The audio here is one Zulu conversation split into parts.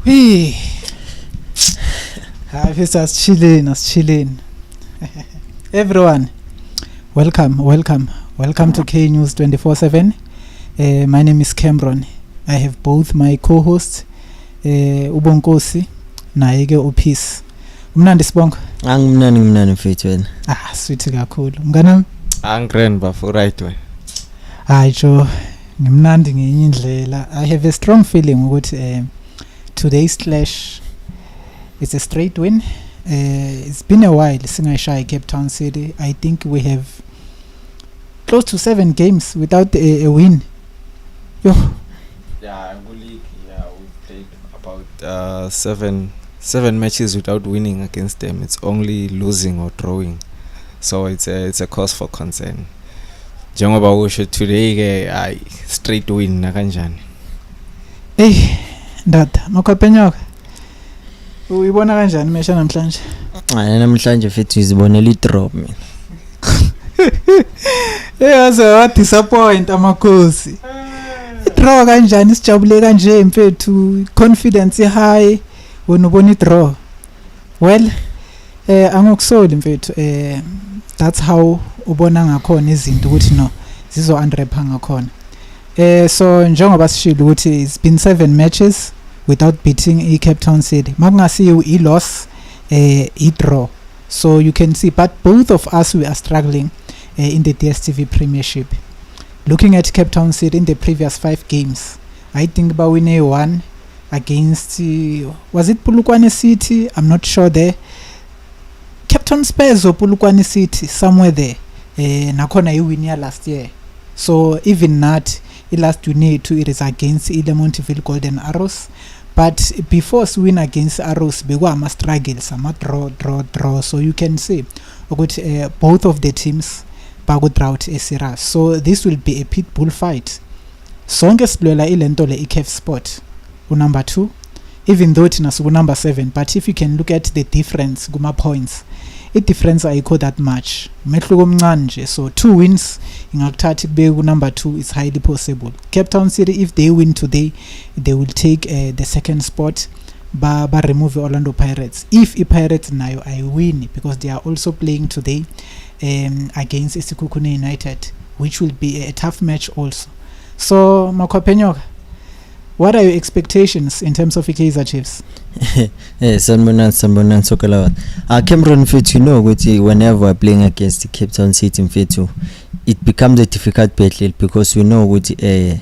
Hey, us chilling. Everyone, welcome to K News 24/7. My name is Cameron. I have both my co-hosts, Ubonkosi, naye-ke uPeace. Umnandi sibongo? Angimnandi mfethu wena. Sweet kakhulu. Mnganami? Angren bafo right way. Hayi jo, ngimnandi ngenye indlela. I have a strong feeling ukuthi today's clash is a straight win. It's been a while singayishaya Cape Town City. I think we have close to 7 games without a win. Yo. Yeah, we played about 7 matches without winning against them. It's only losing or drawing, so it's a cause for concern. Njengoba usho today ke straight win nakanjani. Hey, ndata makwapenyoka. Uyibona kanjani mesha namhlanje? Namhlanje mfethu izibonela i-drop mina. Yaza disappoint amakhosi. Draw kanjani sijabule kanje mfethu, confidence high wena ubona i-draw. Well, angokusoli mfethu, that's how ubona ngakhona izinto ukuthi no zizo unwrap ngakhona. So njengoba sishilo ukuthi it's been 7 matches without beating Cape Town City. Makungasiyo i-loss, i-draw. So you can see, but both of us we are struggling in the Dstv Premiership. Looking at Cape Town City in the previous 5 games, I think about winning 1 against was it Polokwane City? I'm not sure there. Cape Town Spurs or Polokwane City, somewhere there. Nakhona iwin last year. So even that, the last win it is against Montevideo Golden Arrows. But before win against Arrows, we struggle, some draw. So you can see both of the teams bago drought esira. So this will be a pit bull fight. Sonke silwela ilentole iCAF Sport number 2, even though it is number 7. But if you can look at the difference, guma points, it difference ayikho that much. Mehluko omncane nje. So 2 wins ingakuthatha kube number 2 is highly possible. Cape Town City, if they win today, they will take the second spot. Ba remove Orlando Pirates. If Pirates nayo I win, because they are also playing today against Isikukune United, which will be a tough match also. So Makwapenyoka, what are your expectations in terms of Kaizer Chiefs? Sanbonan Sokalawa. Cameron mfethu, you know ukuthi whenever we're playing against the Cape Town City mfethu, it becomes a difficult battle because we know ukuthi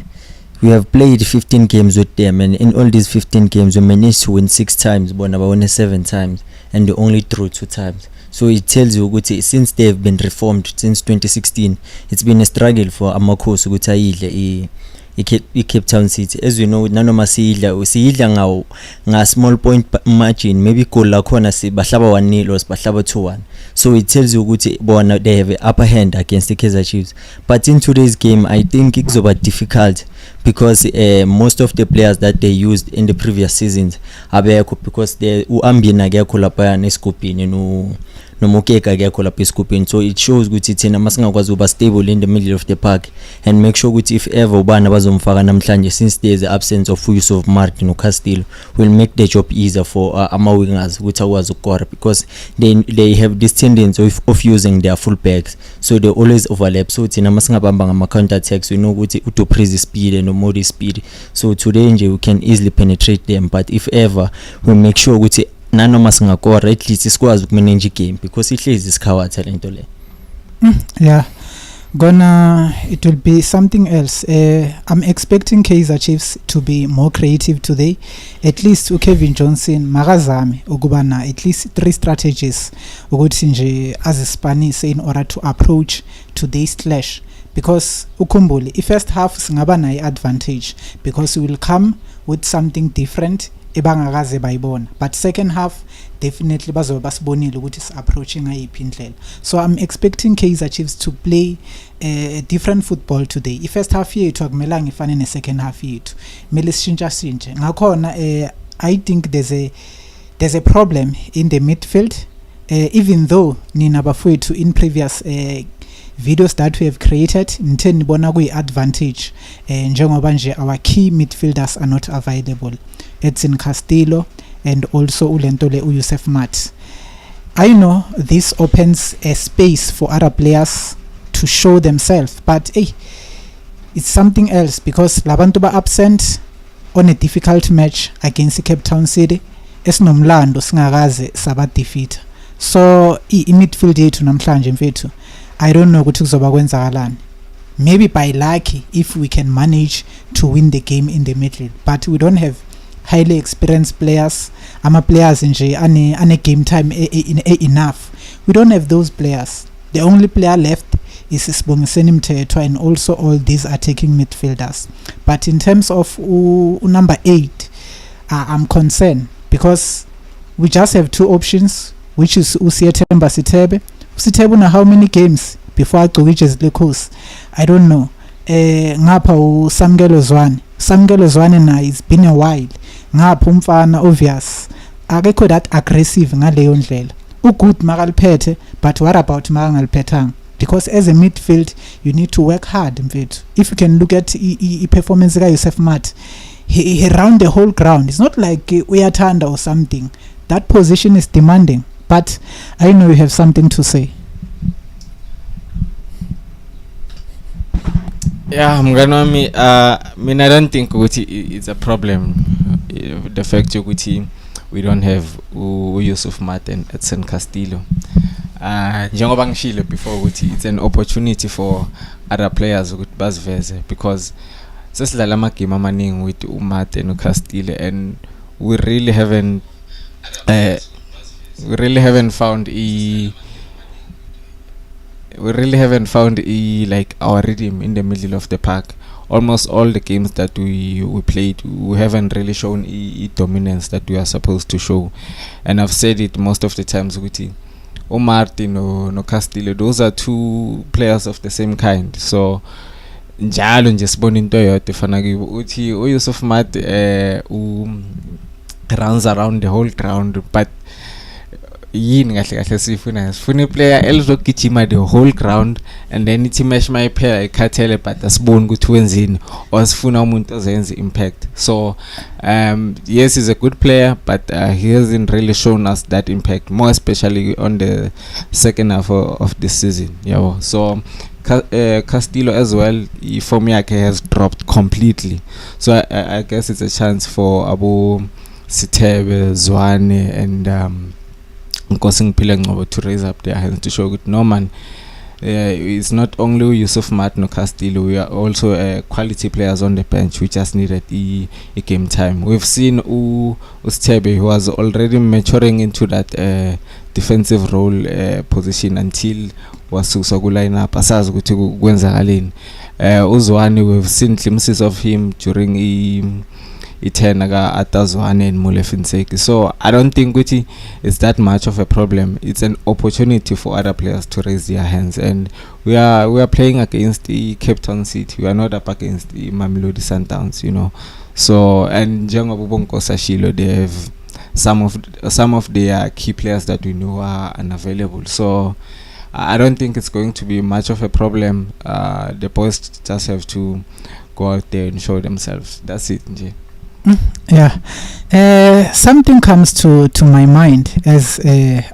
we have played 15 games with them, and in all these 15 games we managed to win 6 times, bona ba won 7 times, and they only drew 2 times. So it tells you ukuthi since they have been reformed since 2016, it's been a struggle for amakhosi ukuthi ayidle Cape Town City. As you know, nanoma siyidla nga small point margin, maybe goal lakhona bahlaba 1-0 or bahlaba 2-1. So it tells you ukuthi bona they have an upper hand against the Kaizer Chiefs. But in today's game, I think it's about difficult because most of the players that they used in the previous seasons abekho, because they uambina akekho lapha nesikopini nomokeka akekho lapha esikopini. So it shows ukuthi thina masingakwazi uba stable in the middle of the park and make sure ukuthi if ever ubana bazomfaka namhlanje, since there is the absence of use of Martin or Castillo, will make the job easier for ama-wingers ukuthi akwazi ukukora, because they have this tendency of using their full backs, so they always overlap. So thina masingabamba ngama-counter attacks, we know ukuthi uDupree's speed and Modi's speed, so today nje we can easily penetrate them. But if ever we make sure ukuthi nanoma singakora, at least sikwazi ukumanage game, because ihlezi isikhawa lento le. Yeah, it will be something else. I'm expecting Kaizer Chiefs to be more creative today. At least Kevin Johnson makazame ukubana at least 3 strategies ukuthi nje azispanise in order to approach today's clash, because ukhumbule first half singaba nayo advantage because we will come with something different ebangakaze bayibona, but second half definitely bazobe basibonile ukuthi is approaching ayiphi indlela. So I'm expecting Kaizer Chiefs to play a different football today. First half yethu akumelanga ifane ne second half yethu, mele sishintshe ngakhona. I think there's a problem in the midfield, even though nina bafowethu in previous videos that we have created ngithe nibona kuyi-advantage njengoba nje our key midfielders are not available, Edson Castillo and also ulento le uYusuf Mat. I know this opens a space for other players to show themselves, but it's something else because labantu ba absent on a difficult match against Cape Town City esinomlando singakaze saba defeat. So i-midfield yethu namhlanje mfethu, I don't know ukuthi kuzoba kwenzakalani. Maybe by lucky if we can manage to win the game in the middle, but we don't have highly experienced players, players nje ane game time enough. We don't have those players. The only player left is Sibongiseni Mthethwa and also all these attacking midfielders. But in terms of number 8, I'm concerned because we just have two options, which is Usiyethemba Sithebe. Sithebe na how many games before agcokije le course? I don't know. Ngapha uSamkelo Zwane na it's been a while. Ngapha umfana obvious akekho that aggressive ngaleyo ndlela. Ugood makaliphethe, but what about makangaliphetanga? Because as a midfield you need to work hard mfethu. If you can look at performance ka Yusuf Mat, he round the whole ground. It's not like uyathanda or something. That position is demanding, but I know you have something to say. Yeah, mngani wami, I don't think ukuthi it's a problem, the fact ukuthi we don't have Yusuf Mat and Edson Castillo. Njengoba ngishilo before ukuthi it's an opportunity for other players ukuthi baziveze, because sesidlala amagame amaningi with uMat and uCastillo, and we really haven't found like our rhythm in the middle of the park. Almost all the games that we played, we haven't really shown dominance that we are supposed to show. And I've said it most of the times with Martin no Castillo, those are two players of the same kind. So njalo nje sibona into yote fana uthi uYusuf Mat runs around the whole ground, but yini kahle sifuna player elizogijima the whole ground and then ithi match my pair ikhathele, but asiboni ukuthi wenzini or sifuna umuntu ozenza impact. So yes, he's a good player, but he hasn't really shown us that impact, more especially on the second half of this season. Yeah, so Castillo as well, for me, has dropped completely. So I guess it's a chance for Abu Sithebe, Zwane and to raise up their hands to show good. No man, it's not only Yusuf Mat no Castillo, we are also quality players on the bench. We just needed a game time. We've seen Sithebe, who was already maturing into that defensive role position until wasusa ku line up asazi ukuthi kwenzakaleni. Uzwane, we've seen glimpses of him during i-10 ka Atazwane and Molefinseki. So I don't think it's that much of a problem. It's an opportunity for other players to raise their hands, and we are playing against the Cape Town City. We are not up against the Mamelodi Sundowns, you know. So, and njengoba Bonkosa Shilo, they have some of their key players that we know are unavailable. So I don't think it's going to be much of a problem. The boys just have to go out there and show themselves. That's it, Nje. Yeah, something comes to my mind as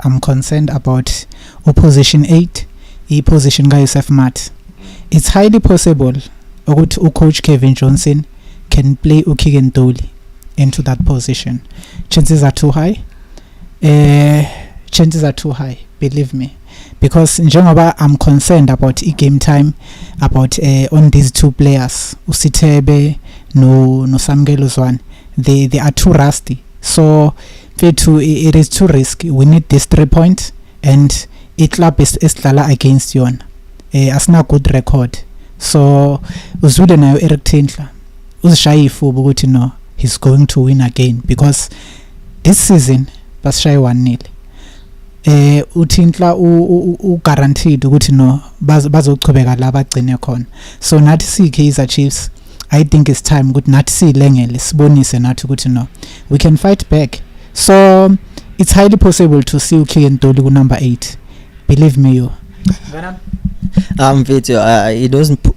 I'm concerned about opposition 8, position guy Yusuf Mat. It's highly possible that coach Kevin Johnson can play Ukigen Doli into that position. Chances are too high. Believe me, because njengoba I'm concerned about game time, about on these two players, Usithebe no Samkelo Zwane. They are too rusty. So it is too risky. We need this 3 points, and it club is esidlala against yon. Asina good record. So uzule nayo Eric Tintla uzishaya ifuba ukuthi no, he's going to win again, because this season basishaya 1-0. uThintla guaranteed ukuthi no bazochubeka la bagcine khona. So nathi si Kaizer Chiefs, I think it's time ukuthi nathi silengele sibonise nathi ukuthi no, we can fight back. So it's highly possible to see uKigen Doli ku number 8. Believe me, you.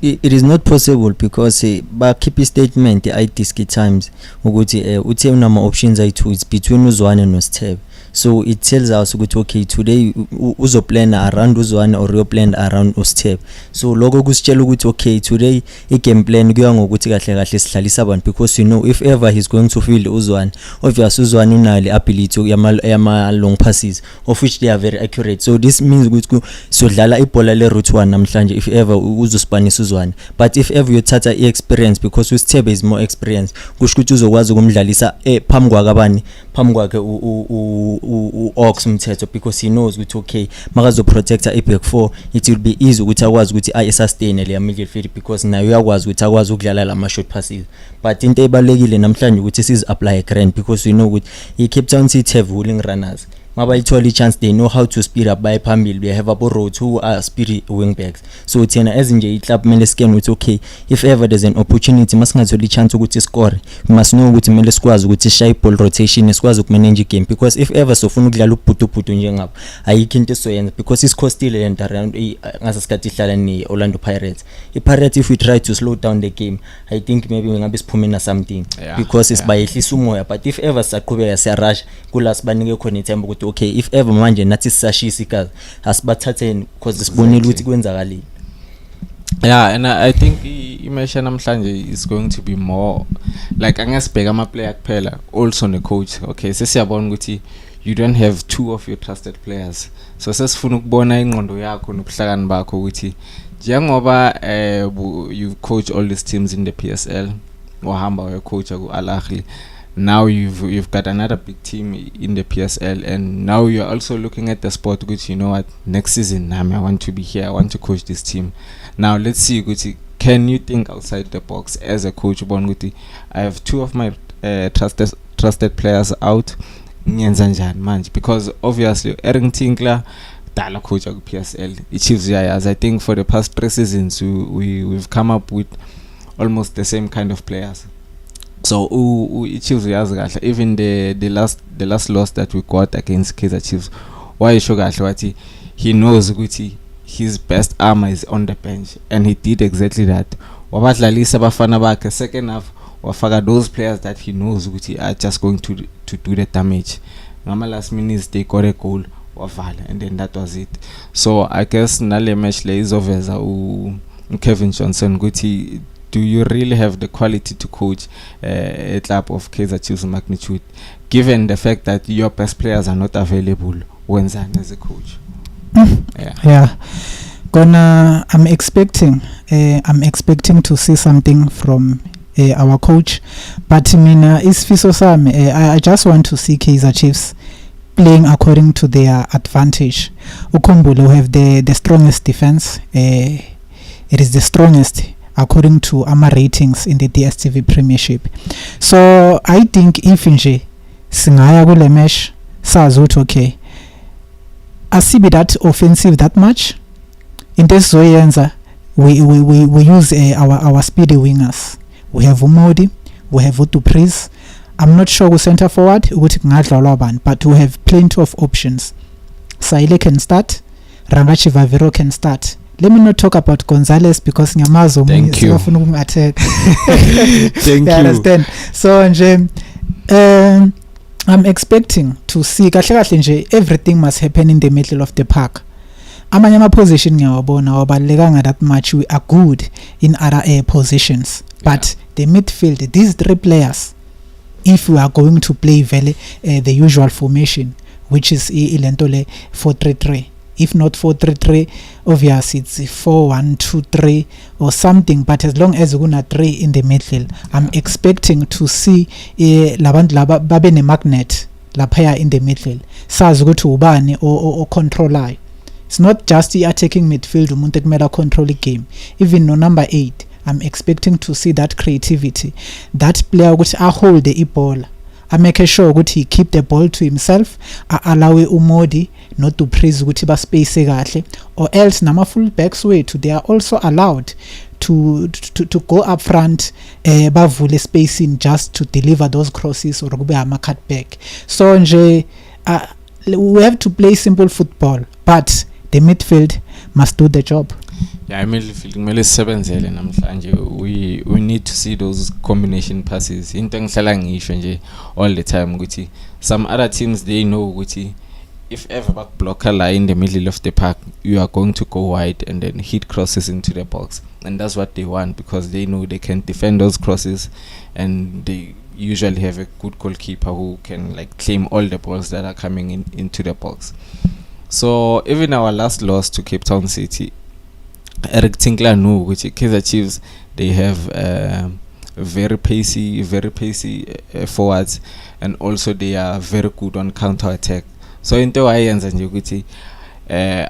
It is not possible because bakhipha statement I-Diski Times ukuthi uthe unama options ayi-2, it's between uZwane noSithebe. So it tells us ukuthi okay, today uzoplan around uZwane or uyoplan around uSithebe. So lokho kusitshela ukuthi okay, today i-game plan kuya ngokuthi kahle kahle sihlalisa abantu, because you know if ever he's going to field uZwane, obviously uZwane unale ability yama long passes of which they are very accurate. So this means ukuthi sodlala ibhola le route 1 namhlanje if ever uzospanisa uZwane. But if ever uyothatha i-experience, because uSithebe is more experienced, kusho ukuthi uzokwazi ukumdlalisa phambi kwakabani, phambi kwakhe u-Ox Mthetho, because he knows ukuthi okay makazo protector i-back 4 it will be easy ukuthi akwazi ukuthi sustain le midfield, because nayo uyakwazi ukuthi akwazi ukudlala lama short passes. But into ebalekile namhlanje ukuthi siz apply grand, because we know ukuthi i-Cape Town City have willing runners. Mabayithola i-chance, they know how to speed up by phambili. They have abo roads who are speedy wing backs. So thina ezinje i-club mele scan ukuthi okay if ever there's an opportunity masingathola i-chance ukuthi score, we must know ukuthi mele sikwazi ukuthi shy ball rotation, sikwazi ukumanage game, because if ever sofuna ukudlala ubhutu njengapha ayikho into esoyenza, because it's costly and around ngasasikhathi ihlala ni Orlando Pirates. I-Pirates if we try to slow down the game, I think maybe ngabe siphumena something, because sibayehlisa umoya. But if ever saqhubeka siyarush kula sibanike khona ithemba ukuthi okay if ever manje nathi sishashisa igazi asibathatheni because sibonile ukuthi kwenzakalile. Yeah, and I think imesha namhlanje is going to be more like angasibheka ama player kuphela, also ne coach. Okay, sesiyabona ukuthi you don't have two of your trusted players, so sesifuna ukubona ingqondo yakho nobuhlakani bakho ukuthi njengoba you coach all these teams in the PSL, wahamba wa coach ku Al Ahly, now you've got another big team in the PSL, and now you're also looking at the sport which, you know what, next season I want to be here, I want to coach this team. Now let's see Guti, can you think outside the box as a coach? Guti, I have two of my trusted players out, because obviously Aaron Tinkler dala coach at PSL, Chiefs. As I think for the past 3 seasons we've come up with almost the same kind of players. So Chiefs even the last loss that we got against Kaizer Chiefs, why Shogashi, he knows Guti his best armor is on the bench, and he did exactly that. Wabatlalisa bafana bakhe second half wafaga those players that he knows Guti are just going to do the damage. Ngama last minutes they got a goal wavala, and then that was it. So I guess nale match le izoveza Kevin Johnson Guti, do you really have the quality to coach a club of Kaizer Chiefs magnitude, given the fact that your best players are not available when as a coach? Yeah. I'm expecting to see something from our coach, but isifiso sami, I just want to see Kaizer Chiefs playing according to their advantage. Ukhumbule we have the strongest defense. It is the strongest according to our ratings in the Dstv Premiership. So I think if nje singaya kule match sazi ukuthi okay asibe that offensive that much, into esizoyenza we use our speedy wingers. We have Umodi, we have Utupris. I'm not sure who center forward ukuthi kungadlalwa bani, but we have plenty of options. Saile can start, Rangachi Vavero can start. Let me not talk about Gonzalez because ngiyamazi umuntu ufuna ukungattack. Thank you. Understand. So nje I'm expecting to see kahle nje everything must happen in the middle of the park. Amanye ama position ngiyawabona wabalekanga that much. We are good in other positions, but the midfield, these 3 players, if we are going to play the usual formation, which is ilento le 4-3-3, if not 4-3-3, obviously it's 4-1-2-3 or something, but as long as kuna 3 in the midfield, I'm expecting to see labantu laba babe ne magnet lapha in the midfield, sazi ukuthi ubani o controlayo. It's not just the attacking midfield umuntu ekumela control game. Even no number 8, I'm expecting to see that creativity, that player ukuthi hold the ball, I make sure ukuthi he keep the ball to himself, allow Umodi not to praise ukuthi ba space kahle, or else nama full backs wethu they are also allowed to go up front, bavule spacing just to deliver those crosses or kube ama cutback. So nje we have to play simple football, but the midfield must do the job. yeah, midfield kumele sisebenzele namhlanje. We need to see those combination passes. Into engihlala ngisho nje all the time ukuthi some other teams they know ukuthi if ever back blocker lie in the middle of the park, you are going to go wide and then hit crosses into the box, and that's what they want because they know they can defend those crosses, and they usually have a good goalkeeper who can like claim all the balls that are coming into the box. So even our last loss to Cape Town City, Eric Tinkler knew which Kaizer Chiefs, they have very pacey forwards, and also they are very good on counter attack. So into ayenza nje ukuthi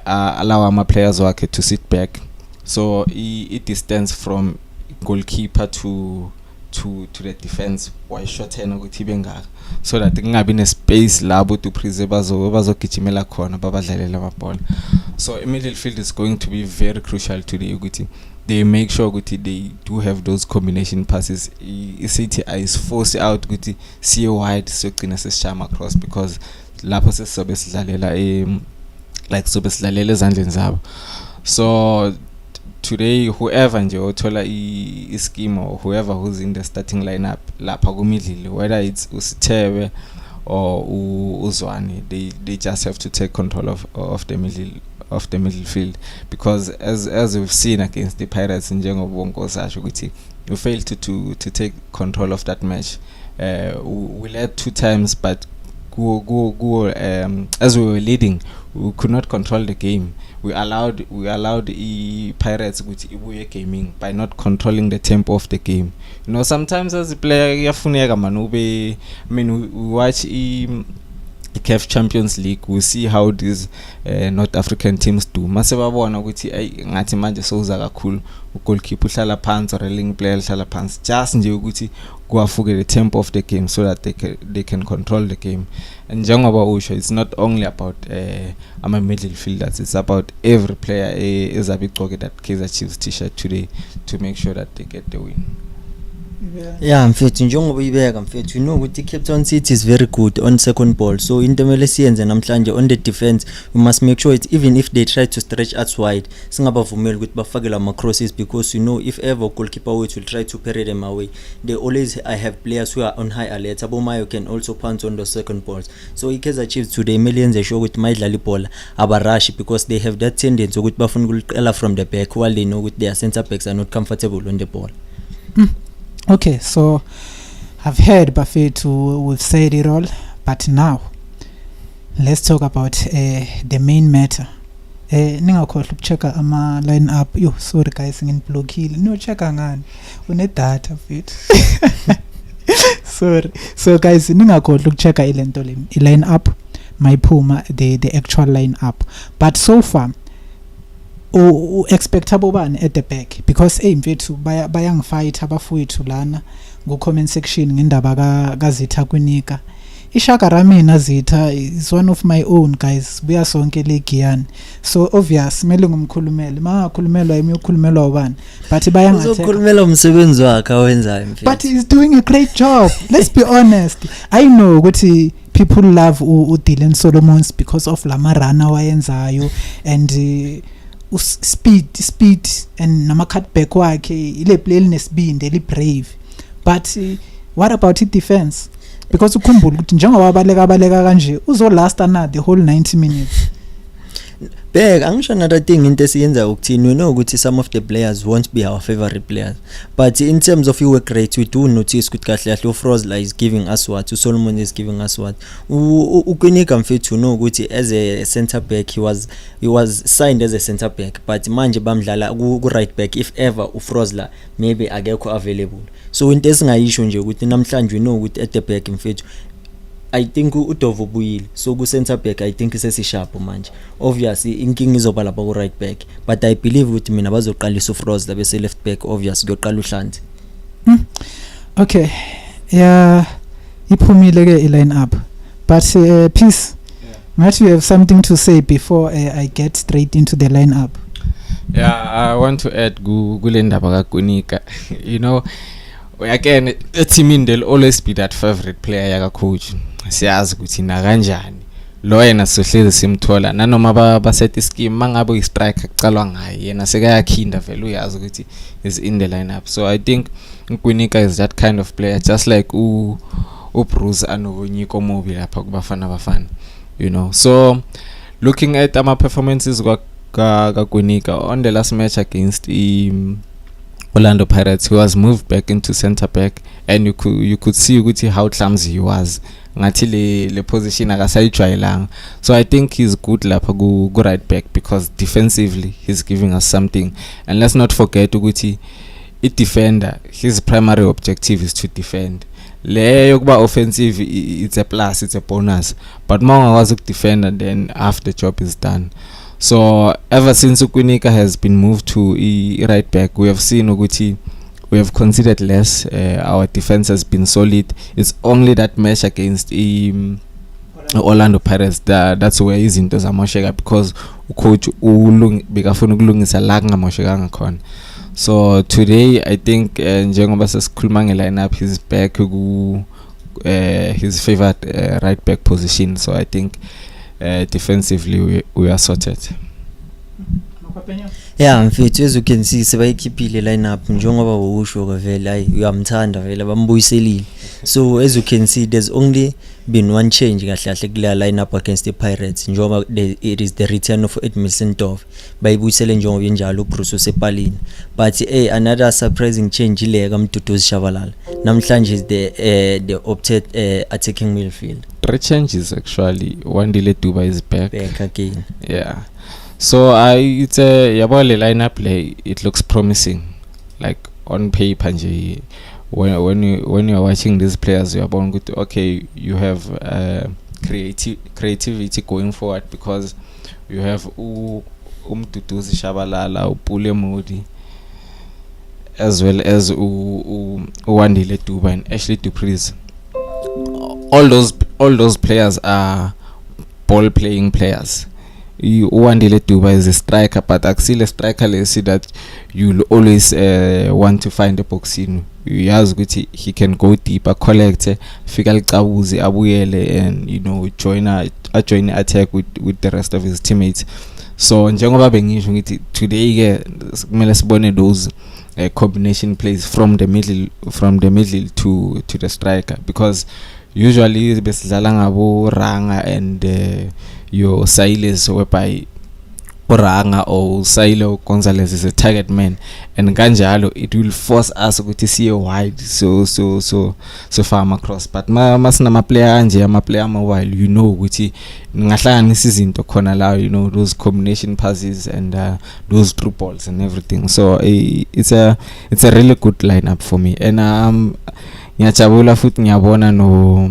allow ama players wakhe to sit back, so I distance from goalkeeper to the defense why shorten ukuthi bengaka, so that kungabi ne space labo to preserve bazogijimela khona babadlalela amabhola. So middle field is going to be very crucial today ukuthi they make sure ukuthi they do have those combination passes. City is forced out ukuthi see wide sogcina sesishama across, because lapho sesizobe sidlalela like sobe sidlalela ezandleni zabo. So today whoever nje othola I scheme or whoever who's in the starting lineup lapha ku middle, whether it's Usithebe or Uzwane, they just have to take control of the middle field, because as we've seen against the Pirates njengoba sasho ukuthi we failed to take control of that match. We led 2 times, but as we were leading, we could not control the game. We allowed the Pirates with ibuye gaming by not controlling the tempo of the game. You know, sometimes as a player yafuneka man ube, I mean we watch the CAF Champions League, we see how these North African teams do. Mase babona ukuthi ngathi manje soza kakhulu goalkeeper uhlala phansi or a link player uhlala phansi, just nje ukuthi kuwafuke the tempo of the game so that they can control the game. And njengoba usho, it's not only about ama middle fielders, it's about every player ezabigcoke that Kaizer Chiefs t-shirt today to make sure that they get the win. Yeah, mfethu njengoba ibeka mfethu, you know ukuthi Cape Town City is very good on second ball, so into emele siyenze namhlanje on the defense, we must make sure it, even if they try to stretch us wide, singabavumeli ukuthi bafakele ama crosses, because you know if ever goalkeeper will try to parry them away, they always have players who are on high alert. Abomayo can also pounce on the second balls. So Kaizer Chiefs today millions they show ukuthi mayidlala ibhola abarash, because they have that tendency ukuthi bafuna ukuqala from the back while they know with their center backs are not comfortable on the ball. Okay, so I've heard Buffett, we've said it all, but now let's talk about the main matter. Ningakhohlwa ukuchecka ama line up. Yo, sorry guys, nginiblockile. No checka ngani. Une data mfethu. Sorry. So guys, ningakhohlwa ukuchecka ilento le line up mayiphuma the actual line up. But so far expect abobani at the back, because mfethu bayangifight abafowethu lana go comment section ngendaba kaZitha kunika. Ishaka ramina Zitha is one of my own guys, buya sonke legiyani, so obvious mele ngumkhulumele mangakhulumelwa yimi ukhulumelwa ubani, but bayangatheka uzokhulumela umsebenzi wakhe awenzayo mfethu, but he's doing a great job. Let's be honest, I know ukuthi people love Dylan Solomons because of lamarana wayenzayo and speed and nama cutback wakhe ile play nesibindi eli brave, but what about the defense? Because ukhumbula ukuthi njengoba baleka kanje uzolast na the whole 90 minutes. Beg, angisho another thing into esiyenza ukuthini, we know ukuthi some of the players won't be our favorite players, but in terms of work rate we do notice ukuthi kahle kahle uFrozler is giving us what, uSolomon is giving us what. Ukunika mfethu know ukuthi as a center back he was signed as a center back, but manje bamdlala ku right back if ever uFrozler maybe akekho available. So into esingayisho nje ukuthi namhlanje we know ukuthi at the back mfethu I think uDovo buyile, so ku center back I think sesisharp manje. Obviously inking izoba lapha ku right back, but I believe ukuthi mina bazoqalisa uFrozler bese left back obviously kuyoqala uHlanzi. Okay, yeah, iphumile ke line up, but please might you have something to say before I get straight into the line up? Yeah, I want to add kule ndaba kaKunika. You know, again a team they'll always be that favorite player yaka coach. Siyazi ukuthi na kanjani lo yena sohlezi simthola nanoma baset ischeme mangabe uyistrike aqalwa ngaye yena sekayakhinda vele uyazi ukuthi is in the lineup. So I think Nkwinika is that kind of player, just like Bruce anobonyiko mobi lapha kubafana bafana, you know. So looking at ama performances Nkwinika on the last match against Orlando Pirates, he was moved back into center back, and you could see how clumsy he was. Ngathi le position akasayijwayelanga. So I think he's good lapha go right back, because defensively he's giving us something. And let's not forget ukuthi defender, his primary objective is to defend. Le yokuba offensive, it's a plus, it's a bonus, but mawangakwazi ukudefender, then half the job is done. So ever since Nkwinika has been moved to right back, we have seen ukuthi we have conceded less. Our defense has been solid. It's only that match against Orlando Pirates that's where izinto zamosheka, because coach bekafuna ukulungisa la kungamosheka ngakhona. So today I think njengoba sesikhuluma nge-lineup, he's back ku his favorite right back position. So I think defensively we are sorted. Yeah, mfethu, as you can see sebayikhiphile lineup njengoba usho vele hayi uyamthanda vele bambuyiselile. So as you can see, there's only been one change kahle kahle kule lineup against the Pirates njengoba it is the return of Edmilson Dove, bayibuyisele njengoba njalo Bruce Sepalini. But another surprising change ile kaMduduzi Shabalala namhlanje is the opted attacking midfield. 3 changes actually. Wandile Duba is back again. Yeah. So it's a yabole lineup play. It looks promising, like on paper. When you are watching these players, you are born good. Okay, you have creativity going forward, because you have Umduduzi Shabalala, Upule Modi, as well as Wandile Duba and Ashley Dupreez. All those players are ball playing players. Wandile Duba is a striker, but actually a striker, let's see that you'll always want to find a box in. He can go deeper, collect, fika liqabuze abuyele, and join attack with the rest of his teammates. So njengoba bengisho ngithi today ke kumele sibone those combination plays from the middle to the striker, because usually besidlala ngabo Ranga and your Silas, whereby Ranga or Silo Gonzalez is a target man, and kanjalo it will force us to see a wide so far across. But masina ma player anje ama player mobile, ukuthi ngahlanganisa izinto khona la, those combination passes and those through balls and everything. So it's a really good lineup for me, and ngiyajabula futhi ngiyabona no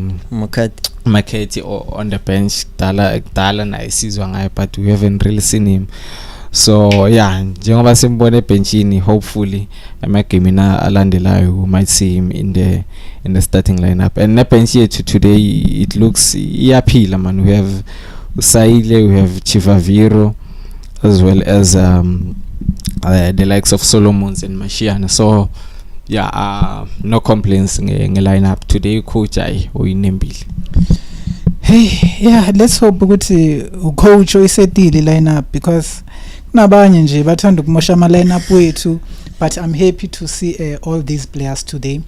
Maketi on the bench. Dala na isizwa ngaye, but we haven't really seen him. So yeah, njengoba simbone benchini, hopefully amagame na alandelayo we might see him in the starting lineup. And na bench yethu today, it looks iyaphila man. We have Usaile, we have Chivaviro, as well as the likes of Solomons and Mashiana. So yeah, no complaints nge lineup today. Coach uyinembile. Hey, yeah, let's hope ukuthi coach oyisetile lineup, because kunabanye nje bathanda ukumosha ama lineup wethu, but I'm happy to see all these players today.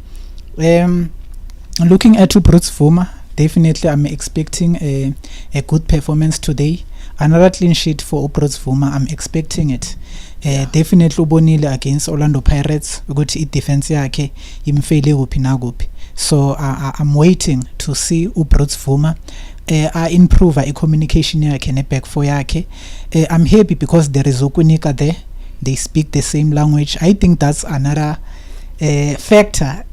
Looking at Bruce Vuma, definitely I'm expecting a good performance today. Another clean sheet for Bruce Vuma, I'm expecting it. Definitely ubonile against Orlando Pirates ukuthi i-defense yakhe imfele kuphi nakuphi. So I'm waiting to see Bruce Vuma improve i-communication yakhe ne-back four yakhe. I'm happy because there is Nkwinika there. They speak the same language. I think that's another factor.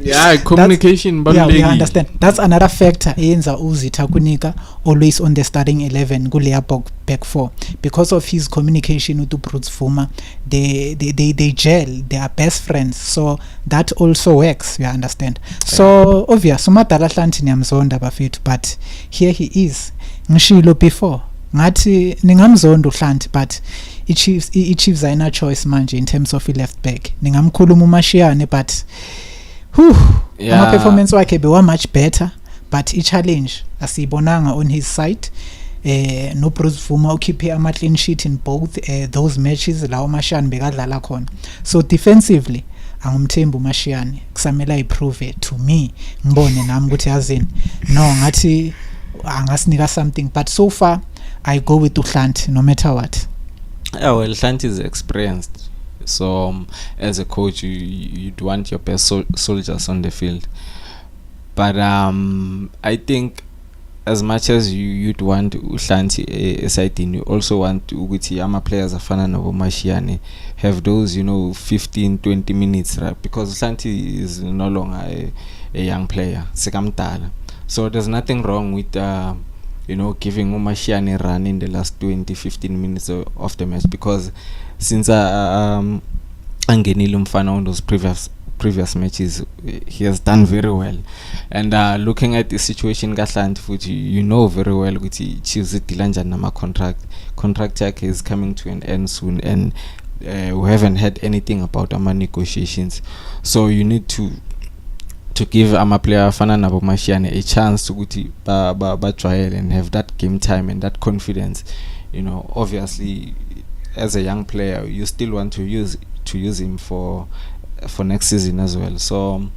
Yeah, communication. Yeah, we understand. That's another factor. Enza uzitha Nkwinika always on the starting 11 kuleya back four, because of his communication with Bruce Vuma. They gel. They are best friends. So that also works. You understand. So obvious. Umadala hlanti niyamzonda bafethu, but here he is. Ngishilo before. Ngathi ningamzonda uHlanti, but i-Chiefs ayina choice manje in terms of left back. Ningamkhuluma uMashiyane, but ama performance wakhe bewa much better. but i-challenge asiyibonanga on his side. No Bruce Vuma ukhiphe ama clean sheet in both those matches lawo Mashiyane bekadlala khona. So defensively angumthembi uMashiyane, kusamela iprove to me, ngibone nami ukuthi yazini no ngathi angasinika something, but so far I go with Uhlanti no matter what. Yeah, well, Uhlanti is experienced, so as a coach you'd want your best soldiers on the field, but I think as much as you'd want Uhlanti aside, you also want ukuthi ama players afana nobo Mashiyane have those 15-20 minutes, right? Because Uhlanti is no longer a young player, sekamdala. So there's nothing wrong with giving Mashiyane a run in the last 20-15 minutes of the match, because since angenile umfana on those previous matches, he has done very well. And looking at the situation Uhlanti futhi, very well ukuthi Chiefs dilanja nama contract yakhe is coming to an end soon, and we haven't heard anything about our negotiations. So you need to give ama player fana nabo Mashiyane a chance to ba trial and have that game time and that confidence. Obviously as a young player you still want to use him for next season as well. So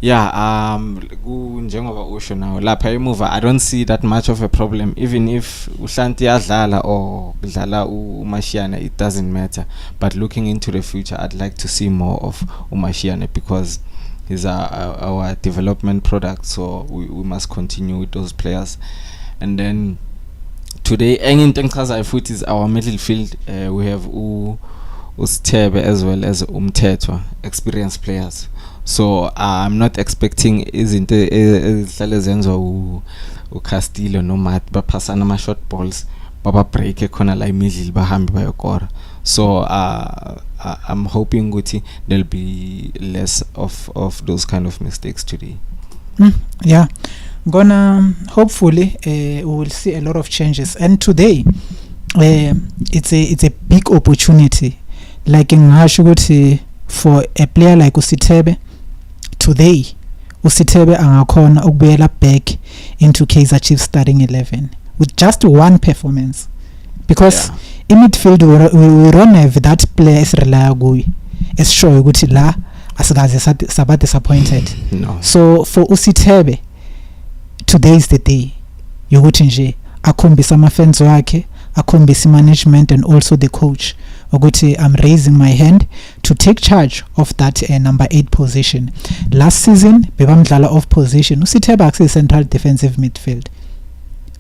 yeah, njengoba usho now lapha emuva I don't see that much of a problem. Even if Uhlanti adlala or dlala uMashiyane, it doesn't matter. But looking into the future, I'd like to see more of uMashiyane, because he's our development product, so we must continue with those players. And then today enginto engichazayo futhi is our midfield. We have uSithebe as well as Umthethwa, experienced players. So I'm not expecting izinto ezihlale zenziwa uCastillo noMatt baphasana ama short balls baba break khona la imiddle bahambe bayokora. So I'm hoping ukuthi there'll be less of those kind of mistakes today. Yeah, hopefully we will see a lot of changes, and today it's a big opportunity, like ngisho ukuthi for a player like uSithebe. Today uSithebe angakhona ukubuyela back into Kaizer Chiefs starting 11 with just one performance, because in midfield we don't have that player esirela esishoyo ukuthi la asikaze saba disappointed. No. So for uSithebe, today is the day yokuthi nje akhombisa ama fans wakhe, akhombisa management and also the coach ukuthi I'm raising my hand to take charge of that number 8 position. Last season bebamdlala off position, uSithebe akusi central defensive midfield,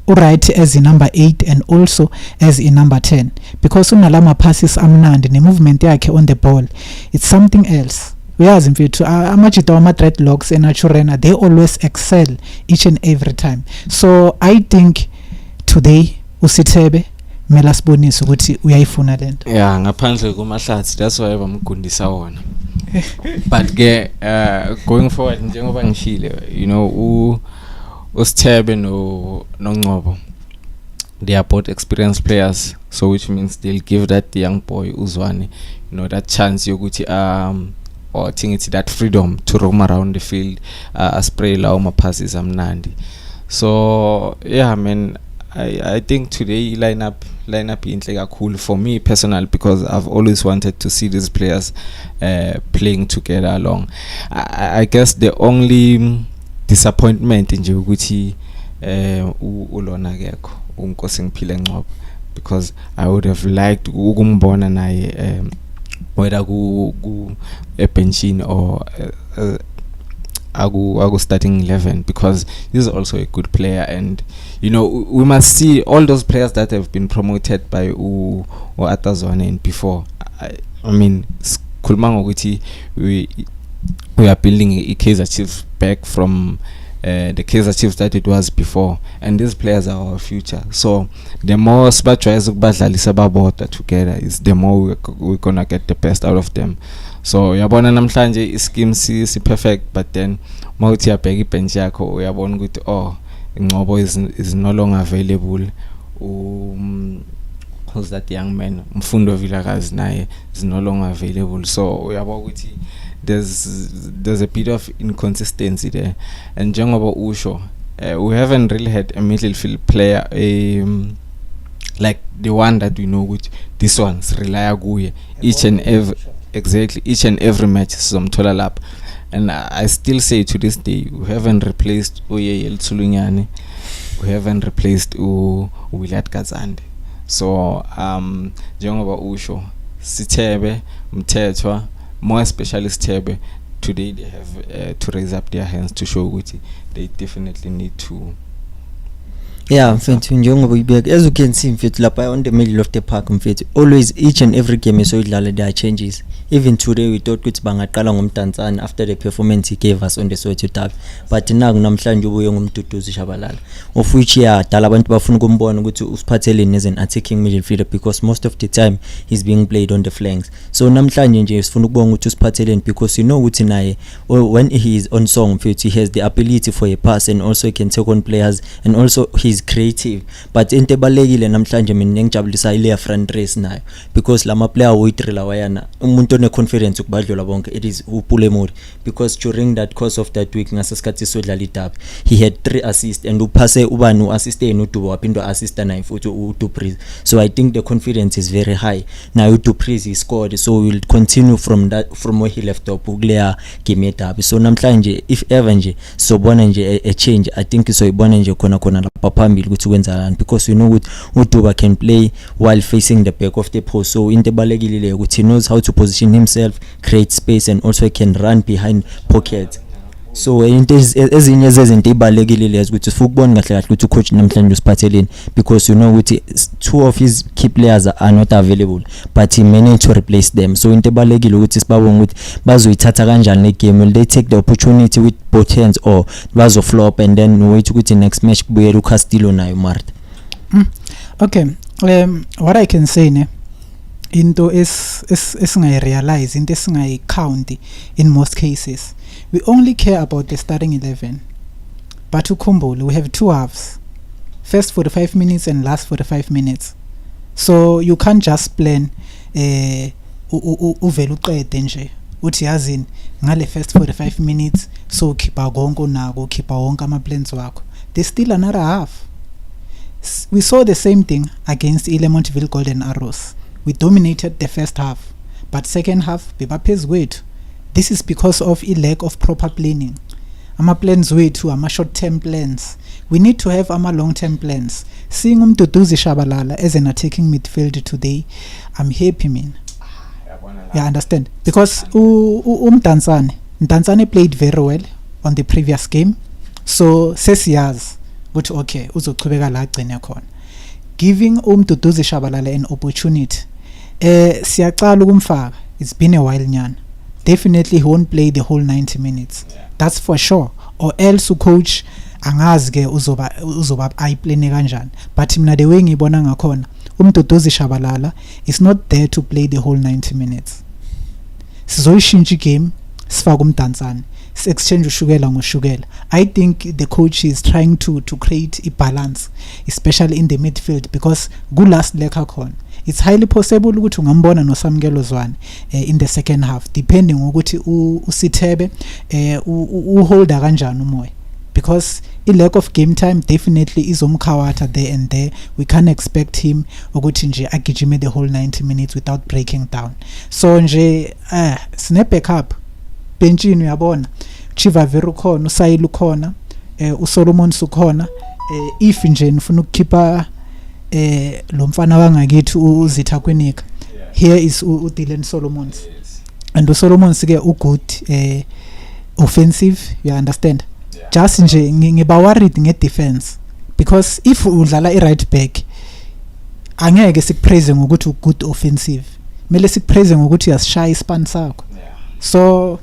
right, as a number 8 and also as a number 10, because unalama passes amnandi ne movement yakhe on the ball, it's something else. Uyazi mfethu amajita wama dreadlocks eNaturena, they always excel each and every time. So I think today uSithebe mela sibonise ukuthi uyayifuna lento. Yeah, ngaphandle kumahlathi, that's why bamgundisa wona. But ke going forward njengoba ngishile, uSithebe noNgcobo, they are both experienced players, so which means they'll give that young boy uZwane that chance yokuthi or it's that freedom to roam around the field, spray lawo ma passes amnandi. So yeah, man, I think today lineup inhle kakhulu for me personally, because I've always wanted to see these players playing together along. I guess the only disappointment nje ukuthi ulona kekho uNkosi Ngiphile Ngcobo, because I would have liked ukumbona naye whether ku benchini or aku starting 11, because he's also a good player. And we must see all those players that have been promoted by Atazwane and before. I mean khuluma ngokuthi we are building a Kaizer Chiefs back from the Kaizer Chiefs that it was before, and these players are our future. So the more sibatshwayeza ukubadlalisa babodwa together, is the more we're gonna get the best out of them. So uyabona namhlanje ischeme si perfect, but then mawuthi yabheka ibench yakho uyabona ukuthi Ngcobo is no longer available. Who's that young man, Mfundo Vilakazi naye is no longer available. So uyabona ukuthi there's a bit of inconsistency there. And njengoba usho, we haven't really had a midfield player like the one that we know, which this one's rely kuye each and every match sizomthola lapha. And I still say to this day, we haven't replaced Oyeyel Tsulunyane, we haven't replaced Willard Gazande. So njengoba usho Sithebe, Mthethwa, more especially Sithebe, today they have to raise up their hands to show which they definitely need to. Yeah, mfethu njengoba uyibeka, as you can see mfethu lapha on the middle of the park mfethu, always each and every game esoyidlala there are changes. Even today we thought ukuthi bangaqala ngomdantsane after the performance he gave us on the Soweto Derby, but naku namhlanje ubuye ngomduduzi Shabalala, of which dala abantu bafuna ukumbona ukuthi usiphatheleni as an attacking midfielder, because most of the time he's being played on the flanks. So namhlanje nje sifuna ukubonga ukuthi usiphatheleni, because you know ukuthi naye when he is on song mfethu he has the ability for a pass, and also he can take on players, and also he's creative. But into ebalekile namhlanje mina ngijabulisa ile front race nayo, because lama player uyithila wayana umuntu one confidence ukubadlula bonke, it is uPulemori, because during that course of that week ngasesikhathi sodlala iDerby he had 3 assists, and uphase ubani uassist uDubo waphindwa assist naye futhi uDuprez. So I think the confidence is very high now. uDuprez he scored, so we will continue from where he left off ukuleya game yeDerby. So namhlanje if ever nje sobona nje a change, I think soyibona nje khona lapha phambili ukuthi kwenzalani, because we know ukuthi uDuba can play while facing the back of the post. So into ebalekile ukuthi he knows how to position himself, create space, and also he can run behind pockets. So into ezinye zezinto ibalekile lezi ukuthi sifuna ukubona kahle kahle ukuthi coach namhlanje usiphatheleni, because you know ukuthi 2 of his key players are not available, but he managed to replace them. So into ebalekile ukuthi sibabone ukuthi bazoyithatha kanjani le game, will they take the opportunity with both hands or bazo flop and then wait ukuthi next match kubuyela uCastillo nayo Martha. Okay, what I can say ne, into realize, into count in most cases, we only care about the starting 11, but ukhumbule we have 2 halves, first 45 minutes and last 45 minutes. So you can't just plan uvela uqede nje uthi yazini ngale first 45 minutes so khipha konke nako, khipha wonke ama plans wakho. There's still another half. We saw the same thing against Ilemontville Golden Arrows. We dominated the first half, but second half bebaphezulu kwethu. This is because of a lack of proper planning. Ama plans wethu ama short term plans. We need to have ama long term plans. Seeing uMduduzi Shabalala as an attacking midfielder today, I'm happy man. Yeah, understand, because Mdantsane played very well on the previous game, so sesiyaz but okay uzochubeka la agcine khona, giving uMduduzi Shabalala an opportunity. Siyaqala ukumfaka, it's been a while nyana. Definitely he won't play the whole 90 minutes, that's for sure, or else coach angazi ke uzoba ayiplane kanjani. But mina the way ngibona ngakhona uMduduzi Shabalala is not there to play the whole 90 minutes. Sizoyishintsha game sifaka uMdantsane, exchange ushukela ngoshukela. I think the coach is trying to create a balance, especially in the midfield, because good last leg khona it's highly possible ukuthi ungambona noSamkelo Zwane in the second half, depending ukuthi uSithebe uholda kanjani umoya, because a lack of game time definitely is umkhawatha there and there. We can't expect him ukuthi nje agijime the whole 90 minutes without breaking down. So nje sine backup benchini uyabona, Chiva Veru khona, uSayil ukhona, uSolomon sukhona. If nje nifuna ukukhipha lo mfana wangakithi uZitha Kwenika, here is uDylan Solomons, and uSolomons ke ugood offensive, you understand. Just nje ngiba worried nge-defense, because if udlala i-right back angeke sikupraise ngokuthi good offensive, mele sikupraise ngokuthi uyasishaya ispan sakho. So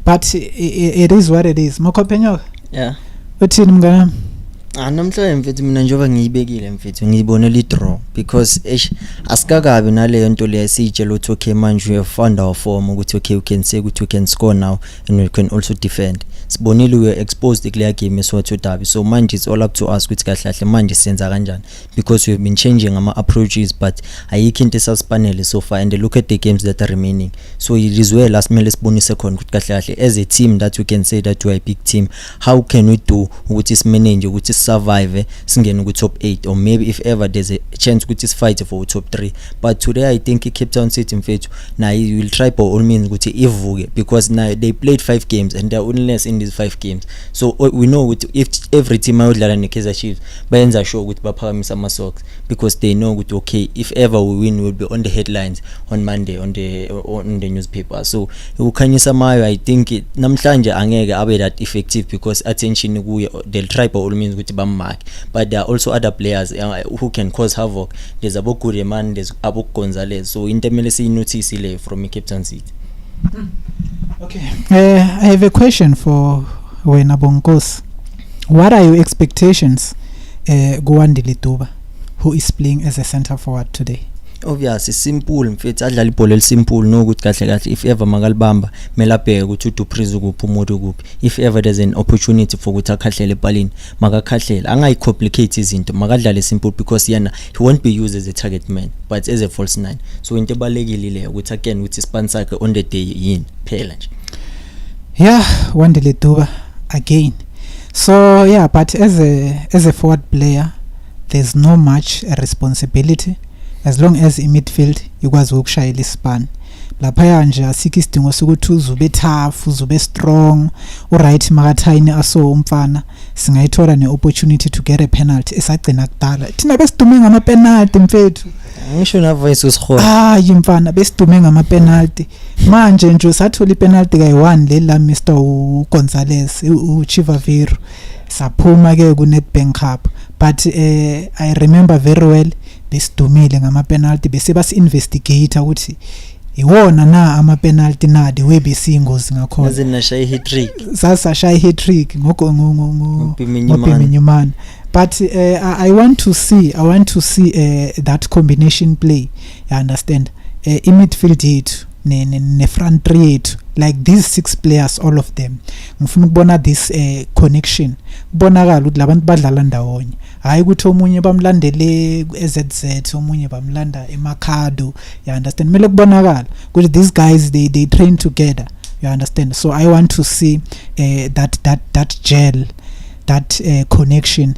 but it is what it is. Makophenyo, yeah, uthini mngana? Namhlanje mfethu mina njengoba ngiyibekile mfethu ngiyibonela i-draw because asikakabi naleyo nto le siyitshela ukuthi okay manje we have found our form ukuthi okay we can say ukuthi we can score now and we can also defend. Sibonile we are exposed kule game eSoweto Derby, so manje it's all up to us ukuthi kahle kahle manje senza kanjani because we have been changing ama approaches but ayikho into esasipanele so far and look at the games that are remaining, so it is where last mele sibonise khona ukuthi kahle kahle as a team that we can say that we are a big team, how can we do ukuthi simanage ukuthi survive singene ku top 8 or maybe if ever there's a chance ukuthi fight for top 3. But today I think Cape Town City mfethu now you will try by all means ukuthi ivuke because now they played 5 games and they are only less in these 5 games, so we know ukuthi if every team ayodlala ne Kaizer Chiefs bayenza sure ukuthi baphakamisa ama socks because they know ukuthi okay if ever we win we'll be on the headlines on Monday on the newspaper. So ukhanyisa mayo I think namhlanje angeke abe that effective because attention kuye they'll try by all means ukuthi bammark, but there are also other players who can cause havoc. There's Abo Kureman, there's Abo Gonzalez, so intemele si notice ile from Cape Town City. Okay, I have a question for wena Bonkos. What are your expectations Gwandile Duba, who is playing as a center forward today? Obviously simple mfethu adlala ibhola elisimple no ukuthi kahle kahle if ever makalibamba melabheke ukuthi uDupriz ukuphi umuntu ukuphi, if ever there's an opportunity for ukuthi akhahlele ebhalini makakhahlele angayicomplicate izinto makadlale simple because yana he won't be used as a target man but as a false nine, so into ebalekile leyo ukuthi again ukuthi ispan sakhe on the day yini phela nje. Yeah, Gwandile Duba again. So yeah, but as a forward player there's no much responsibility as long as in midfield ikwazi ukushayela ispan. Lapha nje asikho isidingo sokuthi uzube tough uzube strong uright makathayini aso umfana singayithola neopportunity to get a penalty esagcina kudala thina besidume ngama penalty mfethu ngisho na voice usikhona yimfana besidume ngama penalty manje nje sathola ipenalty kayi1 lela Mr Gonzalez uChivaviro saphuma ke ku Nedbank Cup, but I remember very well besidumile ngama penalty bese basi investigate ukuthi iwona na ama penalty na the way besingozi ngakhona azina shay hat-trick sasa shay hat-trick ngopimenyumana. But I want to see that combination play, you understand, in midfield yethu ne front three yethu, like these 6 players all of them ngifuna ukubona this connection kubonakala ukuthi labantu badlala ndawonye, hayi ukuthi omunye bamlandele eZZ omunye bamlanda eMakhado, you understand, mele kubonakala ukuthi these guys they train together, you understand. So I want to see that gel, that connection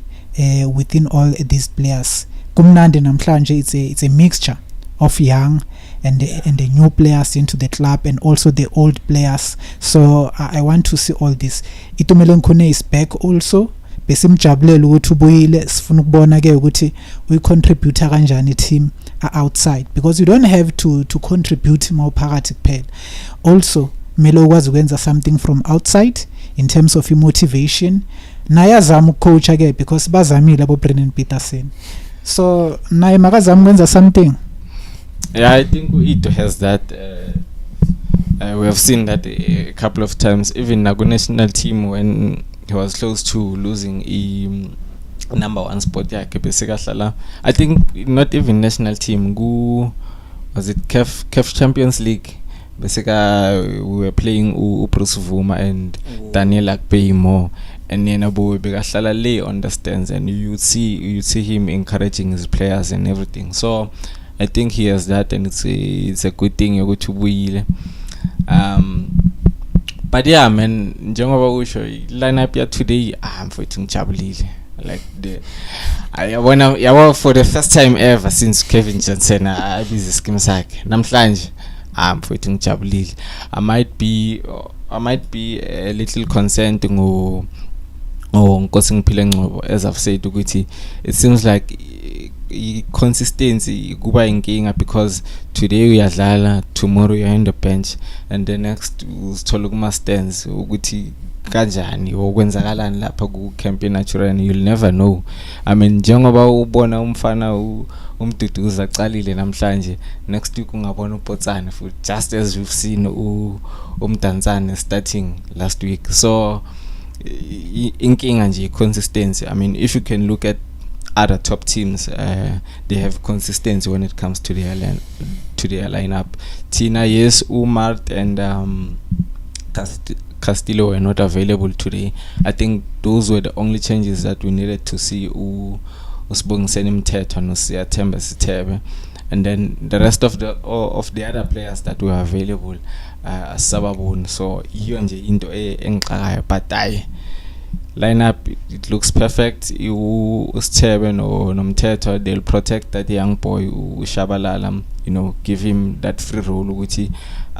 within all these players. Kumnandi namhlanje it's a mixture of young and the new players into the club and also the old players, so I want to see all this. Itumele Nkone is back also, besimjabulele ukuthi ubuyile, sifuna ukubona ke ukuthi uyicontribute kanjani team outside because you don't have to contribute more phakathi kuphela, also mele ukwazi ukwenza something from outside in terms of motivation. Naye azama ukucoach ke because bazamile abo Brendan Peterson, so naye makazama ukwenza something. Yeah, I think Ito has that. We have seen that a couple of times, even Nago national team when he was close to losing number 1 spot. Yeah, I think not even national team. Was it CAF Champions League? Basically, we were playing Bruce Vuma and Daniel Akpeyi more, and then Abu Begashala lay understands, and you see him encouraging his players and everything. So I think he has that, and it's a good thing you go to Wile. But yeah, man, njengoba usho lineup ya today mfethu ngijabulile, like for the first time ever since Kevin Johnson abize scheme sakhe namhlanje mfethu ngijabulile. I might be a little concerned Nkosi Ngiphile Ngcobo, as I've said ukuthi it seems like consistency kuba inkinga because today uyadlala, tomorrow you're on the bench, and the next usithola kuma stands ukuthi kanjani okwenzakalani lapha ku campaign natural, you'll never know. I mean njengoba ubona umfana umduduza aqalile namhlanje, next week ungabona uPotsane futhi, just as we've seen umdantsane starting last week. So inkinga nje consistency. I mean, if you can look at other top teams, they have consistency when it comes to their lineup. Tina, yes, Umart and Castillo were not available today. I think those were the only changes that we needed to see. Usibongiseni Mthetho noSiyathemba Sithebe, and then the rest of the other players that were available, Sababun. So iyo nje into engixakayo, but lineup, it looks perfect. Usithebe noMthetho, they'll protect that young boy uShabalala, give him that free role ukuthi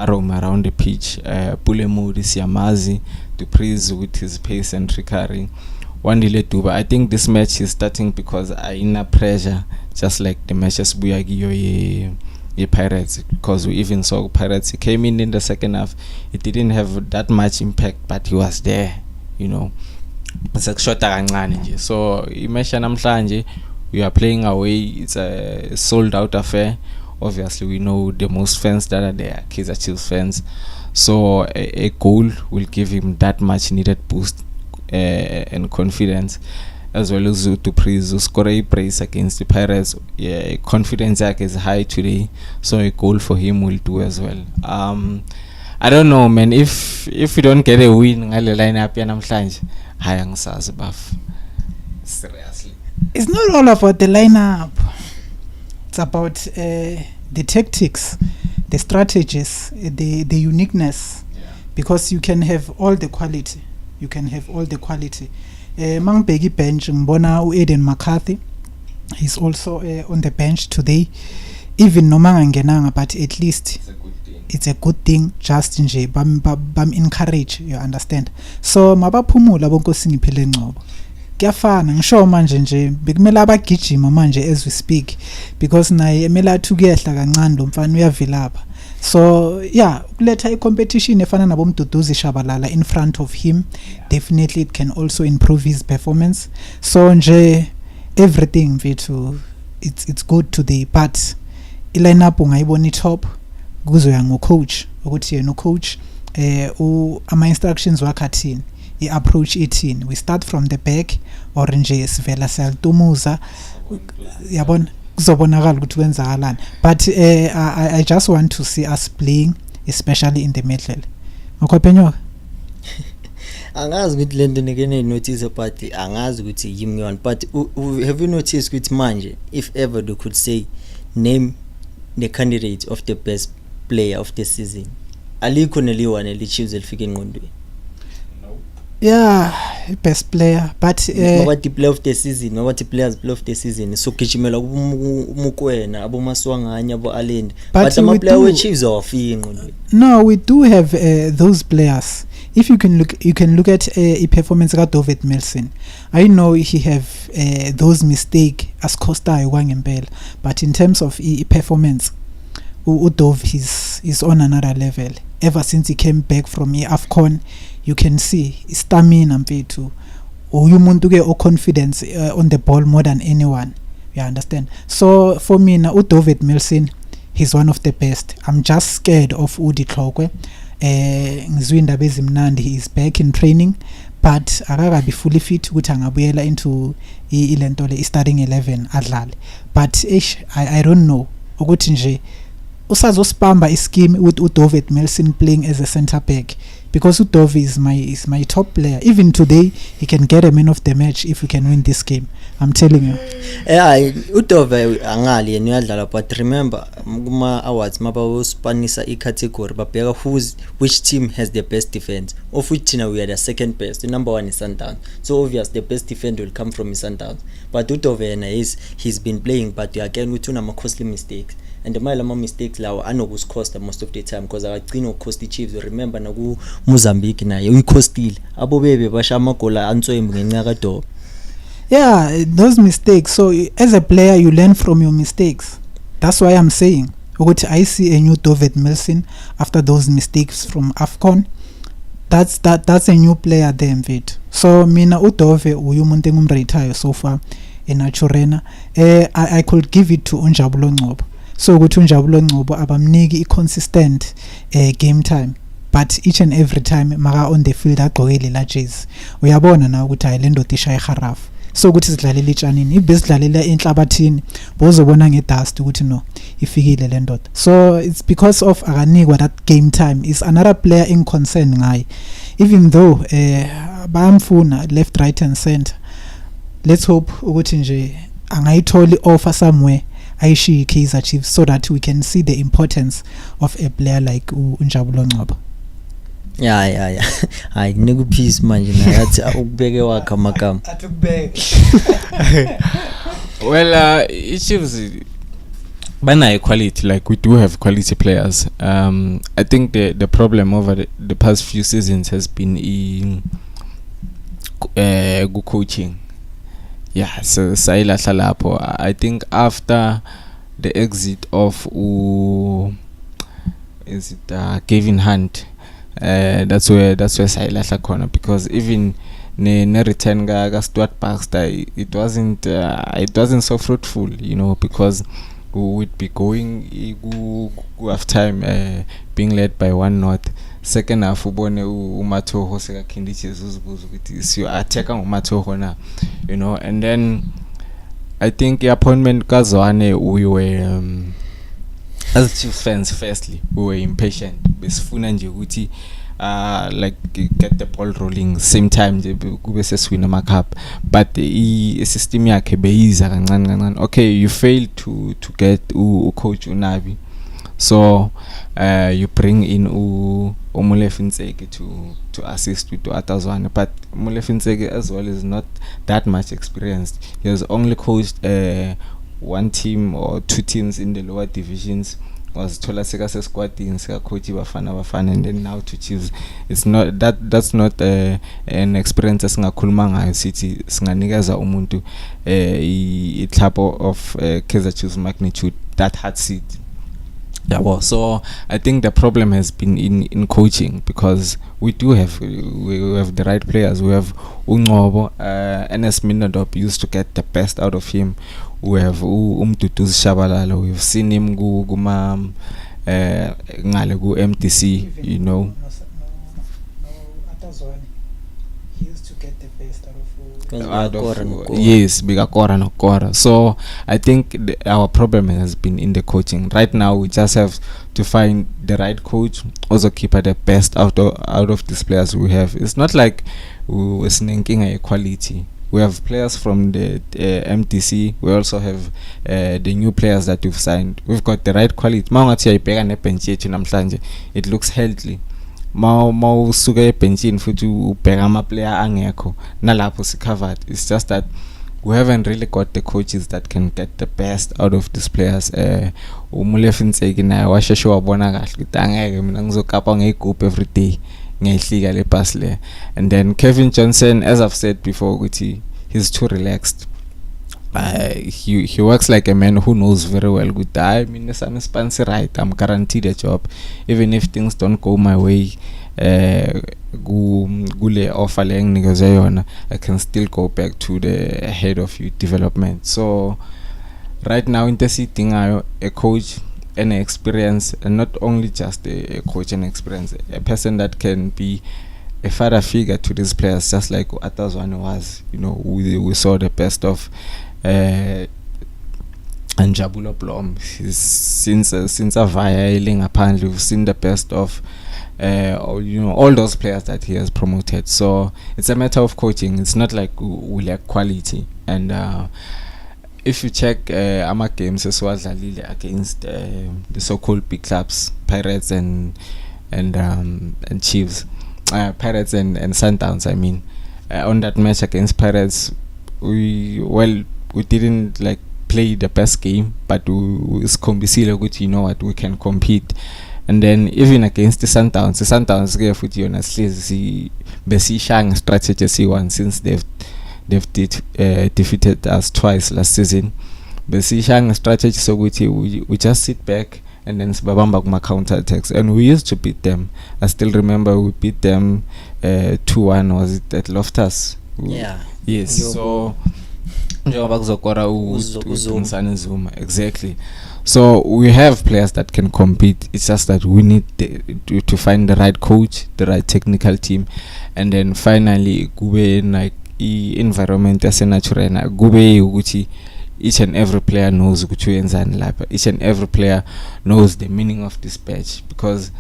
roam around the pitch. Pulemudi Siyamazi to praise with his pace and trickery. Wandile Duba, I think this match is starting because ina pressure, just like the matches buyagiyo ye Pirates, because we even saw Pirates. He came in the second half, it didn't have that much impact, but he was there, sekushota kancane nje. So imesha namhlanje we are playing away, it's a sold out affair. Obviously we know the most fans that are there, Kaizer Chiefs fans, so a goal will give him that much needed boost and confidence, as well as to praise score a brace against the Pirates. Yeah, confidence is high today, so a goal for him will do as well. I don't know, man, if we don't get a win ngale lineup yanamhlanje, hayangisazi baf. Seriously, it's not all about the lineup, it's about the tactics, the strategies, the uniqueness, because you can have all the quality. Mangibheki bench ngibona uEden McCarthy, he's also on the bench today, even noma ngangenanga, but at least it's a good thing. Just nje bam encourage, you understand. So mabaphumula bonke singiphile ngcobo, kuyafana ngisho manje nje bekumele abagijima manje as we speak, because naye emele athukuyehla kancane lo mfana uyavilapha. So yeah, ukuletha i-competition efana nabo Mduduzi Shabalala in front of him, definitely it can also improve his performance. So nje everything mfethu, it's good today, but i-lineup ungayibona i-top kuzoya ngo-coach ukuthi yena u-coach ama instructions wakhe athini, i-approach ithini, we start from the back or nje sivela siyalitumuza, yabona kuzobonakala ukuthi kwenzakalani. But I just want to see us playing, especially in the middle. Ngokophenyoka angazi ukuthi lento nekene notice, but angazi ukuthi yimi, but have you noticed ukuthi manje, if ever they could say name the candidate of the best player of the season, alikho neliwane elichiefs elifike engqondweni? Yeah, best player, but what the player of the season, what the players play of the season, so gijimela umukwena abo Maswanganya abo Alend, but ama player we Chiefs awafiki engqondweni. No, we do have those players. If you can look at a performance ka David Milson, I know he have those mistake as Costa kwangempela, but in terms of performance, Udov is on another level. Ever since he came back from AFCON, you can see stamina mfethu, umuntu ke o confidence on the ball more than anyone, you understand. So for me now David Milson, he's one of the best. I'm just scared of Udi Tlhokwe. Ngizwinda bezimnandi, he is back in training, but akakabi fully fit ukuthi angabuyela into ilento le starting 11 adlale. But I don't know ukuthi nje usazospamba ischeme with uDavid Milson playing as a centre back, because Udov is my top player. Even today he can get a man of the match if we can win this game, I'm telling you. Udov angali yena uyadlala, but remember kuma awards mabawuspanisa i-category babheka which team has the best defense, of which team we are the second best. The number one is Sundowns, so obvious the best defender will come from Sundowns. But Udov he's been playing, but again with two costly mistakes, and the mile mistakes lawo anokuskosta most of the time, because akagcina cost the Chiefs. Remember naku Mozambique naye uyicostile abo bebe basha amagola antswembu ngenxa kaDob. Yeah, those mistakes. So as a player you learn from your mistakes. That's why I'm saying ukuthi I see a new David Milson after those mistakes from AFCON. That's a new player there mfethu. So mina uDove uyumuntu engumretayo so far eNachurena. I could give it to Unjabulo Ngcobo. So ukuthi Unjabulo Ngcobo abamniki i-consistent game time. but each and every time maka on the field agqokele la jersey uyabona na ukuthi hayi lento tisha iharafu so ukuthi sidlalela itshanini ibesidlalela enhlabathini bozobona ngedust ukuthi no ifikile le ndoda so it's because of akanikwa that game time is another player in concern ngaye even though bayamfuna left right and center let's hope ukuthi nje angayitholi offer somewhere ayishiye Kaizer Chiefs so that we can see the importance of a player like uNjabulo Ngcobo. Yeah. Hayi niku peace manje na yathi ukubeke wakhe amagama. Atukubeke. Well, Chiefs banayo quality, like we do have quality players. I think the problem over the past few seasons has been in good coaching. Yeah, so sayilahla lapho. I think after the exit of Kevin Hunt, that's where sayilahla khona, because even ne return ga Stuart Baxter, it wasn't so fruitful, you know, because we would be going half time being led by 1-0. Second half ubone uMathoho sekakhindishe uzibuza ukuthi siyo attacker uMathoho na, you know. And then I think the appointment kaZwane, we were as Chiefs fans, firstly we were impatient besifuna nje ukuthi like get the ball rolling same time nje kube seswina ama cup, but I system yakhe beyiza kancane. Okay, you failed to get coach uNabi, so you bring in Molefi to assist with Atazwane, but Molefi as well is not that much experienced. He has only coached one team or two teams in the lower divisions. Was thola seka se squadini seka coach bafana, and then now to Chiefs. It's not that's not an experience esingakhuluma ngayo sithi singanikeza umuntu I type of Kaizer Chiefs magnitude that hard seat. Yeah, well, so I think the problem has been in coaching, because we have the right players. We have Ngcobo, NS Minodop used to get the best out of him. We have Umduduzi Shabalala. We've seen him go ngale go MTC, you know. He used to get the best out of yes, bigger Kora. So I think our problem has been in the coaching. Right now we just have to find the right coach, also keep the best out of these players we have. It's not like we're sneaking a quality. We have players from the MTC. We also have the new players that we've signed. We've got the right quality. It looks healthy. Ma usuka ebenchini futhi ubheka ama player angekho nalapho si covered. It's just that we haven't really got the coaches that can get the best out of these players. Umulefi Nseki naye washeshe wabona kahle ukuthi angeke mina ngizokapa ngegroup every day ngehlika le pass le. And then Kevin Johnson, as I've said before, ukuthi he's too relaxed. He works like a man who knows very well good. I mean, I'm sponsor right. I'm guaranteed a job, even if things don't go my way. Gule offer leng I can still go back to the head of youth development. So right now, interceding a coach and experience, and not only just a coach and experience, a person that can be a father figure to these players, just like Atazwane was. You know, we saw the best of and Jabulo Blom. Since Avaya Apparently we've seen the best of all those players that he has promoted. So it's a matter of coaching. It's not like we lack quality. And if you check our games as well against the so-called big clubs, Pirates and Chiefs, Pirates and Sundowns, I mean, on that match against Pirates, we didn't like play the best game, but we good, you know what, we can compete. And then even against the Sundowns gave with you honestly Besishang strategy one, since they've defeated us twice last season. Besishang strategy so we just sit back and then Babamba kuma counter attacks, and we used to beat them. I still remember we beat them 2-1, was it at Loftus? Yeah. Yes. So njengoba kuzokora Uzuma. Zuma. Exactly. So we have players that can compete. It's just that we need to find the right coach, the right technical team, and then finally kube like environment yasenatural kube ukuthi each and every player knows ukuthi uyenzani lapha. Each and every player knows the meaning of this badge, because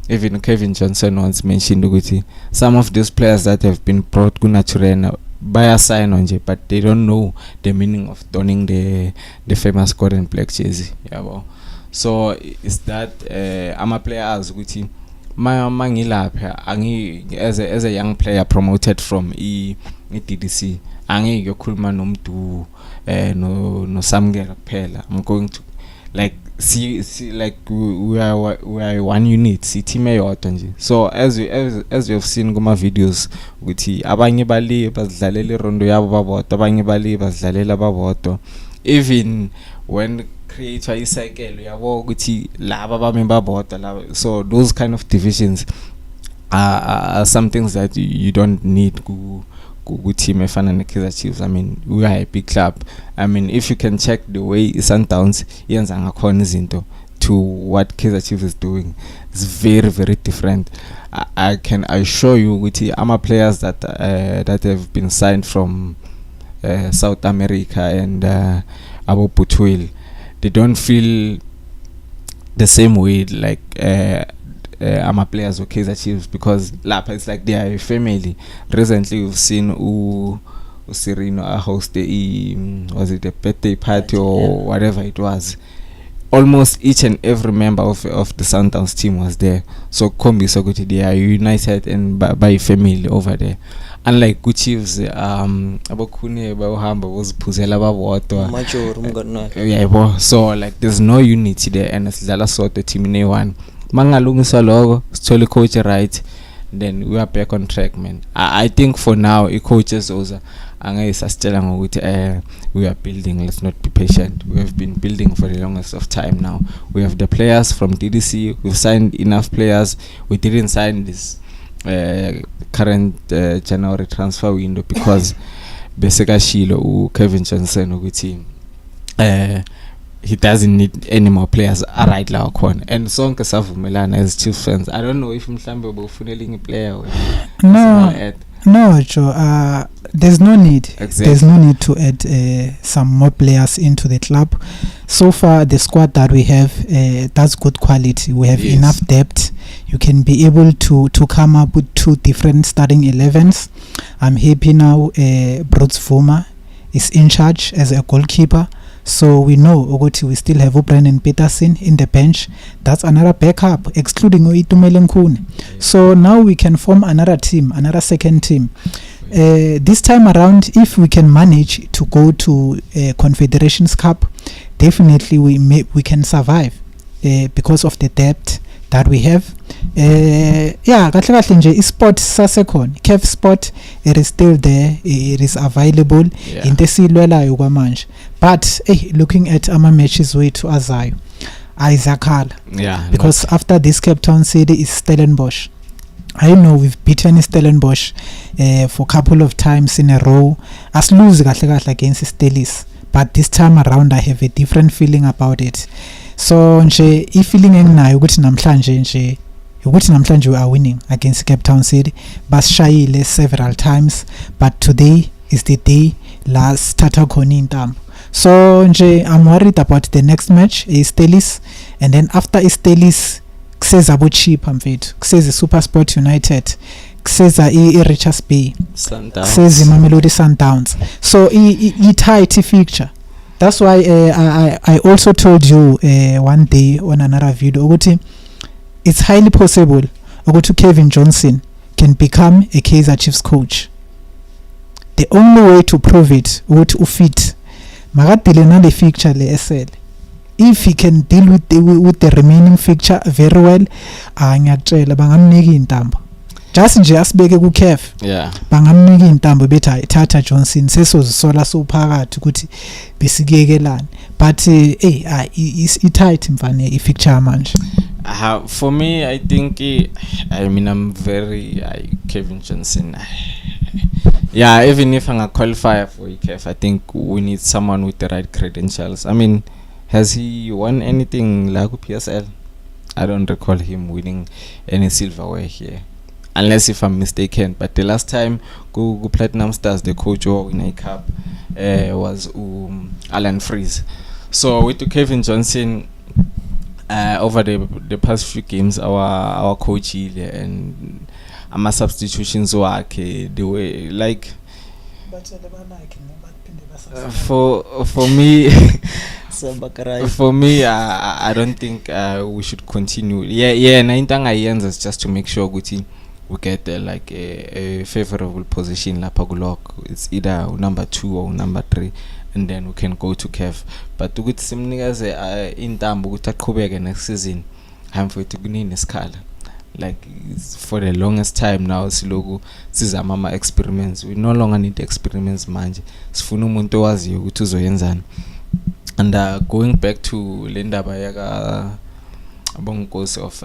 even Kevin Johnson once mentioned ukuthi some of these players that have been brought to Naturena baya sign on, but they don't know the meaning of donning the famous gold and black jersey. Yeah, well. So is that I'm a player as ukuthi mangilapha as a young player promoted from DDC angeke yokhuluma nomuntu no samgela kuphela. I'm going to like see like we are one unit, see team eyodwa nje. So as you have seen kuma videos ukuthi abanye bali bazidlalela irondo yabo babodwa, abanye bali bazidlalela babodwa. Even when creator icycle yabo ukuthi laba bami babodwa laba. So those kind of divisions are some things that you don't need ku team efana ne Kaizer Chiefs. I mean, we are a big club. I mean, if you can check the way Sundowns yenza ngakhona izinto to what Kaizer Chiefs is doing, it's very, very different. I can assure you with ama players that have been signed from South America and Abo Putwil, they don't feel the same way like ama players of Kaizer Chiefs, because Lapa it's like they are a family. Recently we've seen Serino host was it a birthday party or whatever it was. Almost each and every member of the Sundowns team was there. So Kombi Soguti, they are united and by family over there. Unlike good Chiefs, abakune bahamba bozipuzela babodwa. Yeah, so like there's no unity there, and sidlala sodwa team ne1. Mangalungiswa logo, sithole coach right, then we are back on track, man. I think for now coaches also angayisasitshela ngokuthi we are building, let's not be patient. We have been building for the longest of time now. We have the players from DDC, we've signed enough players. We didn't sign this current January transfer window because beseka shilo Kevin Johnson ukuthi he doesn't need any more players right now khona, and sonke savumelana as Chiefs fans. I don't know if mhlambe bofunela inye player no Joe, there's no need. Exactly. There's no need to add some more players into the club. So far the squad that we have, that's good quality. We have enough depth. You can be able to come up with 2 different starting 11s. I'm happy now Bruce Vuma is in charge as a goalkeeper. So we know ukuthi we still have Brandon Peterson in the bench. That's another backup, excluding Itumele Nkune. So now we can form another team, another second team. This time around, if we can manage to go to Confederations Cup, definitely we can survive because of the depth that we have. Yeah, kahle kahle nje isport sasekhona, Kev Sport, it is still there, it is available into silwelayo kwamanje. But looking at ama matches wethu azayo ayizakhala, because after this Cape Town City is Stellenbosch. I know we've beaten Stellenbosch for a couple of times in a row. As lose kahle kahle against Stellis, but this time around I have a different feeling about it. So nje feeling enginayo ukuthi namhlanje we are winning against Cape Town City. Basishayile several times, but today is the day last starter khona intambo. So nje I'm worried about the next match is Stellis, and then after Stellis kuseza abo Chip mfethu, kuseza Super Sport United, kuseza Richards Bay, kuseza Mamelodi Sundowns. So I tight fixture. That's why I also told you one day on another video ukuthi it's highly possible ukuthi Kevin Johnson can become a Kaizer Chiefs coach. The only way to prove it ukuthi ufit makadile na the fixture le SL. If he can deal with the remaining fixture very well, ngiyakutshela bangamnika intambo. Just nje asibeke ku Kev, bangamnika intambo bethi Tata Johnson sesozisola sophakathi ukuthi besikekelana. But is tight mfane ifixture manje. For me, I think I'm very Kevin Johnson. Yeah, even if I'm a qualifier for EKF, I think we need someone with the right credentials. I mean, has he won anything like PSL? I don't recall him winning any silverware here, unless if I'm mistaken. But the last time go Platinum Stars, the coach who won a cup was Alan Freeze. So with Kevin Johnson, over the past few games, our coach and ama substitutions work the way like for me for me I don't think we should continue. Na intanga ayenza is just to make sure we get like a favorable position lapha kulok. It's either number 2 or number 3, and then we can go to CAF. But ukuthi simnikeze intambo ukuthi aqhubeke next season, hamfethu kunini isikhala. Like for the longest time now siloku sizama ama experiments. We no longer need experiments manje, sifuna umuntu owaziyo ukuthi uzoyenzani. And going back to le ndaba yaka abongosi of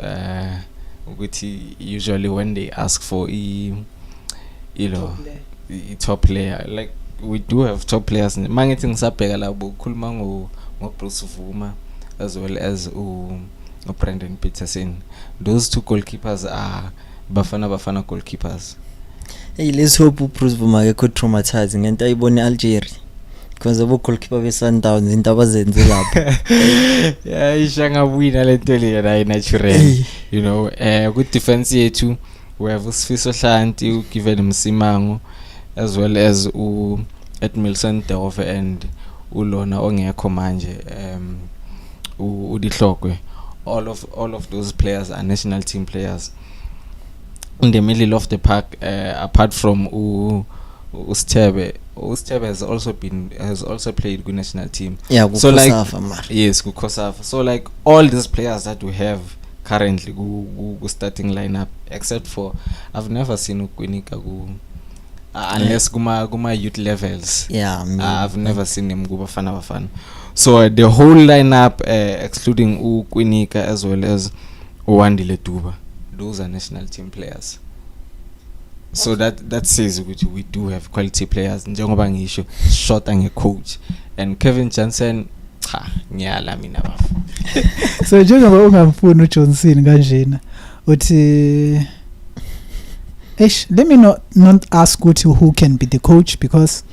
ukuthi usually when they ask for top player, like we do have top players. Mangithi ngisabheka labo khuluma ngo Bruce Vuma as well as Brandon Peterson. Those two goalkeepers are Bafana goalkeepers. Hey, let's hope Bruce Vuma could traumatize ngento ayibone Algeria, because abo goalkeeper be Sundowns into abazenze lapho. Yeah, ishanga wina lento le natural. You know, good defense yethu we have Sifiso Hlanti, given Msimango, as well as Edmilson Dove and Ulona ongekho manje, uDihlokwe. All of those players are national team players. In the middle of the park, apart from Ustebe has also played good national team. Yeah, so like yes, Kukosafa. So like all these players that we have currently go starting lineup, except for I've never seen Ukwinika go unless guma youth levels. Yeah, I've never seen him go Bafana. So the whole lineup, excluding Ukwinika as well as Wandile Duba, those are national team players. So that says we do have quality players. Njengoba ngisho short and a coach, and Kevin Johnson ngiyala mina bafu. So njengoba ungamfuni uJohnson kanjena uthi let me not ask who can be the coach, because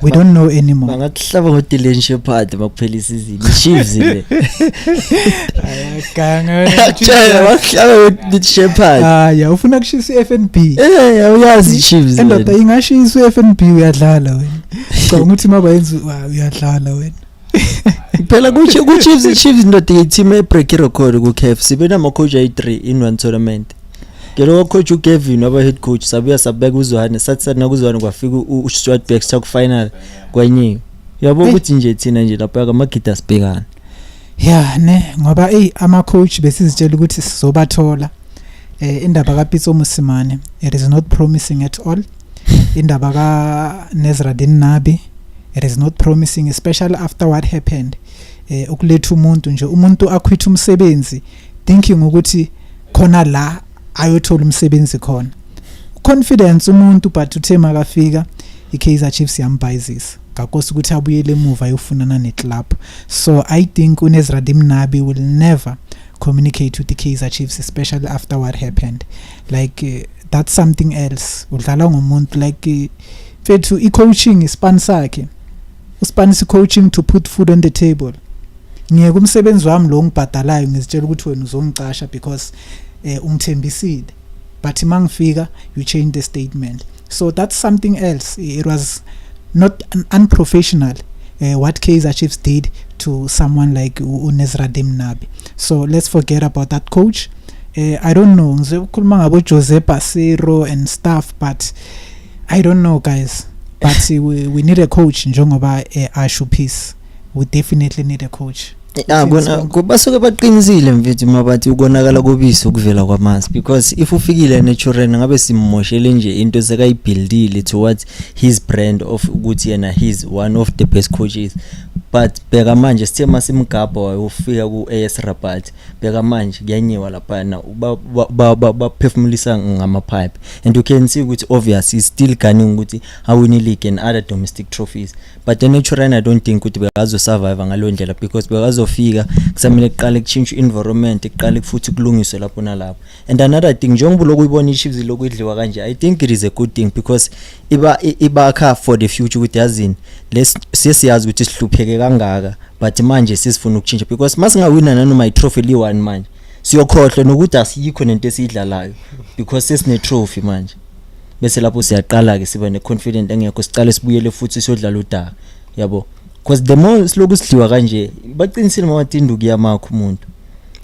we don't know anymore. Bangakuhlaba ngoDylan Shepherd makuphela isizini Chiefs le. Ayaganga bakuhlaba ngoDylan Shepherd. Yeah, ufuna kushisa iFNB. Uyazi Chiefs. Endoda ingashisa iFNB uyadlala wena. Cha ukuthi mabayenza uyadlala wena. Phela ku-Chiefs ndoda team e-break record ku-CAF sibe nama coach ayi-3 in one tournament. Kero coach uKevin waba head coach sabuya sabeka uZohane sathi nakuzwana kwafika uStuart Baxter ku final kwenye. Yabo ukuthi nje thina nje lapha kamagida sibhekana. Yeah ngoba ama coach besizitshela ukuthi sizobathola. Indaba kaPitso Musimane, it is not promising at all. Indaba ka Nezradin Nabi, it is not promising, especially after what happened. Ukuletha umuntu akwitha umsebenzi thinking ukuthi khona la ayothola umsebenzi khona. Confidence umuntu but uthe makafika iKaizer Chiefs yambhayizisa ngakosi ukuthi abuyele emuva ayofunana neclub. So I think uNezradim Nabi will never communicate with the Kaizer Chiefs, especially after what happened. Like that's something else. Udlala ngomuntu like fethu i-coaching ispan sakhe. Uspanisi coaching to put food on the table. Ngiyeke umsebenzi wami lo ngibhadalayo ngizitshela ukuthi wena uzongicasha because ungithembisile, but mangifika you change the statement. So that's something else. It was not unprofessional what Kaizer Chiefs did to someone like Nezradim Nabi. So let's forget about that coach. I don't know ngizokhuluma ngabo Jose Pasero and stuff, but I don't know guys, but we need a coach njengoba Ashu Peace. We definitely need a coach. basuke baqinisile mfethu mabathi ukonakala kobisi ukuvela kwamasi, because if ufikile natural ngabe simmoshele nje into sekayibuildile towards his brand of ukuthi yena he's one of the best coaches. But bheka manje sithe masimgabha wayofika ku AS Rabat, bheka manje kuyanyiwa lapha na baphefumulisa ngama pipe, and you can see ukuthi obvious is still gunning ukuthi awini league and other domestic trophies. But the natural I don't think ukuthi bekazo survive ngalo ndlela, because bekazofika kusamele kuqale kuchange environment, kuqale futhi kulungiswe lapho nalapho. And another thing njengoba lokuyibona iChiefs lokudliwa kanje, I think it is a good thing, because ibakha for the future ukuthi yazini sesiyazi ukuthi sihlupheke kangaka, but manje sesifuna ukuchange, because masingawina nanoma i-trophy li-1 manje siyokhohlwa nokuthi asikho nento esiyidlalayo, because sesine trophy manje. Bese lapho siyaqala ke siba ne-confident engekho, sicale sibuyele futhi siyodlala udaka, yabo, because the more siloku sidliwa kanje baqinisile mawatindu kuyamakho umuntu.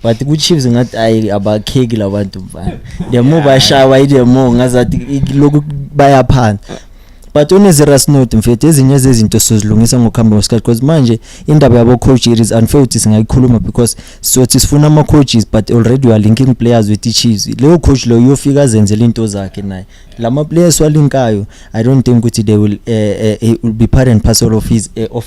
But ku-Chiefs ngathi ayi abakheki labantu mfana, the more bashawa the more ngazathi lokhu bayaphansi. But on a serious note mfethu ezinye zezinto sizilungisa ngokuhamba kwesikhathi, because manje indaba yabo coach it is unfair ukuthi singayikhuluma, because sothi sifuna ama coaches but already we are linking players with the Chiefs. Leyo coach lo uyofika azenzele into zakhe naye, lama players walinkayo I don't think ukuthi they will be part and parcel of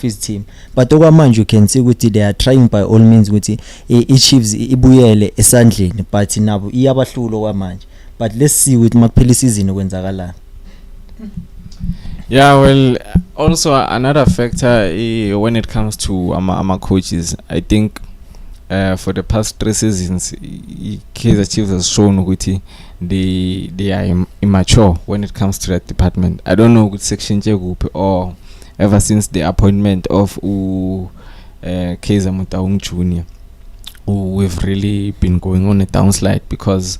his team. But okwamanje you can see ukuthi they are trying by all means ukuthi i-Chiefs ibuyele esandleni, but nabo iyabahlulo kwamanje. But let's see ukuthi makuphela isizini kwenzakalana. Yeah, well, also another factor when it comes to our coaches, I think for the past 3 seasons, Kaizer Chiefs has shown that they are immature when it comes to that department. I don't know which section group or ever since the appointment of Kaizer Motaung Jr., we've really been going on a downslide, because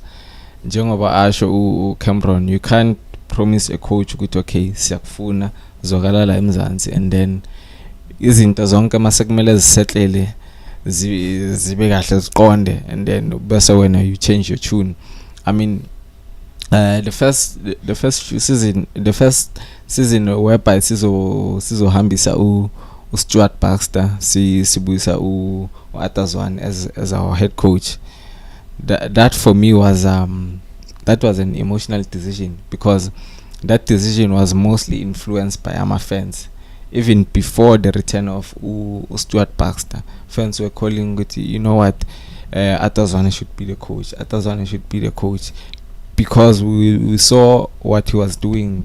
njengoba asho Cameron, you can't promise a coach ukuthi okay siyakufuna zokalala eMzansi and then izinto zonke masekumele zisetlele zibe kahle ziqonde, and then bese wena you change your tune. I mean the first season whereby sizohambisa uStuart Baxter sibuyisa uAtazwane as our head coach, that for me was that was an emotional decision, because that decision was mostly influenced by our fans. Even before the return of Stuart Baxter, fans were calling it, you know what, Atazwane should be the coach. Atazwane should be the coach, because we saw what he was doing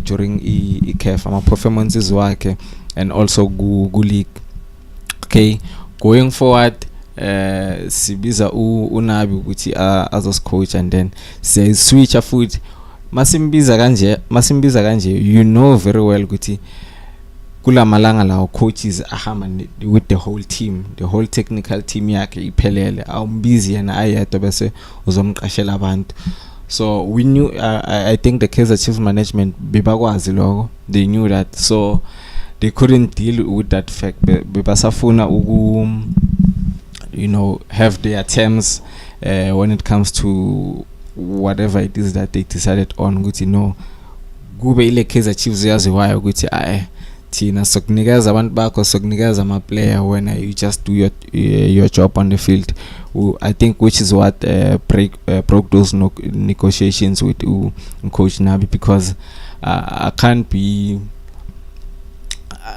during ECAF, our performances work, and also Gu League. Okay, going forward, sibiza uNabi ukuthi as coach, and then say switch a foot masimbiza kanje, you know very well ukuthi kula malanga lawo coaches ahamba with the whole team, the whole technical team yakhe iphelele, awumbizi yena ayedwa bese uzomqashela abantu. So we knew I think the Kaizer Chiefs management bebakwazi lokho, they knew that, so they couldn't deal with that fact. Bebasafuna have their terms when it comes to whatever it is that they decided on. Ukuthi no kube ile Kaizer Chiefs yaziwayo ukuthi thina sokunikeza abantu bakho, sokunikeza ama player when you just do your job on the field. I think which is what broke those negotiations with Coach Nabi, because I can't be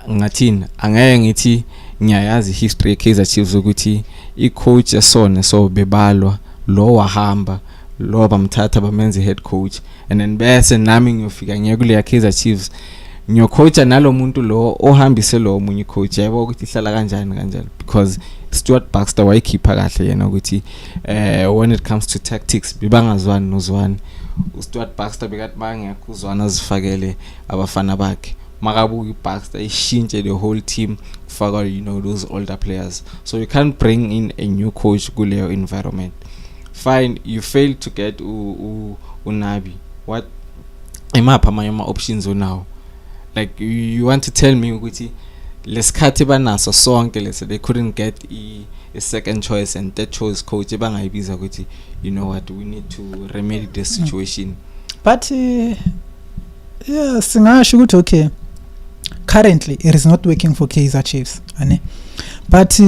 ngathini angeke ngithi ngiyayazi history Kaizer Chiefs ukuthi i-coach esone so bebalwa lo wahamba lo bamthatha bamenze head coach, and then bese nami ngiyofika ngiyekule Kaizer Chiefs ngiyocoacha nalo muntu lo ohambise lo munye coach yabo ukuthi ihlala kanjani, because Stuart Baxter wayikhipha kahle yena ukuthi when it comes to tactics bibangazwani nozwani. Stuart Baxter bekathi bangekho uzwana zifakele abafana bakhe, makabuki Baxter ishintshe the whole team faka those older players, so you can't bring in a new coach kuleyo environment. Fine, you failed to get Unabi. What imapha ama options now? Like you want to tell me ukuthi lesikhathi banaso sonke lese they couldn't get a second choice and third choice coach bangayibiza ukuthi you know what, we need to remedy the situation. But yeah, singasho ukuthi okay, currently it is not working for Kaizer Chiefs, but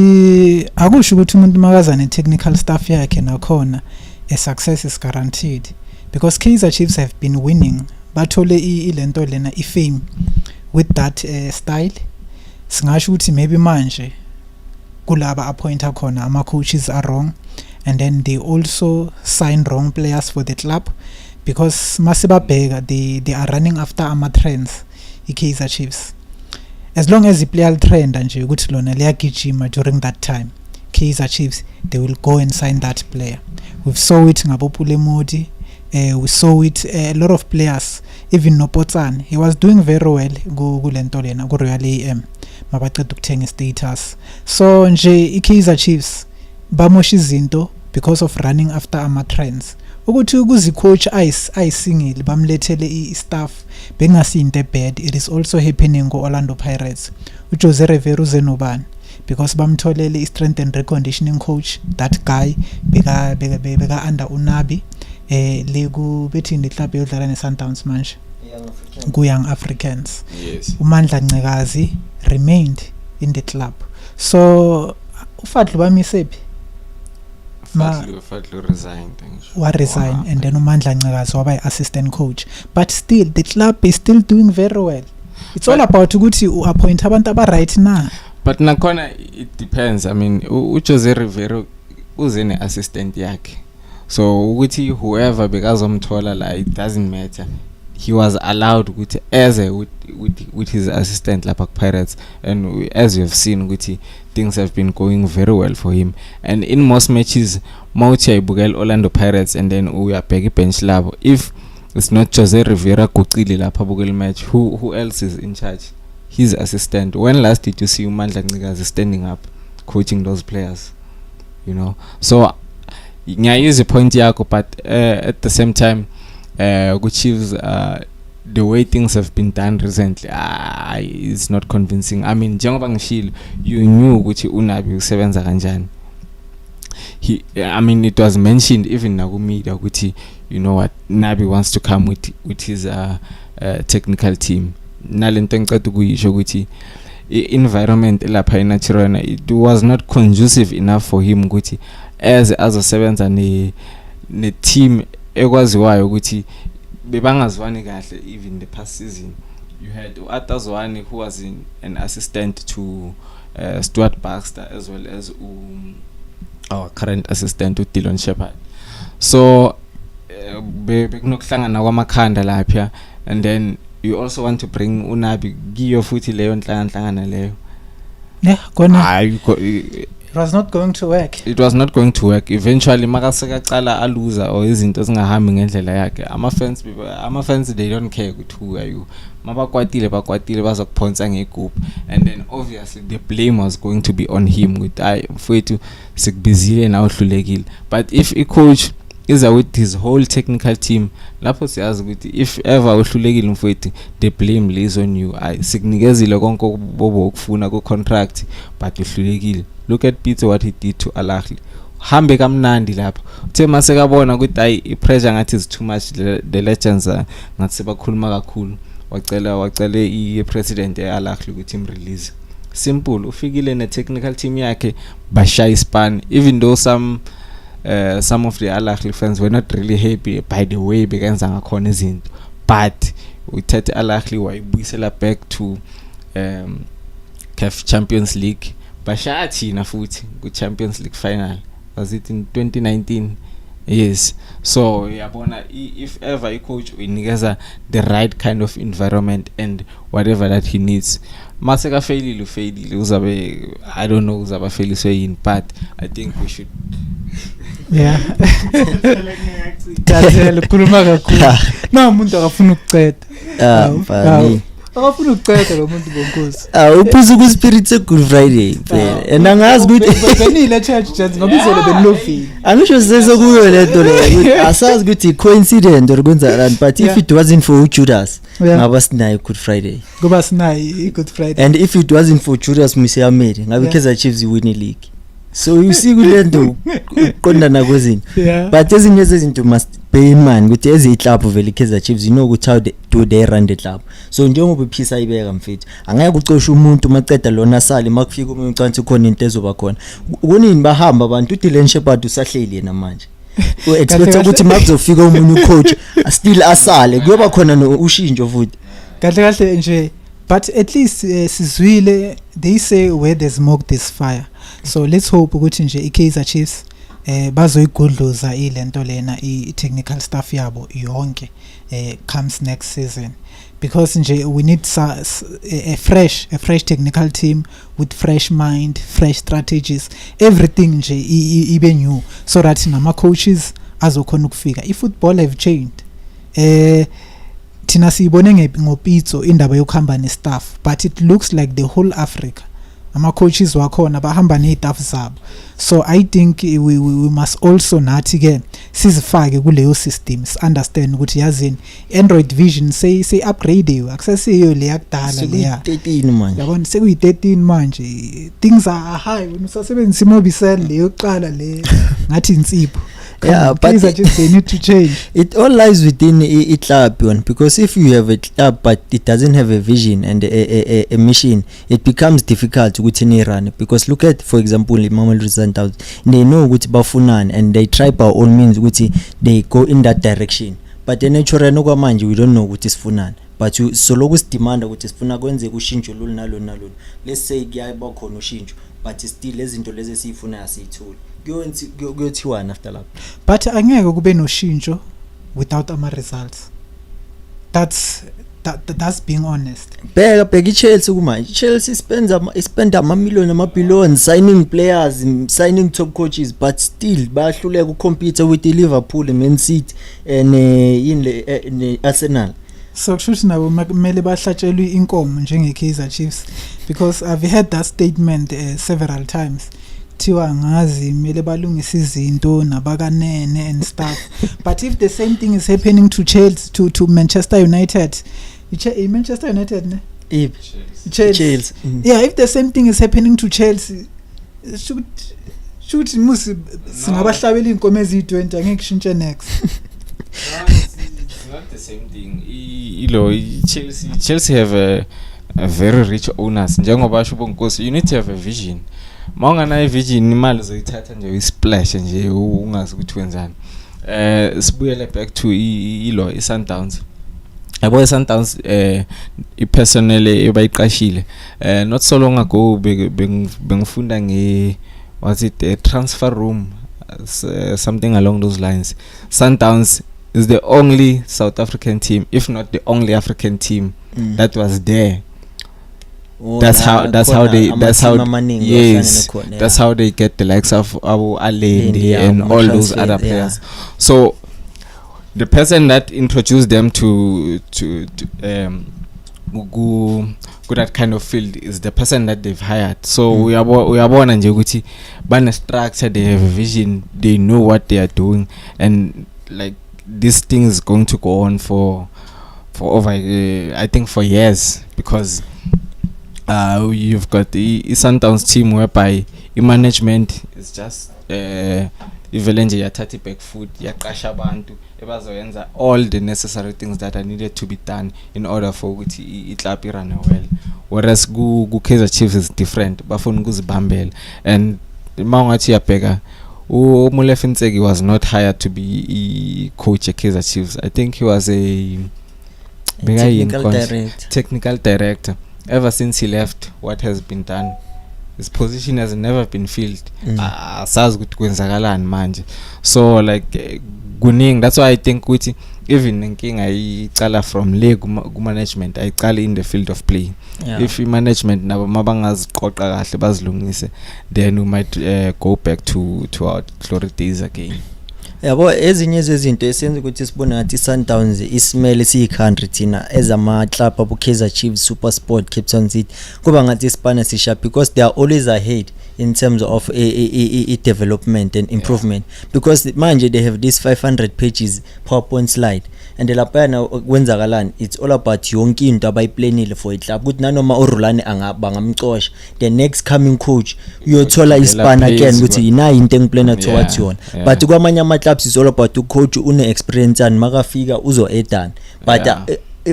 akusho ukuthi umuntu makaza ne technical staff yakhe nakhona a success is guaranteed, because Kaizer Chiefs have been winning bathole ilento lena ifame with that style. Singasho ukuthi maybe manje kulaba appointa khona ama coaches are wrong, and then they also sign wrong players for the club, because masibabheka they are running after ama trends Kaizer Chiefs. As long as the player trend nje ukuthi lona liyagijima during that time, Kaizer Chiefs they will go and sign that player. We saw it ngabopule Modi, we saw it a lot of players, even Nopotsane, he was doing very well kulento lena ku Royal AM mabaqeda ukuthenga status. So nje Kaizer Chiefs bamosha izinto because of running after ama trends. Ukuthi ukuzi coach ayisingile bamlethele i-staff bengasinto bad. It is also happening go Orlando Pirates. uJose Rivero zenobani, because bamtholele i-strength and reconditioning coach, that guy beka under Unabi leku bethini club yodlala neSundowns manje ku Young Africans. Yes. uMandla Ncikazi remained in the club. So uFadlu bamisephi Fadlu resigned. resign, and then uMandla Ncikazi waba assistant coach, but still the club is still doing very well. It's all about ukuthi uappoint abantu aba right na. But nakhona it depends. I mean, uJose Rivero uze ne assistant yakhe, so ukuthi whoever bekazomthola la, it doesn't matter. He was allowed ukuthi eze with his assistant lapha Pirates, and as you have seen ukuthi things have been going very well for him. And in most matches mawuthi ayibukela Orlando Pirates and then uyabheka ibench labo, if it's not Jose Rivera kucile lapha bukela match, who else is in charge? His assistant. When last did you see uMandla Ncikazi standing up coaching those players? You know, so ngiyayizwa point yakho, but at the same time Chiefs, the way things have been done recently is not convincing. I mean, njengoba ngishilo, you knew ukuthi uNabi usebenza kanjani. I mean, it was mentioned even na ku media ukuthi, you know what, Nabi wants to come with his technical team. Nalento ngicela ukuyisho ukuthi environment lapha eNaturana, it was not conducive enough for him ukuthi as azosebenza ne team ekwaziwayo ukuthi bebangazwani kahle. Even the past season you had Atazwani, who was an assistant to Stuart Baxter, as well as our current assistant to Dylan Shepherd. So bekunokuhlangana kwamakhanda lapha, and then you also want to bring uNabi giyo futhi leyo nhlanganhlangana leyo. Yeah, kona it was not going to work. It was not going to work. Eventually makasekacala aluza or izinto zingahambi ngendlela yakhe, ama fans they don't care ukuthi who are you. Mabakwatile bazokuphonsa ngegroup, and then obviously the blame was going to be on him with mfowethu sikubizile na uhlulekile. But if a coach is with his whole technical team, lapho siyazi ukuthi if ever uhlulekile mfowethu, the blame lays on you. Sikunikezile konke bobo ukufuna ku contract but uhlulekile. Look at Peter, what he did to Al Ahly. Hambe kamnandi lapho. Uthe masekabona ukuthi i-pressure ngathi is too much, the legends ngathi sebakhuluma kakhulu, wacela i-president e-Al Ahly ukuthi imrelease. Simple, ufikile ne-technical team yakhe bashaya ispan, even though some of the Al Ahly fans were not really happy by the way bekenza ngakhona izinto, but uthethe Al Ahly wayibuyisela back to CAF Champions League. Bashaya thina futhi ku Champions League final, was it in 2019? Yes. So yabona, if ever a coach unikeza the right kind of environment and whatever that he needs, maseka failile uzabe, I don't know uzaba failiswe yini, but I think we should yeah kahle khuluma kakhulu na umuntu akafuna ukuceda akafuna ukuceda lo muntu bonkosi uphuza ku spirit se Good Friday phela, and angazi ukuthi benile church just ngobizelo benilofini, angisho sese kuyo lento leyo, asazi ukuthi coincident or kwenzakani, but if it wasn't for Judas ngaba sinayo Good Friday, kuba sinayo Good Friday, and if it wasn't for Judas Musiamedi ngabe Kaizer Chiefs win league. So you see kulento uqondana kwezinto, but ezinye zezinto bear in mind ukuthi as a club vele Kaizer Chiefs, you know ukuthi how they run the club. So njengoba iphisa ibeka mfethu, angeke ucoshe umuntu maceda lona sali makufika umuntu ucansi khona into ezoba khona. Kunini bahamba abantu uDylan Shepherd usahleli yena manje. Expect ukuthi makuzofika umuntu coach still asale kuyoba khona ushintsho futhi. Kahle nje, but at least sizwile, they say where there's smoke there's fire. So let's hope ukuthi nje iKaizer Chiefs bazoyigudluza ilento lena i-technical staff yabo yonke comes next season, because nje we need a fresh technical team with fresh mind, fresh strategies, everything nje ibe new, so that nama coaches azokhona ukufika. I-football have changed. Thina siyibone ngopitso indaba yokuhamba ne-staff, but it looks like the whole Africa ama-coaches wakhona bahamba ne-staff zabo. So I think we must also nathi ke sizifake kuleyo system, understand ukuthi yazini Android Vision say upgrade akusesiyo le yakudala leya 13 manje. Yabona sekuyi-13 manje, things are high. Wena usasebenzisa imobile leyo qala le ngathi insipho. Yeah, but they need to change. It all lies within a club one, because if you have a club but it doesn't have a vision and a mission, it becomes difficult to run. Because look at, for example, Mamelodi Sundowns, they know what bafunani and they try by all means which they go in that direction. But the nature no manje we don't know what is funani. But you so long as demand ukuthi sifuna kwenze kushintsho lolu nalolu. Let's say kuyaba khona ushintsho, but still lezinto lezi esifuna asithuli. Kuyothiwana after lapho. But angeke kube noshintsho without ama results. That's being honest. Bheka iChelsea kumanje. Chelsea spend ama-million ama-billion signing players, signing top coaches, but still bayahluleka ukucompete with Liverpool, Man City and Arsenal. So kushuthi nabo kumele bahlatshelwe inkomo njengeKaizer Chiefs, because I've heard that statement several times. Thiwa ngazi mele balungisa izinto nabakanene and stuff. But if the same thing is happening to Chelsea, to Manchester United, Manchester United ne? Chelsea. Yeah, if the same thing is happening to Chelsea, shoot musi singabahlabela inkomo ezi20 angeke kushintshe next. It's not the same thing. Chelsea have a very rich owners. Njengoba basho bonkosi, you need to have a vision. Mawungana vision imali zoyithatha nje uyisplash nje ungazi ukuthi wenzani. Sibuyele back to iSundowns. Yabo iSundowns personally ebayiqashile. Not so long ago bengifunda was it a transfer room, something along those lines. Sundowns is the only South African team, if not the only African team that was there. That's how they get the likes of Abu Ali and all those other players. So the person that introduced them to that kind of field is the person that they've hired. So we are born and Jeguti ban structure, they have a vision, they know what they are doing, and like this thing is going to go on for over I think for years, because you've got the Sundowns team whereby the management is just ivelenje yathatha back food yaqasha abantu ebazoyenza all the necessary things that are needed to be done in order for ukuthi iclub run well, whereas Kaizer Chiefs is different, bafuna ukuzibambela. And mawungathi yabheka uMolefe Ntseki was not hired to be coach at Kaizer Chiefs. I think he was a technical director. Ever since he left, what has been done, his position has never been filled. Asazi ukuthi kwenzakalani manje. So like kuning, that's why I think ukuthi even inkinga ayicala from le management ayicala in the field of play. If management nabo mabangaziqoqa kahle bazilungise, then we might go back to our glory days again. Yabo ezinye zezinto esenza ukuthi sibone ngathi Sundowns isimele siyi-country thina ezama club abo Kaizer Chiefs, SuperSport, Cape Town City kuba ngathi isipana sisha, because they are always ahead in terms of a development and improvement, because manje they have this 500 pages PowerPoint slide, and laphana kwenzakalani, it's all about yonke into abayiplanile for iClub ukuthi nanoma uRulane bangamcosha, the next coming coach uyothola ispan again ukuthi ina into engiplana towards yona. But kwamanye ama clubs is all about ucoach une experience and makafika uzo edan, but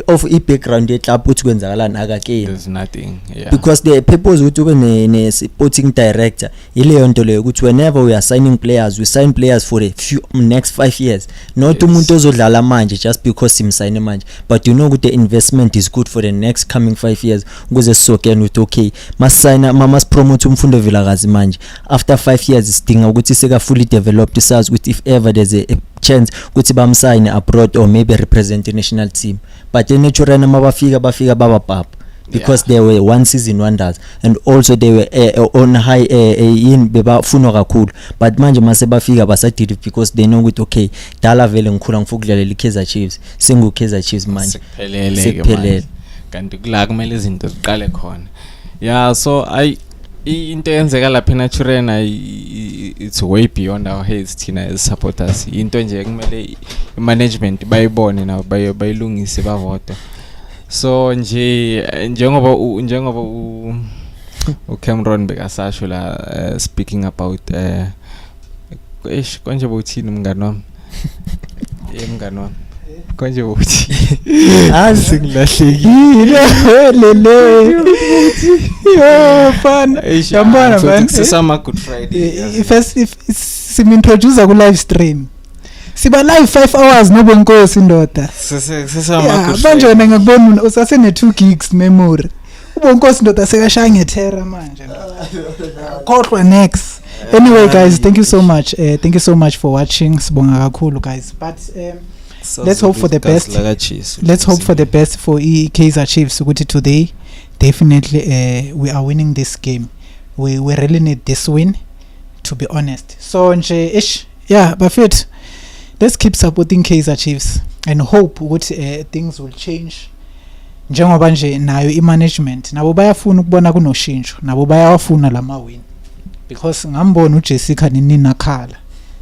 of i-background ye-club ukuthi kwenzakalani akakeni. There's nothing, because the purpose ukuthi ube ne-sporting director ileyo nto leyo ukuthi whenever we are signing players, we sign players for the next 5 years, not umuntu ozodlala manje just because simsayine manje, but you know ukuthi the investment is good for the next coming 5 years ukuze sisokene ukuthi okay masayina maspromote umfundo vilakazi manje after 5 years sidinga ukuthi seka fully developed, sazi ukuthi if ever there's a chance ukuthi bamsayine abroad or maybe represent the national team, but naturally mabafika baba pap because they were one season wonders and also they were on high in bebafuna kakhulu, but manje mase bafika basadid because they know ukuthi okay dala vele ngikhula ngifukudlalela iKaizer Chiefs, singu Kaizer Chiefs manje sekuphelele kanti kula kumele izinto ziqale khona. So into yenzeka lapha naturally it's way beyond our heads thina as supporters. Into nje kumele management bayibone na bayilungise bavoto. So njengoba uCameron bekasasho la speaking about konje bothini mngani wami mngani wami konje bothi asingilahlekile lele yo fan yambona man sisama Good Friday first sim introducer ku live stream siba live 5 hours nobo nkosi ndoda sisama Good Friday manje wena ngakubona usase ne 2 gigs memory ubonkosi ndoda sekashaya ngethera manje kodwa next. Anyway guys, thank you so much. Thank you so much for watching. Sibonga kakhulu guys, but let's hope for the best. Let's hope for the best for Kaizer Chiefs ukuthi today definitely we are winning this game. We really need this win, to be honest. So nje Buffett, let's keep supporting Kaizer Chiefs and hope ukuthi things will change. Njengoba nje nayo i-management nabo bayafuna ukubona kunoshintsho, nabo bayawafuna lama win, because ngambona uJessica Nina khala,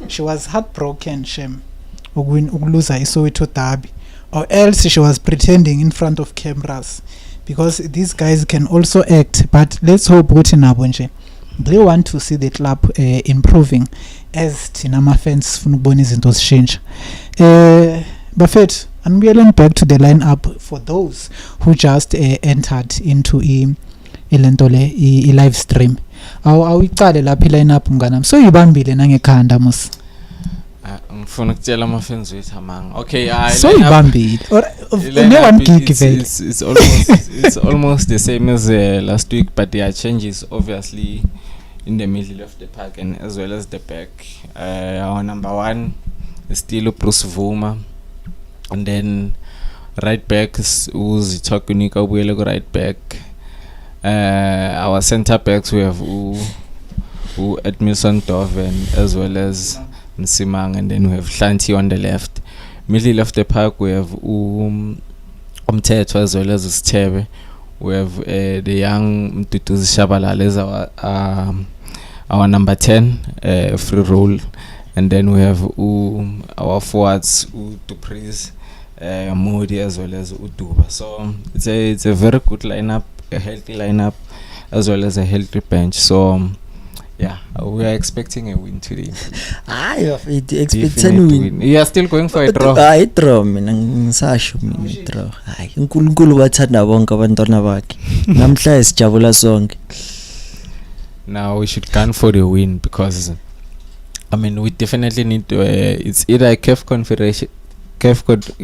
she was heartbroken shame ukuluza iSoweto derby, or else she was pretending in front of cameras, because these guys can also act. But let's hope ukuthi nabo nje they want to see the club improving, as thina ma fans sifuna ukubona izinto zishintsha. Buffett, and we are back to the lineup for those who just entered into ilentole live stream. Awuyiqale lapha ilineup mnganami, so ibambile nangekhanda mos. Ngifuna ukutshela ama fans wethu amanga. Okay, so ibambile or no one gig vele. It's almost the same as last week, but there are changes obviously in the middle of the park and as well as the back. Our number 1 is still Bruce Vuma, and then right back is Uzitokunika Ubuyele right back. Our centre backs we have Edmilson Doven as well as Msimang, and then we have Hlanti on the left. Middle of the park we have Umthetho as well as Sithebe. We have the young Mtutu Shabalala as our number 10 free role, and then we have our forwards Dupris, Modi as well as Uduba. So it's a very good lineup, a healthy lineup as well as a healthy bench. So we are expecting a win today. Expecting win. You are still going for a draw? A draw mina ngisasho mina draw. Hayi uNkulunkulu bathanda bonke abantwana bakhe. Namhla sijabula sonke. Now we should gun for the win, because I mean we definitely need to it's either a CAF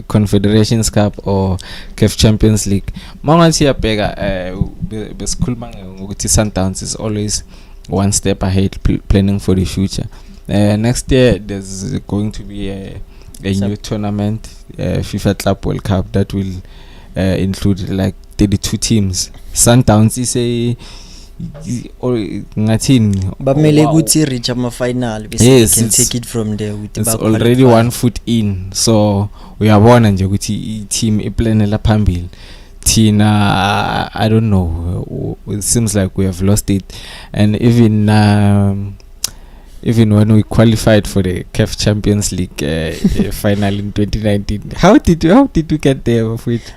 Confederations Cup or CAF Champions League. Mangathi yabheka besikhuluma ngokuthi Sundowns is always one step ahead planning for the future. Next year there's going to be a new tournament, FIFA Club World Cup, that will include like 32 teams. Sundowns is a bamele ukuthi reach ama final bese yes, can take it from there with it's already 1 foot in, so uyabona nje ukuthi I team iplanela phambili. Tina, I don't know. It seems like we have lost it, and even when we qualified for the CAF Champions League final in 2019, how did we get there with it?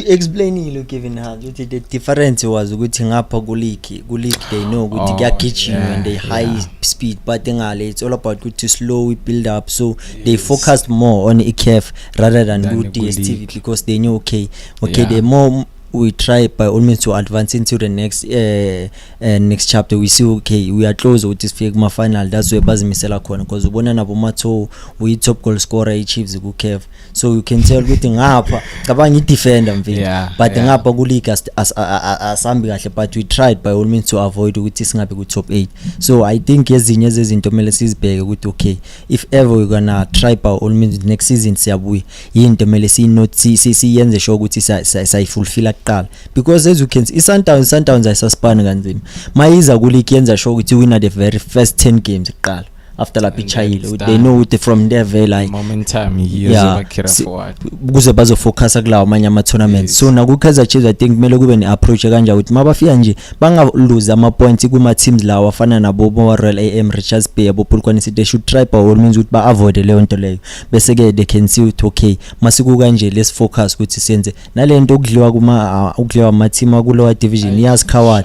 Explaining look even how the difference was ukuthi ngapha ku league they know ukuthi kuyagijima and they high speed, but it's all about to slow build up, so they focused more on CAF rather than good DStv, because they knew okay the more we try by all means to advance into the next chapter, we see okay we are close with this figma final. That's where bazimisela khona, because ubona nabo matho we top goal scorer Chiefs ku CAF, so you can tell ukuthi ngapha cabanga defender mfethu, but ngapha ku league asambi kahle, but we tried by all means to avoid ukuthi singabe ku top 8. So I think ezinye zezinto mele sizibheke ukuthi okay, if ever we're gonna try by all means next season siyabuya into mele siyenze sure ukuthi sayifulfill kuqala, because as you can see Sundowns ayisaspana kanzima mayiza ku league yenza sure ukuthi win the very first 10 games kuqala after la pichayile, they know with from there very like momentum carry forward kuze bazo focus kulawo amanye ama tournaments. So na ku Kaizer Chiefs I think kumele kube ne approach kanja ukuthi mabafika nje banga lose ama points kuma teams lawo afana nabo Royal AM, Richards Bay, abo Polokwane City, they should try by all means ukuthi ba avoid leyo nto leyo, bese ke they can see ukuthi okay masiku kanje let's focus ukuthi senze nalento ukudliwa ama team akulowa division yasikhawa,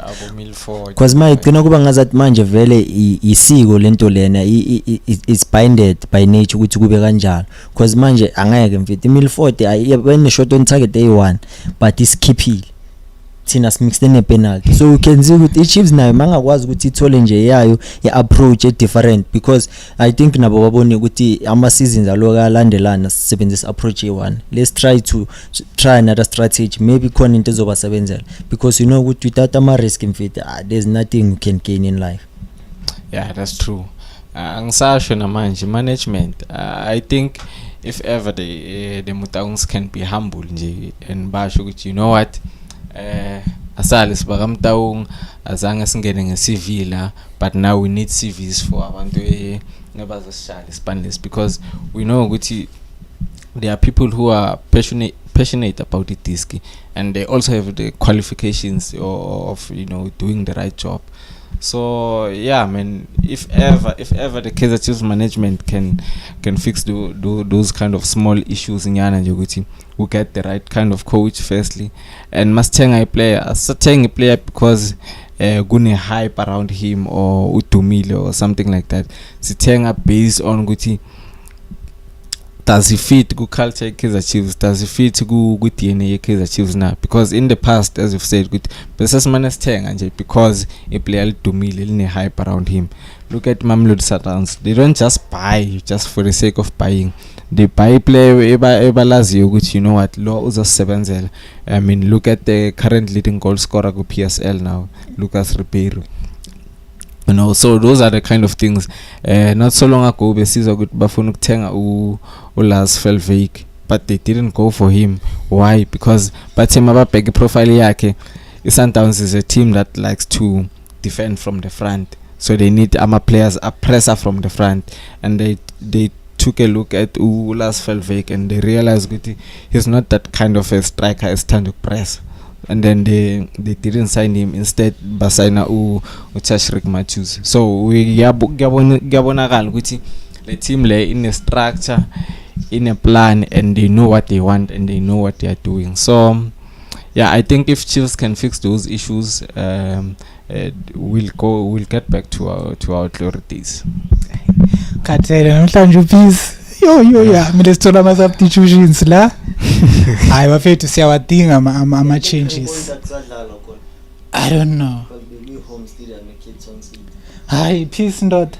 because mayigcina kuba ngazathi manje vele isiko lento lena is binded by nature ukuthi kube kanjalo, because manje angeke mfethu Midfield ayibene shot on target A1 but iskiphile thina simixed ne penalty. So you can see ukuthi Chiefs nayo mangakwazi ukuthi ithole nje yayo approach different, because I think nabo babone ukuthi ama seasons aloka landelana sisebenzisa approach A1, let's try another strategy, maybe khona into ezobasebenzela, because you know ukuthi without ama risk mfethu there's nothing you can gain in life. Yeah, that's true. Angisasho namanje management, I think if ever the Mutaungs can be humble nje and basho ukuthi you know what, asale sibaka Mtaung azange singene nge-CV la, but now we need CVs for abantu nebazoshala Spanish, because we know ukuthi there are people who are passionate about the disc, and they also have the qualifications of doing the right job. So yeah, man, if ever the Kaizer Chiefs management can fix those kind of small issues in Yana Joguti, we get the right kind of coach firstly, and must a player because gune hype around him or utumile or something like that. Sitenga based on Guti, does he fit good culture Kaizer Chiefs, does he fit good DNA Kaizer Chiefs now? Because in the past, as you've said, good business man is because a player to me little hype around him. Look at Mamelodi Sundowns, they don't just buy just for the sake of buying. They buy player Lazio, which you know what law is a 7-0. I mean, look at the current leading goal scorer go PSL now, Lucas Ribeiro. So those are the kind of things. Not so long ago, besizwa ukuthi bafuna ukuthenga uLars Velveek, but they didn't go for him. Why? Because bathe mababheke profile yakhe, iSundowns is a team that likes to defend from the front, so they need players a presser from the front, and they took a look at Lars Velveek and they realized that he's not that kind of a striker as to press. And then they didn't sign him. Instead basaina Tashreeq Matthews. So we gabonakala ukuthi the team lay in a structure, in a plan, and they know what they want and they know what they are doing. So yeah, I think if Chiefs can fix those issues, we'll get back to our authorities. Kaizer namhlanje peace. Yo yeah, mina sithola ama substitutions la. Hayi bafethu siyawadinga ama changes. I don't know. Hayi peace ndoda.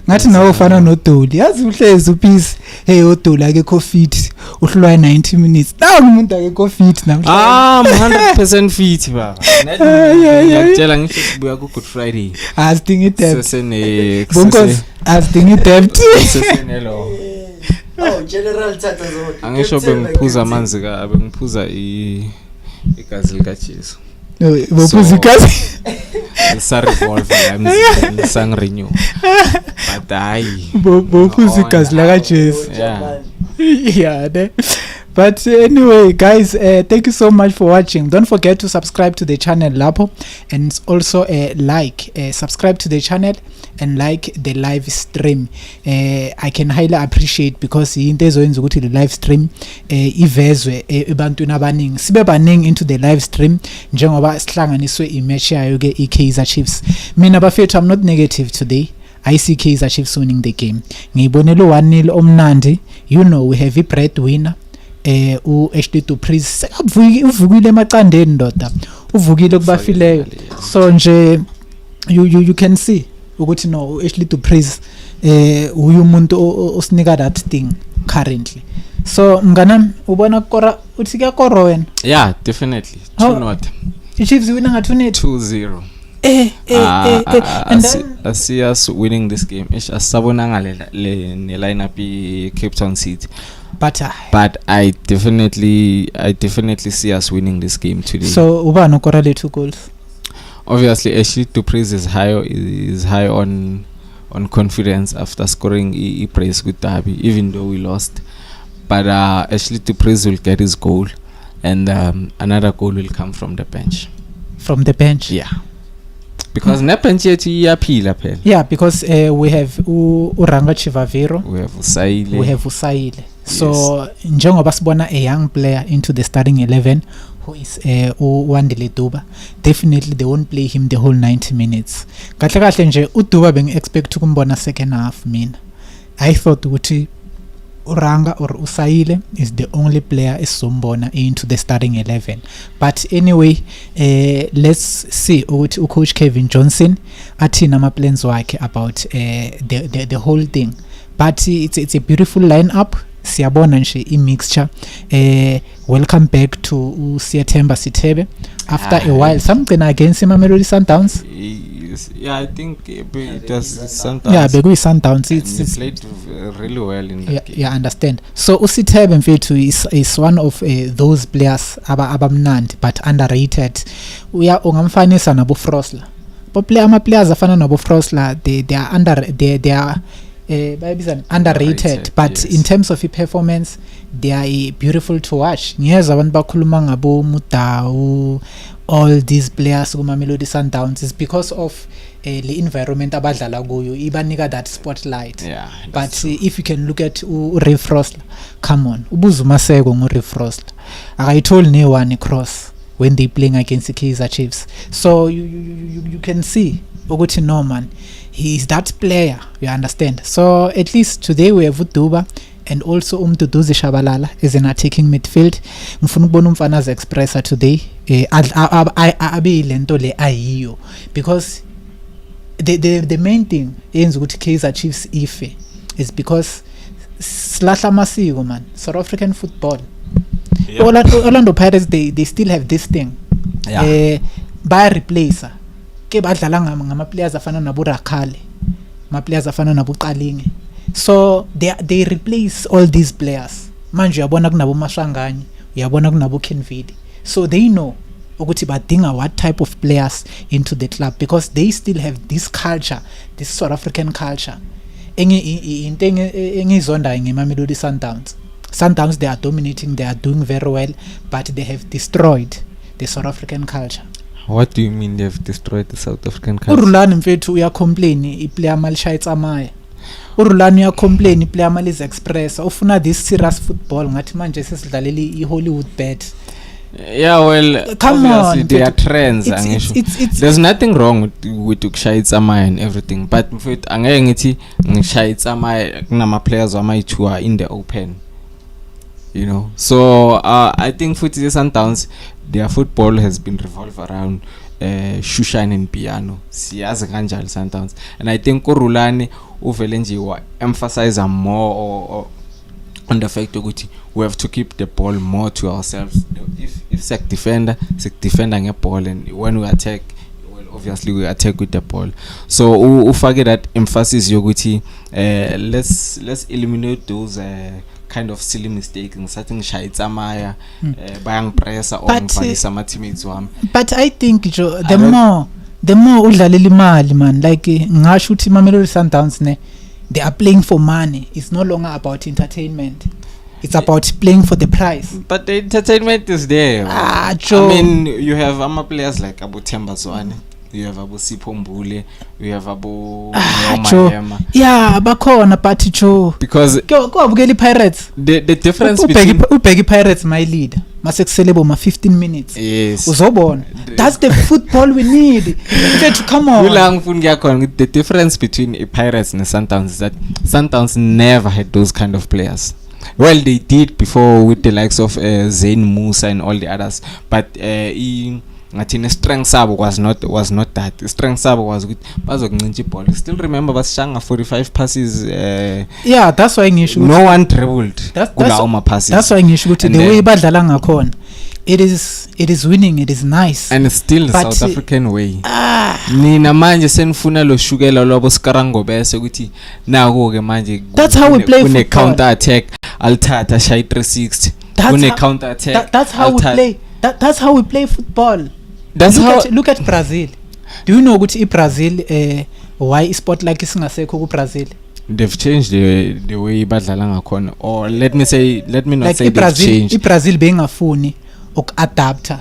Ngathi nawo ufana noDoli. Yazi uhlezi upeace. Hey uDoli akekho fit. Uhlulwa 90 minutes. Nawo umuntu akekho fit namhlanje. 100% fit baba. Ngiyakutshela ngisho sibuya ku Good Friday. Asidingi debt. Sesene asidingi debt. Sesenelo. General Tata zonke. Angisho bengiphuza amanzi bengiphuza igazi lika Jesu. Bophuza igazi. Revolve sang renew. But I bophuza igazi laka Jesu. Yeah. Yeah, ne. But anyway, guys, thank you so much for watching. Don't forget to subscribe to the channel Lapo, and also subscribe to the channel and like the live stream. I can highly appreciate, because into ezoyenza ukuthi the live stream ivezwe ebantwini abaningi, sibe baningi into the live stream njengoba sihlanganiswe imatch yayo ke iKaizer Chiefs. Mina bafethu, I'm not negative today. I see Kaizer Chiefs winning the game. Ngiyibonela 1-0 omnandi. You know, we have a breadwinner. U-Dstv Premiership uvukile emacandeni ndoda, uvukile kubafileyo. So nje you can see ukuthi no, u-Dstv Premiership uyu umuntu osinika that thing currently. So mnganami, ubona kora uthi kuyakora wena? Yeah, definitely. 2-0. I-Chiefs wina nga 2-0. 2-0. And then I see us winning this game. Asabonanga le lineup i Cape Town City. But I definitely see us winning this game today. So ubani ukora le 2 goals? Obviously, Dstv Premiership is high on confidence after scoring a praise with Derby, even though we lost. But Dstv Premiership will get his goal, and another goal will come from the bench. From the bench? Yeah. Because bench yaphila. Yeah, because we have Uranga Chivaviro. We have Usaile. So njengoba sibona a young player into the starting 11 who is uWandile Duba, definitely they won't play him the whole 90 minutes. Kahle kahle nje uDuba expect ukumbona second half. Mina I thought ukuthi Uranga or Usaile is the only player esizombona into the starting 11. But anyway, let's see ukuthi coach Kevin Johnson athina ama plans wakhe about the whole thing. But it's a beautiful lineup. Siyabona nje i-mixture. Welcome back to Siyathemba Sithebe after a while. Something against Mamelodi Sundowns. Yeah, I think it was Sundowns. Yeah, Begu Sundowns. It's played really well in that game. Yeah, understand. So Usithebe mfethu is one of those players abamnandi but underrated. Ungamfanisa nabo Frosler. Ama players afana nabo Frosler, they are underrated, but yes, in terms of performance they are beautiful to watch. Ngiyeza abantu bakhuluma ngabo Mudau, all these players kuma Mamelodi Sundowns is because of the environment abadlala kuyo ibanika that spotlight. Yeah, but if you can look at Ray Frosler, come on, ubuzuma seko ngoRay Frosler akayitholi ne one cross when they playing against the Kaizer Chiefs. So you can see ukuthi no man, he is that player, you understand. So at least today we have Uduba and also Duduzi Shabalala as an attacking midfield. Ngifuna ukubona umfana za expressa today abe lento le ayiyo, because the main thing yenza ukuthi Kaizer Chiefs ife is because slahla amasiko man, South African football. Yeah. Orlando Pirates they still have this thing. Yeah. By replacer ke badlala ngama players afana nabo Rakhale, ma players afana nabo Qalinge. So they replace all these players. Manje uyabona kunabo Mashanganye, uyabona kunabo Kenvidi. So they know ukuthi badinga what type of players into the club, because they still have this culture, this South African culture. Engizonda ngeMamelodi Sundowns, they are dominating, they are doing very well, but they have destroyed the South African culture. What do you mean they've destroyed the South African culture? Urulani mfethu uya-complain i-player malishaye tsamaya. Urulani uya-complain i-player malize express. Ufuna this serious football ngathi manje sesidlalela i-Hollywood bet. Yeah, well, come on, there are trends. There's nothing wrong with ukushaye tsamaya and everything, but mfethu angeke ngithi ngishaye tsamaya kunama players wama-2 are in the open. You know, so I think for the Sundowns, their football has been revolved around Shushan and piano. Siyazi kanjalo Sundowns, and I think Urulani uvelenji wa emphasize more on the fact that we have to keep the ball more to ourselves. If sec defender a ball, and when we attack, well, obviously we attack with the ball. So ufake that emphasis yokuthi let's eliminate those kind of silly mistakes ngisathi ngishaya itsamaya bayangipressa or ngifakisa ama teammates wami. But I think the more udlalela imali man, like ngasho uthi Mamelodi Sundowns they are playing for money. It's no longer about entertainment. It's about playing for the prize. But the entertainment is there. Joe. I mean, you have players like Abu Themba Zwane, you have Abu Sipho Mbule, you have Abu Joe. Mayema. Yeah, bakhona but Joe. Because go abukeli Pirates. The difference between ubheki Pirates my lead. Masekusele ma 15 minutes. Yes. Uzobona. That's the football we need. Come on. The difference between Pirates and Sundowns is that Sundowns never had those kind of players. Well, they did before with the likes of Zayn Musa and all the others, but strength sabo was not that. Strength sabo was with bazokuncinca ball. Still remember basishanga 45 passes. Yeah, that's why ngisho no one dribbled kulawo passes. That's why ngisho ukuthi the way badlala ngakhona it is winning, it is nice, and it's still the South African way. Nina manje senifuna lo shukela lobo skarango bese ukuthi naku ke manje that's how we play football. Counter attack althatha shay 360 kune counter attack. That's how we play. That's how we play football. Look at Brazil. Do you know ukuthi Brazil why sport like isingasekho ku Brazil? They've changed the way badlala ngakhona, or let me not like say they've changed. Brazil bengafuni adapt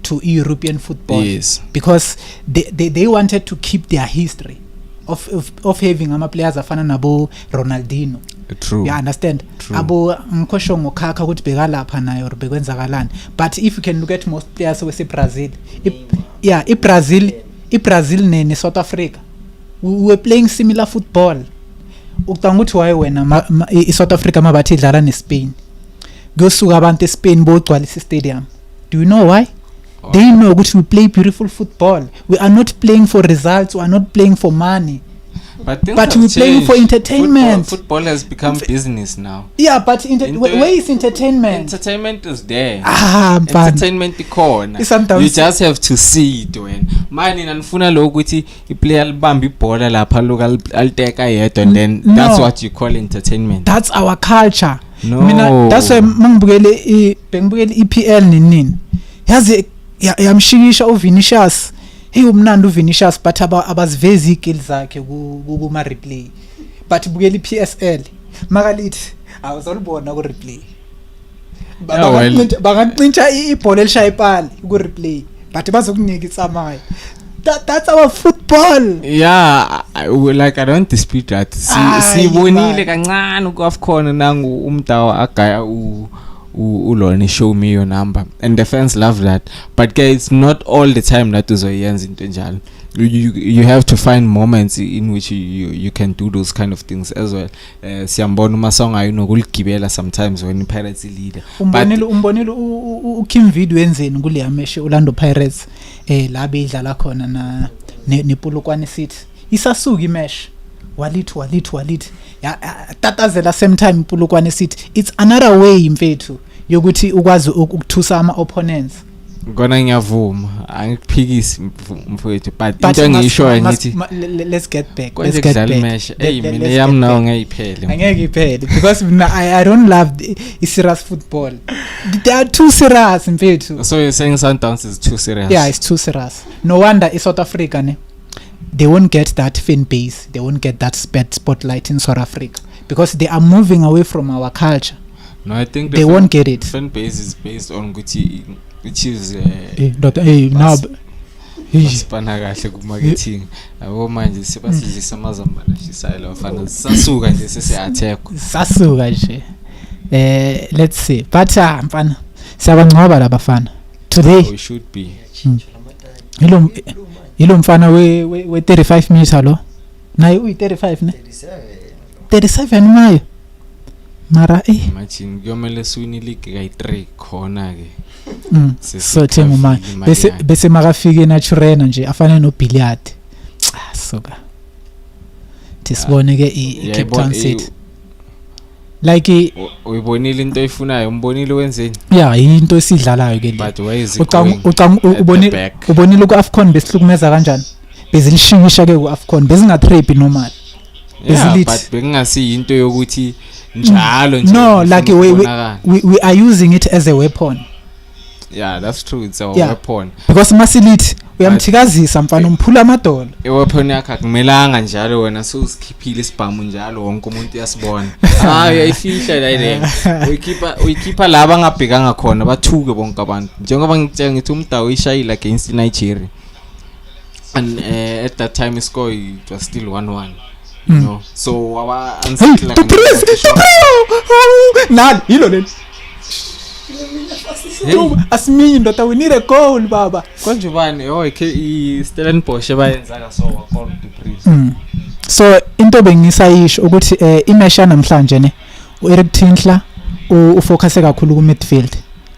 to European football. Yes. Because they wanted to keep their history of having players afana nabo Ronaldinho. True. You understand? True. Abo ngikho ngokakha ukuthi beka lapha nayo or bekwenzakalani. But if you can look at most players wese Brazil, Brazil ne South Africa, we were playing similar football. Ukucanga ukuthi why wena South Africa mabathi idlala ne Spain. Kuyosuka abantu eSpain bogcwalisa stadium. Do you know why? They know ukuthi we play beautiful football. We are not playing for results, we are not playing for money. But we're playing for entertainment. Football has become business now. Yeah, but where is entertainment? Entertainment is there. Entertainment ikhona. You just have to see it when. Mani nanifuna lo ukuthi iplayer libamba ibhola lapha loku aliteka yedwa, and then that's what you call entertainment. That's our culture. No. Mina that's why mangibukele EPL nini. Yazi yamshikisha uVinicius. Hey umnandi uVinicius but abazivezi skills zakhe kuma replay. But bukeli PSL makalithi awuzolibona ku replay. Bakancinca ibhola elishaya ipali ku replay but bazokunika isamayo. That's our football. Yeah, I don't dispute that. Sibonile kancane ku AFCON nangu umdawa agaya ulone show me your number, and the fans love that, but it's not all the time that uzoyenza into njalo. You have to find moments in which you can do those kind of things as well. Siyambona umasonga ayinokuligibela sometimes when Pirates leader. Umbonile uKim video wenzeni kule ameshe Orlando Pirates la bedlala khona na nePolokwane City. Isasuka imesh walit ya tatazela same time iPolokwane City. It's another way mfethu yokuthi ukwazi ukuthusa ama opponents. Ngona ngiyavuma angiphikisi mfowethu, but into engisho ngithi let's get back. Mina yami nawo ngiyiphele. Angeke iphele because I don't love serious football. They are too serious mfethu. So you're saying Sundowns is too serious? Yeah, it's too serious. No wonder South Africa they won't get that fan base, they won't get that spotlight in South Africa because they are moving away from our culture. No, I think they won't get it. Fan base is based on Gucci, which is now sipana kahle ku marketing. Abo manje sebasizisa amazambana shisayela bafana sasuka nje sese attack. Sasuka nje. Let's see. But mfana siyabangcoba labafana. Today we should be. Ilo mfana we 35 meter lo. Naye uyi 35 ne? 37 mayo. Mara machine kuyomele swini league kay3 khona ke. So thema manje bese makafike naturena nje afana no billiard. Soka. Tisibone ke iCape Town City. Like uyibonile into eyifunayo, umbonile wenzeni? Yeah, into esidlalayo ke le. But why is it ubonile ku AFCON besihlukumeza kanjani? Bezilishikisha ke ku AFCON bezingatrap normal. Yeah, but bekungasi into yokuthi njalo nje. No, like we are using it as a weapon. Yeah, that's true. It's a weapon. Because masilit uyamthikazisa mfana umphula amadolo iweapon yakhe akumelanga njalo wena sowusikhiphile isibhamu njalo wonke umuntu uyasibona uyayifihla la ile uyikhipha laba angabhekanga khona bathuke bonke abantu njengoba ngitshela ngithi umdawu ishayile against Nigeria and at that time score it was still 1-1 you know so our unsettled nani hilo leli asimiyi ndoda we need a goal baba konje bani Stellenbosch bayenza ka so call to praise so into bengisayisho ukuthi imesha namhlanje ne uEric Tinkler ufocus kakhulu ku midfield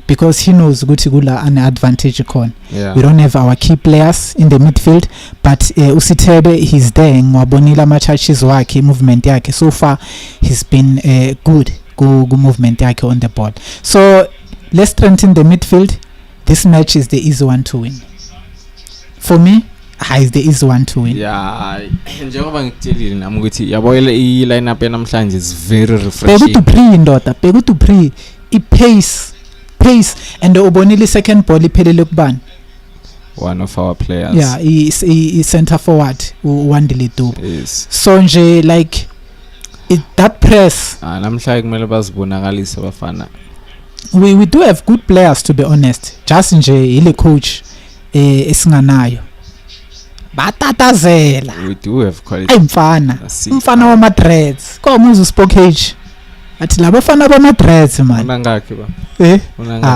because he knows ukuthi kula an advantage khona we don't have our key players in the midfield but uSithebe he's there ngwabonile ama touches wakhe movement yakhe so far he's been good go movement yakhe on the ball so let's strengthen the midfield this match is the easy one to win for me is the easy one to win njengoba ngikutshelile nami ukuthi yabo i lineup yanamhlanje is very refreshing beka to pre I pace and ubonile second ball iphelele kubani one of our players he center forward uWandile Dube so nje like that press namhlanje kumele bazibonakalise bafana we do have good players to be honest just nje ile coach esinganayo batatazela we do have quality mfana wa Madreds komuza uSpokage athi laba bafana ba Madreds man unangakhe ba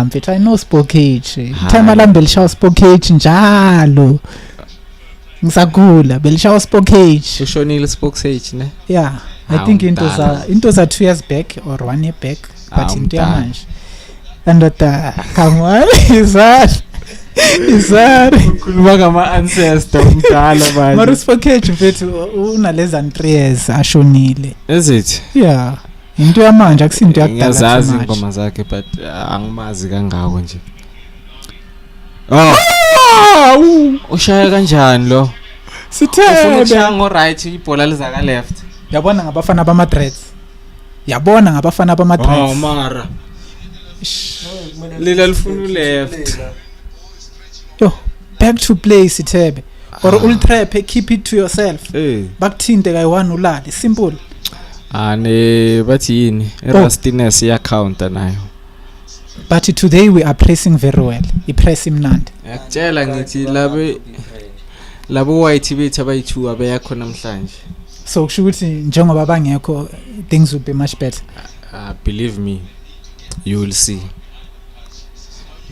mfethu I know Spokage time alambe lishawa Spokage njalo ngisakula belishawa Spokage ushonile Spokage ne I think into za 2 years back or 1 year back but into yamanje and come on izar kuluma kama ancestor umdala manje mara Spokage mfethu unaleza 3 years ashonile is it into yamanje akusinto yakudala ngiyazazi ingoma zakhe but angimazi kangako nje ushaya kanjani lo Sithebe ufuna ngo right ibhola liza ka left yabona ngabafana ba Madreds mara lila lifuna left back to play Sithebe or ultrap keep it to yourself bakuthinte kayi1 ulale simple bathi yini rustiness ya counter nayo but today we are pressing very well ipress imnandi yakutshela ngithi labo white bethu abayi2 abayakho namhlanje so kusho ukuthi njengoba bangekho things will be much better believe me you will see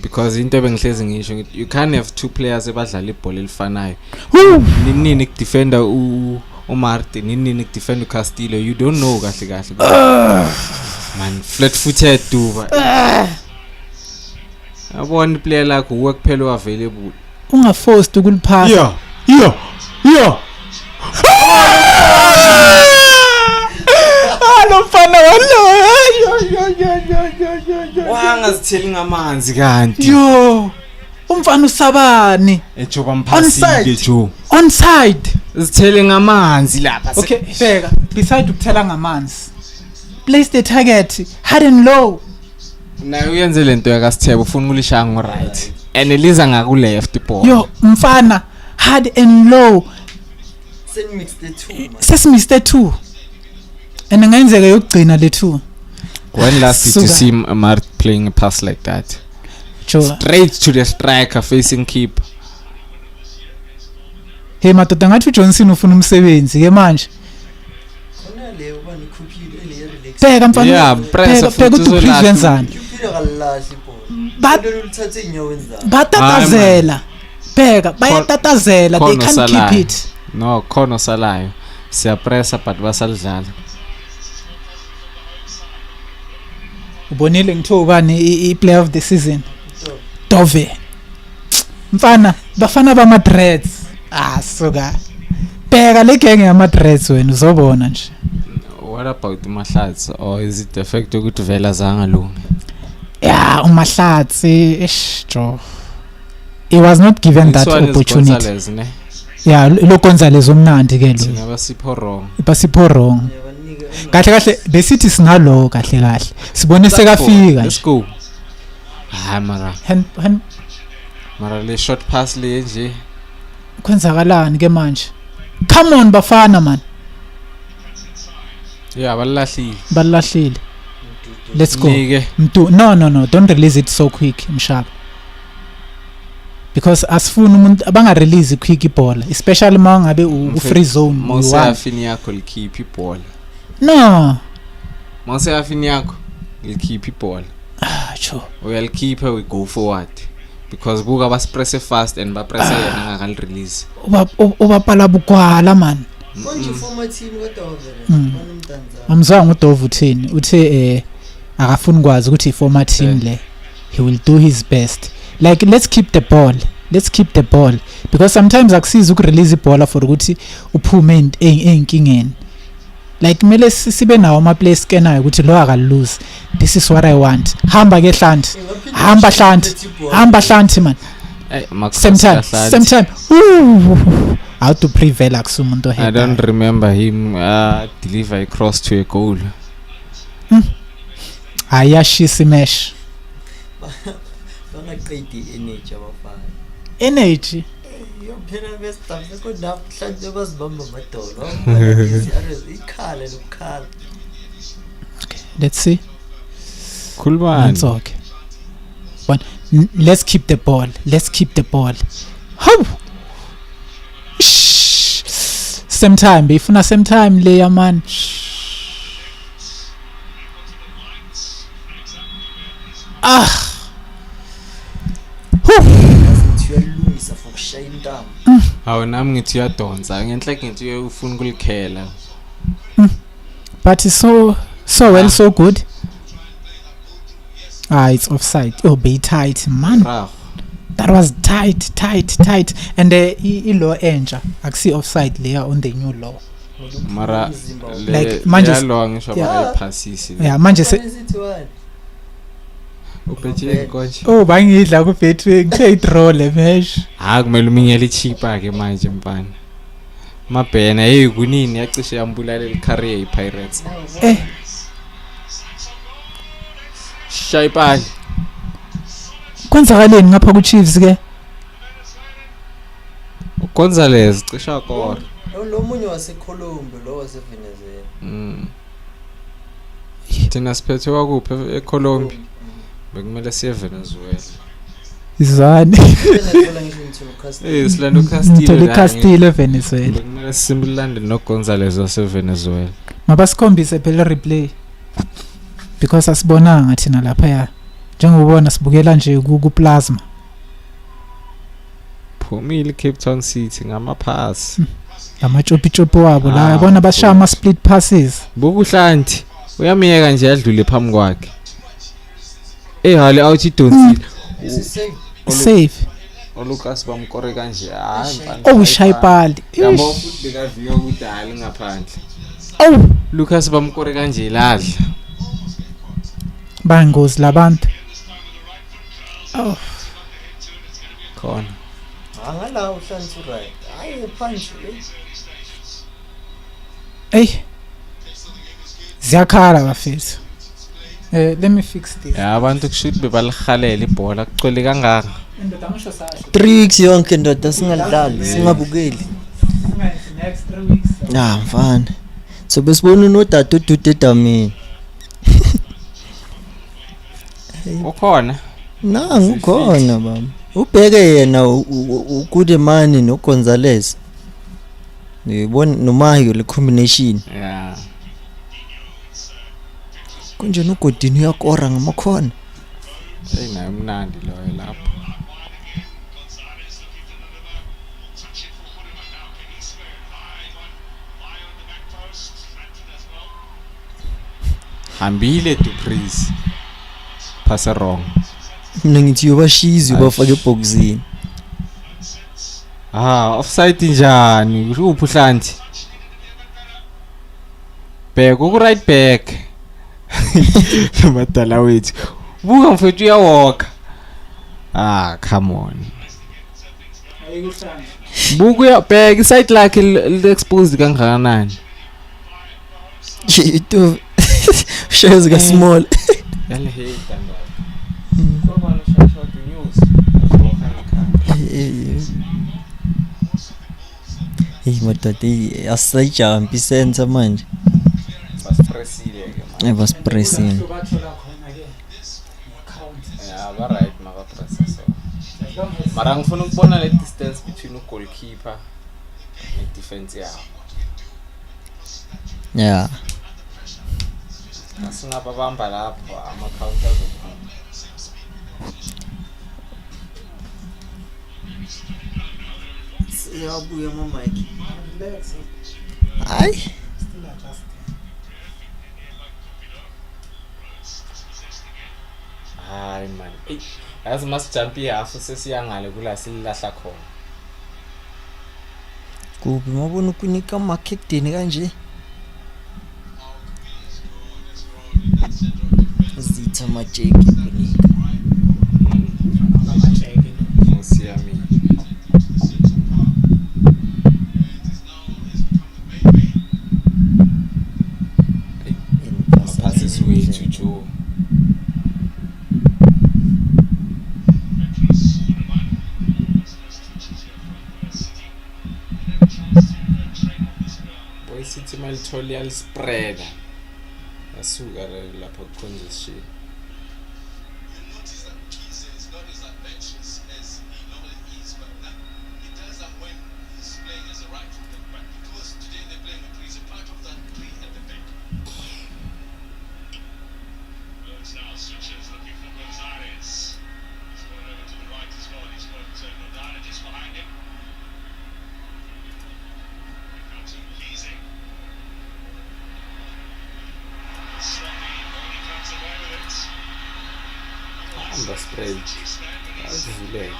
because into bengihlezi ngisho you can't have 2 players ebadlala ibhola elifanayo nini defender uMartin nini defend uCastillo you don't know kahle man flat footed duva abona player lakho ukuphela available ungaforced ukuliphatha lo mfana wangazitheli ngamanzi kanti umfana usabani ejoba mphasile jo onside zithele ngamanzi lapha okay bheka beside ukuthela ngamanzi place the target hard and low nayo uyenze lento yakaSithebe ufuna ukulishaya ngo right and eliza ngaku left ball mfana hard and low sesimixed the 2 and ngayenzeka yokugcina le 2 when last did you see Mart playing a pass like that straight to the striker facing keeper madoda ngathi uJohnson ufuna umsebenzi ke manje khona le ubani khuphile ele relax bheka mfana bheka uDupree ulithathe inyaweni zabo batatazela bheka bayatatazela they can't keep it no khona salayo siyapressa but basalidlala ubonile ngitho ubani i-player of the season Dove mfana bafana ba Madreds suka bheka le gang ya Madreds wena uzobona nje what about uMahlatsi or is it the fact ukuthi vela zangalungi uMahlatsi jo he was not given that opportunity lo Gonzalez omnandi ke lo basipho wrong kahle besithi sinalo kahle sibone sekafika let's go mara le short pass le nje kwenzakalani ke manje? Come on bafana man. Yeah, Balahlile. Let's go. Nike. No, don't release it so quick, Mshaba. Because asifuna umuntu abanga release quick ibhola, especially mangabe u free zone. Mose afini yakho likhipha ibhola. No. Mose afini yakho likhipha ibhola. Sure. Uyalikhipha we go forward. Because buka baspress fast and bapress yena ngakal release. Ubapala bukwala man. Konje formatini kodwa Amzangu uDovu uthini? Uthe akafuni kwazi ukuthi iformatini le. He will do his best. Like let's keep the ball because sometimes akusiza ukurelease ibhola for ukuthi uphume einkingeni. Like mele sibe nawo ama play scanner ukuthi lo akalose. This is what I want. Hamba ke Hlanti. Hamba Hlanti man. Same time. Ooh. How to prevail akusumuntu I don't remember him deliver a cross to a goal. Ayashisa imesh. bangaqedi energy abafana. Energy. Yophela besitafu kodwa mhlanje bazibamba amadolo. Ikhala lokukhala. Let's see. Cool man. That's okay. But let's keep the ball. How? Same time, befuna same time layer man. Uyalungisa for kushaya intamo. Hawu nami ngithi uyadonsa ngenhle ngithi ufuna ukulikhela. But it's so well, so good. It's offside. Oh, be tight, man. That was tight. And law enja. I see offside layer on the new law. Mara like manje law ngisho bayiphassisi. Yeah, manje se uphethe konje. Oh, bangidla ku betway ngithe draw le mesh. Kumele uminyele cheaper ke manje mfana. Mabhena kunini yacishe yambulala icareer iPirates. Shayipali. Kwenzakaleni ngapha ku Chiefs ke? Gonzalez cisha kora. Lo munye wase Colombia lo wase Venezuela. Thina siphethe wakuphi eColombia. Bekumele siye Venezuela. Izani. Venezuela ngisho ngithola Silando Castillo. Castillo Venezuela. Bekumele simlande no Gonzalez wase Venezuela. Mabasikhombise phela replay. Because asibonanga thina lapha ya. Njengobona sibukela nje ku plasma. Phumile Cape Town City ngamapass. Amachopi wabo la yabona bashaya ama split passes. Bukuhlanti uyamiyeka nje adlule phambi kwakhe. Hale out idonsile. Safe. Lucas bamkore kanje Oh Shayipali. Yabo futhi bekaviyo kudala ngaphandle. Oh Lucas bamkore kanje ladla. Bangos labantu. Oh. Khona. Angala uhlanzi right. Hayi phansi le. Ziyakhala bafethu. Let me fix this. Abantu kushuthi bebalihalela ibhola kucwele kangaka. Indoda ngisho sasho. Tricks yonke ndoda singadlali singabukeli. Next 3 weeks. Mfana. So besibona unodada udude edamini. Ukhona? Ukhona baba. Ubheke yena uGoodman noGonzalez. Nibona noMayo le combination. Yeah. Konje noGodini uyakora ngamakhona. Naye mnandi loyo lapho. Hambile Dupris. Pass wrong. Mina ngithi yobashizi ubafaka eboxini. Offside njani? Uphi Hlanti? Back ku right back. Madala wethu. Buka mfethu uyawalk. Come on. Buku ya back side lakhe exposed kangakanani. Ito shares ga small. Yale hate and Hey madoda asayijampa isensa manje. Basipressile ke manje. Was pressing. Yeah, ba right maka pressa so. Mara ngifuna ukubona le distance between goalkeeper and defense yabo. Yeah. Asingababamba lapho ama counters okhona. Siyabuya mama Mike. Hayi. Hayi man. Yazi masijump ihalf sesiyangale kula silahla khona. Kuphi mabona ukunika ama-captain kanje? Zitha amajeki kunika. Siyami. Passes way to Joe. Boy City malithole spread. Asuka lapha kukhonza shit. The spread. That's late.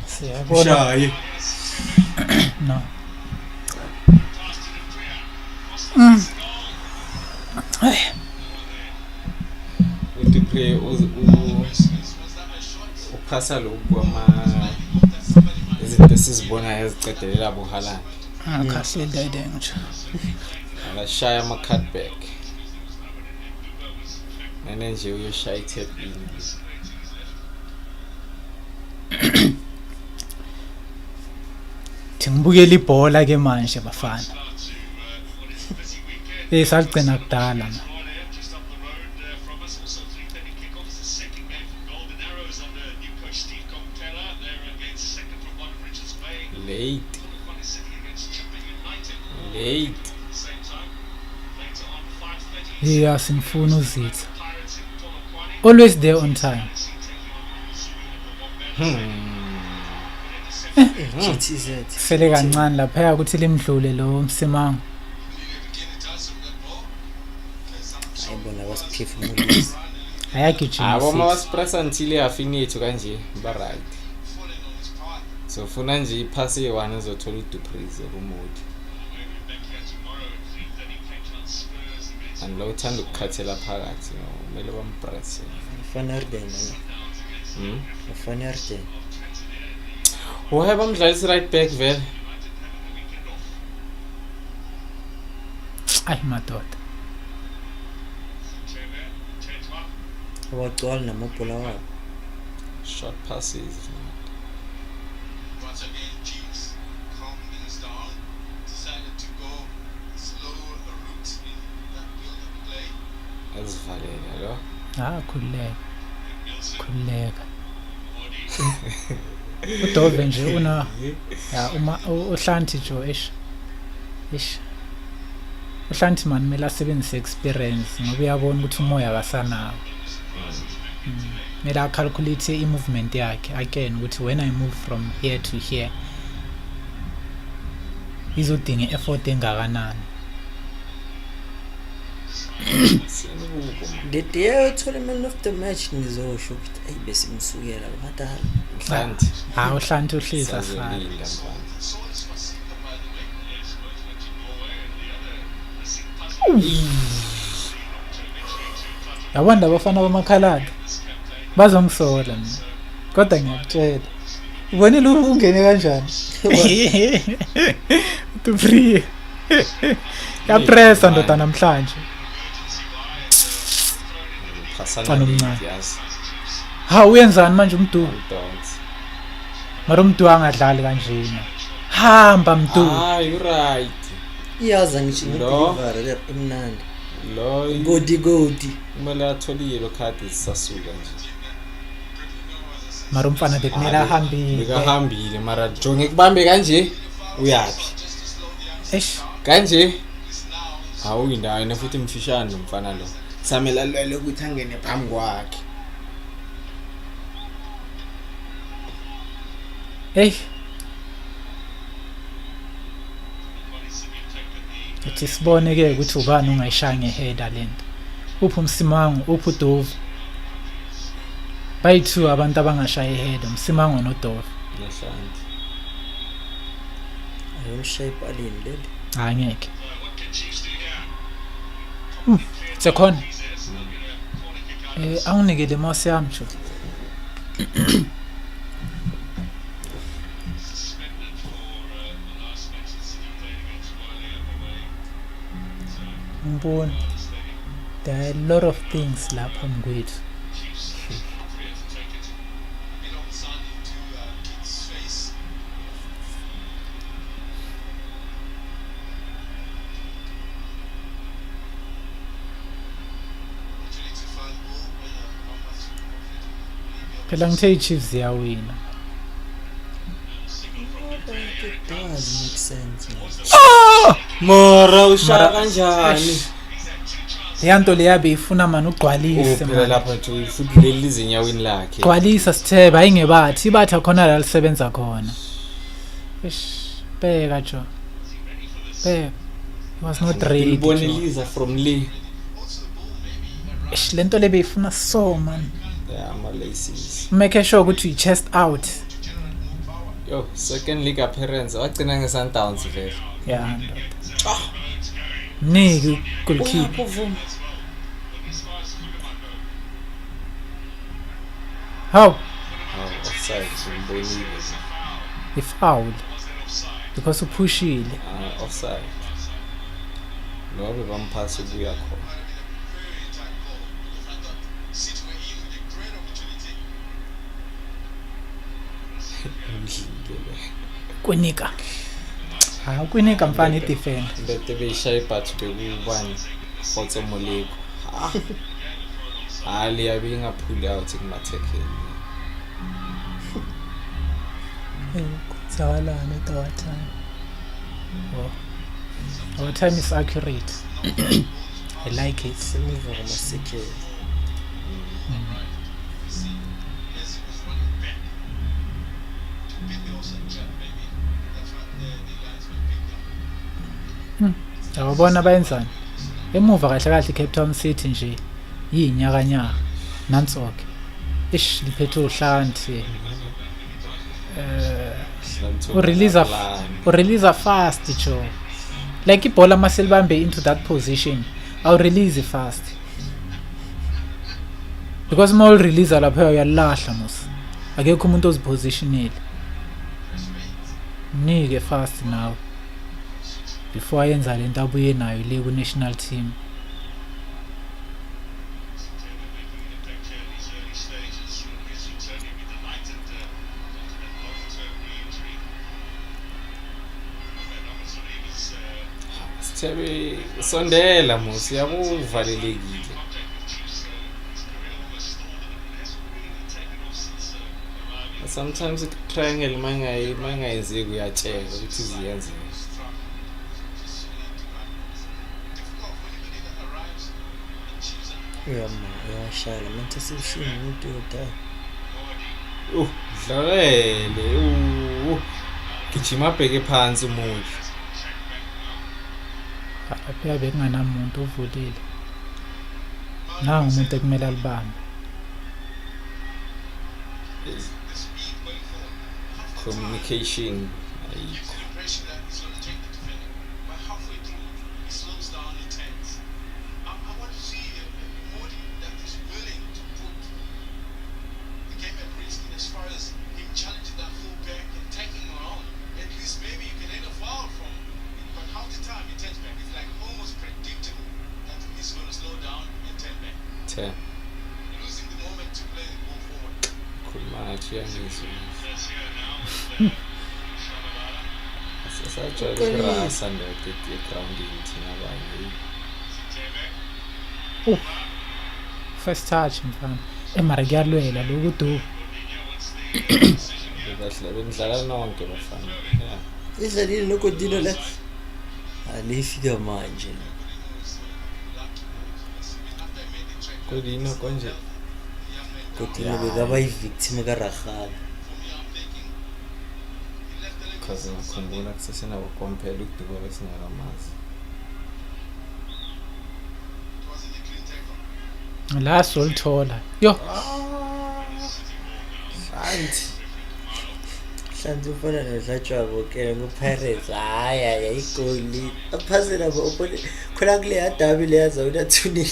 Siyabona. No. Udipre uphasa lokhu ama izinto esizibona ezicedelela bohalana. Kahle ndayide ngisho. Akashaya ama cutback. Nene nje uyoshaya i-tap in. Ngibukela ibhola ke manje bafana. Saligcina kudala man. Late. Yeah, simfuna uzitha. Always there on time. GTZ. Sele kancane lapha ukuthi limdlule lo msimango. Ayibona wasiphefumulisa. Ayagijima. Abo mawaspress until yafinithu kanje ba right. So funa nje ipass ye1 ezothola iduprise kumodi. And lo uthanda ukukhathela phakathi kumele bampress. Fanarden man. Fanarden. Why bamdlalisa right back vele? Ay madoda. Wagcwala namabhola wabo. Short passes. Azivalela lo. Khuleka. Udove nje una uma uHlanti jo ish. uHlanti man mela asebenzise experience ngoba uyabona ukuthi umoya akasanawo. Mela calculate i-movement yakhe again ukuthi when I move from here to here izodinga effort engakanani. The day tournament of the match ngizosho ukuthi ayi bese ngisukela madala. Hlanti. uHlanti uhlisa sana. Yabona abafana bamakhaladi bazongisola mina. Kodwa ngiyakutshela. Ubonile ungene kanjani? Tu free. Ya pressa ndoda namhlanje. Phasana yazi. Ha uyenzani manje umdu? Don't. Mara umdu angadlali kanjena. Hamba mdu. You right. iyaza ngisho Lo. ngedelivery le emnandi Lo godi kumele athole yellow card zisasuka nje. Mara umfana bekumela ahambile. Bekahambile mara jonge kubambe kanje uyapi. Eish. Kanje awuyindawo futhi mfishane nomfana lo. Samela lwele ukuthi angene phambi kwakhe. Hey. Uthi sibone ke ukuthi ubani ungayishaya ngeheader lento. Uphi umsimango, uphi uDovu. Bayithu abantu abangashaya iheader, umsimango noDovu. Nashandi. ayomshape alini leli Angeke. Sekhona. Awunikele mouse yami nje. Mbona. There are a lot of things lapha mkwethu. Phela ngithe iChiefs ziyawina. it does make sense Mara ushaya kanjani? Leyanto leyabe ifuna manje ugqwalise Phela manje. lapha nje futhi leli zinyaweni lakhe. Gqwalisa Sithebe ayingebathi ibathi akhona la lisebenza khona. Ish bheka jo. Bheka. He was not ready. Boneliza from Lee. Ish lento lebe ifuna so man. Yeah, my laces. Make sure ukuthi you chest out. Yo, second league appearance. Wagcina nge-Sundowns vele. Yeah. Nigga goalkeeper. How? Oh, offside. Mbonile. He fouled. Because upushile. Offside. Ngobe bamphasa ukuya khona. Kwenika. Kwenika mfana idefend. Bete beyishaya ibhathi bekubani Khotso Moleko. Ali yabe ingaphuli out kumathekeni. Kuzakalana at our time. Oh. Our time is accurate. I like it. semiva kwamasekela Yabona bayenzani? Emuva kahle kahle iCape Town City nje yinyakanyaka nansoke. Ish liphethe uhlanti. Release fast jo. Like ibhola maselibambe into that position, I'll release it fast. Because more release lapha uyalahla mos. Akekho umuntu ozipositionile. Nike fast now. Before ayenza lento abuye nayo le ku national team. Sithebe sondela musi yakuvalelekile. Sometimes triangle mangayenzeki uyatshela ukuthi ziyenze. uyashaya manje sesishini umuntu yodwa Dlalele. Gijima bheke phansi umuntu. Lapha bekunganamuntu ovulile. Nangu umuntu ekumele alibambe. Communication. Chiang is. Sajwayele ukurasa ndoda egroundini thina abanye. First touch mfana. Mara kuyalwela lokudu. Bahle benidlala nonke bafana. idlalile nogodino la alifika manje Kodino konje. godino bekaba yi-victim karagala Cause ngikhumbula kusesenabo compare uDubo besingakamazi. La solithola. Yo, Anti. hlanze ufana nohlatshwako ke ku-Pirates hayi igoli aphasela khona kule adabi leyaza unathunile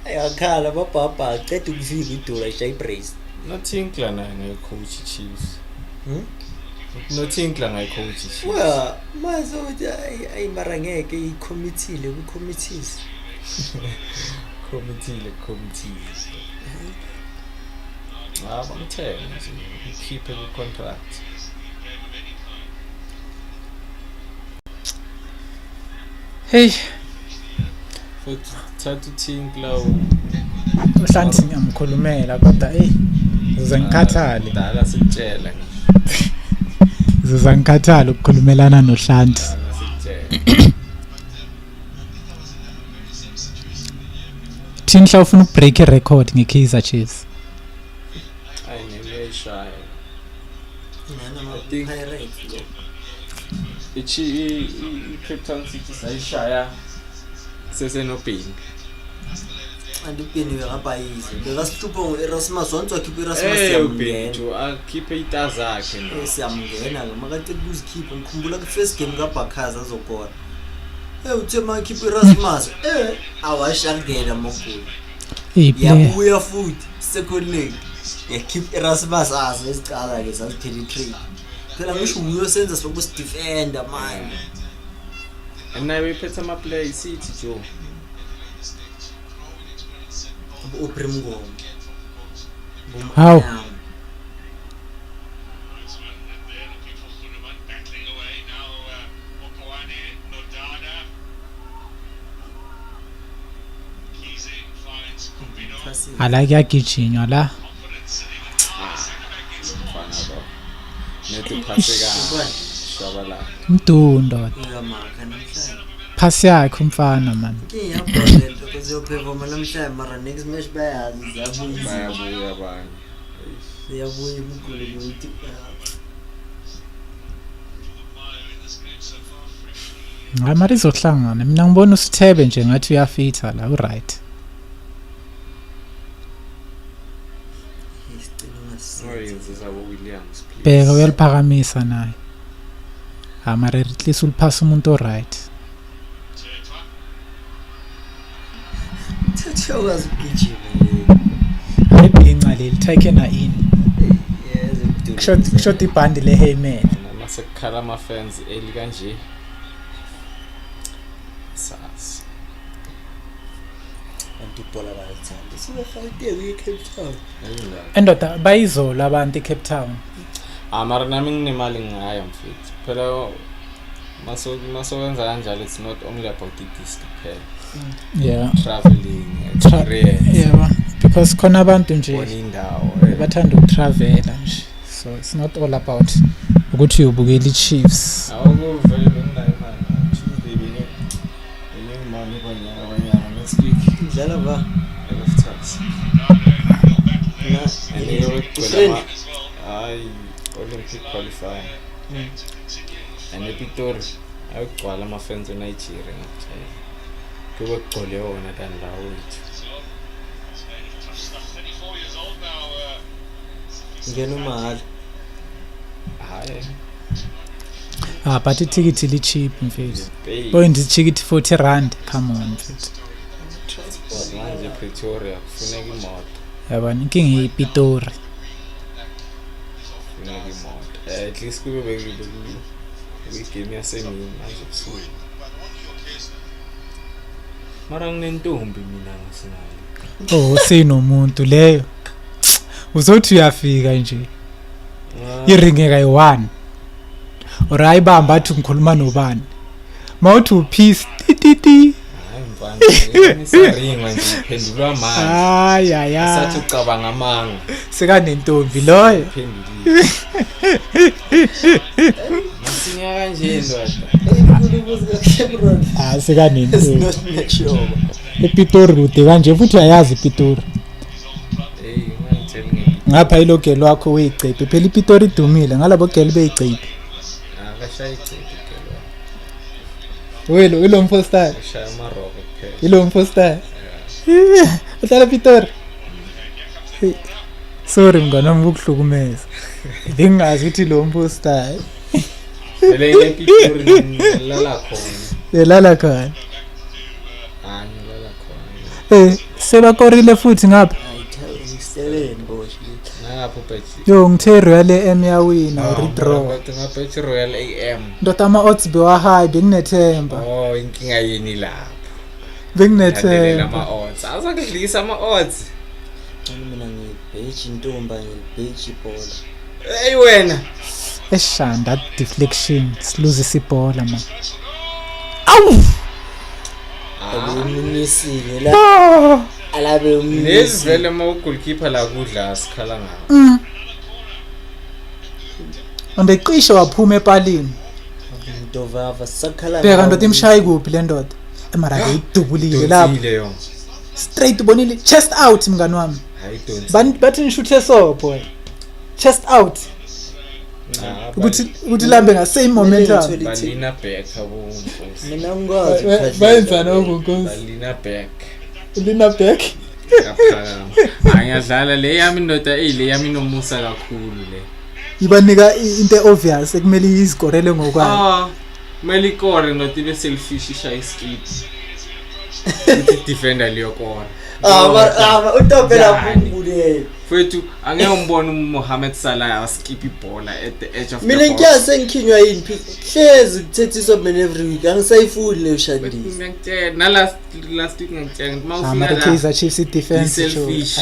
ayakhala amabhabha aceda ukufika idula ishayibrace Notinkla naye ngecoach Chiefs. Notinkla ngecoach Chiefs. well maze ukuthi ayimara ngeke i-committee ku-committees Committees. Bamthenga nje ukhiphe ku-contract. hey, Futhi thatha uTinkla uhlanzi ngiyamkhulumela kodwa uze ngikhathale. dala sitshela Uze ngikhathale ukukhulumelana nohlanzi. sitshela. Thina ufuna ukubreak i-record nge-Kaizer Chiefs. Ayineleshaya. Pirates I-Cape Town City sayishaya sesenobhini. and upeni bekabhayize bekasihlupha ngo-Erasmus once wakhipha i-Erasmus siyamngena Ubhini akhiphe ita zakhe no. siyamngena-ke makade kuzikhipha ngikhumbula ku-first game kabhakhazi azokona uthe makhipha i-Erasmus awashangena amagoli Iyiplayer. yabuya futhi second leg yakhipha i-Erasmus azo ezicala-ke zazipenetrate phela ngisho uyosenza sokusidefenda manje And naye iphethe ama-player City Joe. uPrimgoma Hawu. Ala kuyagijinywa la. Mfana lo. Nethi phaseka shabala. Mdundo. ngamaka namhlanje Phasi yakhe umfana man. ngiyabona lokho ziyophefoma namhlanje mara next match bayazi ziyabuya Bayabuya abanye. ziyabuya imiguli ukuthi Ngamari izohlangana. Mina ngibona usithebe nje ngathi uyafitha la, right. Oyenzisa Williams please. Bheka uyaliphakamisa naye. Mara at least uliphasa umuntu o-right. uyakwazi ukugijima Ayibhinca leli take na in. yes Shot ibhandi le-Heyman. Noma sekukhala ama-fans eli kanje. Sas. abantu ibhola bayalithanda sibe-Gauteng e-Cape Town Endoda bayizola abantu eCape Town. Mara nami nginemali ngayo mfethu. Phela masowenza kanjalo it's not only about the disc kuphela. Yeah. Traveling, experience. Yeah, because khona abantu nje Bona indawo. bathanda ukutravela nje. So it's not all about ukuthi uyobukela iChiefs. Awukuvele beninayo imali. Tuesday benye imali kwanyaka next week. idlala ba Of tax. And you know hayi Olympic qualifying. And ePitori ayigcwala ama-fans eNigeria ngakuthela. Kube kugcwele wona kandawo wethu. ngena umahali Hayi. But iticket li cheap mfethu. Pay. Point iticket 40 rand. Come on mfethu. Transport manje Pretoria kufuneka imoto. Yabona inkinga yiPitori. Kufuneka imoto. At least kube bekugame yasemini manje ebusuku. Mara nginentombi mina ngasinayo. Sinomuntu leyo. uzothi uyafika nje iringe kayi-1 or ayibamba athi ngikhuluma nobani mawuthi upeace tititi Isaringa nje iphendulwa manje. Sathi ucabanga amanga. Sekanentombi loyo. Phendulile. Masinya kanje ndoda. Sekanentombi. Make sure. ePitori kude kanje futhi uyayazi iPitori. Ngangitshela Ngapha ilogelo lwakho weyicephe phela iPitori idumile ngalabo gelo beyicephe. akashaya icephe Welo ilo mfostyle. ashaya amaroko kuphela. Ilo mfostyle. Uhlala ePitori. Sorry mngane wami ukuhlukumeza. Bengazi ukuthi lo mfostyle. Phela ePitori lala khona. Elala khona. Lala khona. Sebakorile futhi ngapha. Ayithawe bosh. Ngapho phethe. Yo ngithe Royal AM yawina redraw. Kodwa ngaphethe Royal AM. Ndoda ama odds bewa high benginethemba. Oh inkinga yini lapho. Benginethemba. Ama odds. Azakudlisa ama odds. Mina ngibheji intomba ngibheji ibhola. Hey wena. Eshanda deflection siluze isibhola man. Awu. Abeyimisile la. Alabe umisile. Nezivele uma ugoalkeeper la kudla asikhala ngawo. Ondeqisha waphuma epalini. Ndovava sakhala. Bheka ndoda imshayi kuphi le ndoda. Emara ngidubulile lapho. Ile yo. Straight bonile chest out mngani wami. Hayi don't. Bathi nishuthe so boy. Chest out. Ukuthi lambe nga same momentum. Balina back abomfusi. Mina ngikwazi. Bayenza lokho Nkosi. Balina back. Lina back. Ngaphaka. Angiyadlala le yami indoda ile yami nomusa kakhulu le. Ibanika into obvious ekumele izigorele ngokwayo. Kumele ikore ndoda ibe selfish ishaya iskip. Ukuthi defender liyokora. Utopela kumbule. Fethu angeke umbone uMohamed Salah askip ibhola at the edge of the box. Mina ngiyase ngikhinywa yini hlezi kuthethiswa mina every week angisayifuni le shadisi. Ngiyakutshela na last week ngiyakutshela Ama mawufika Kaizer Chiefs defense selfish.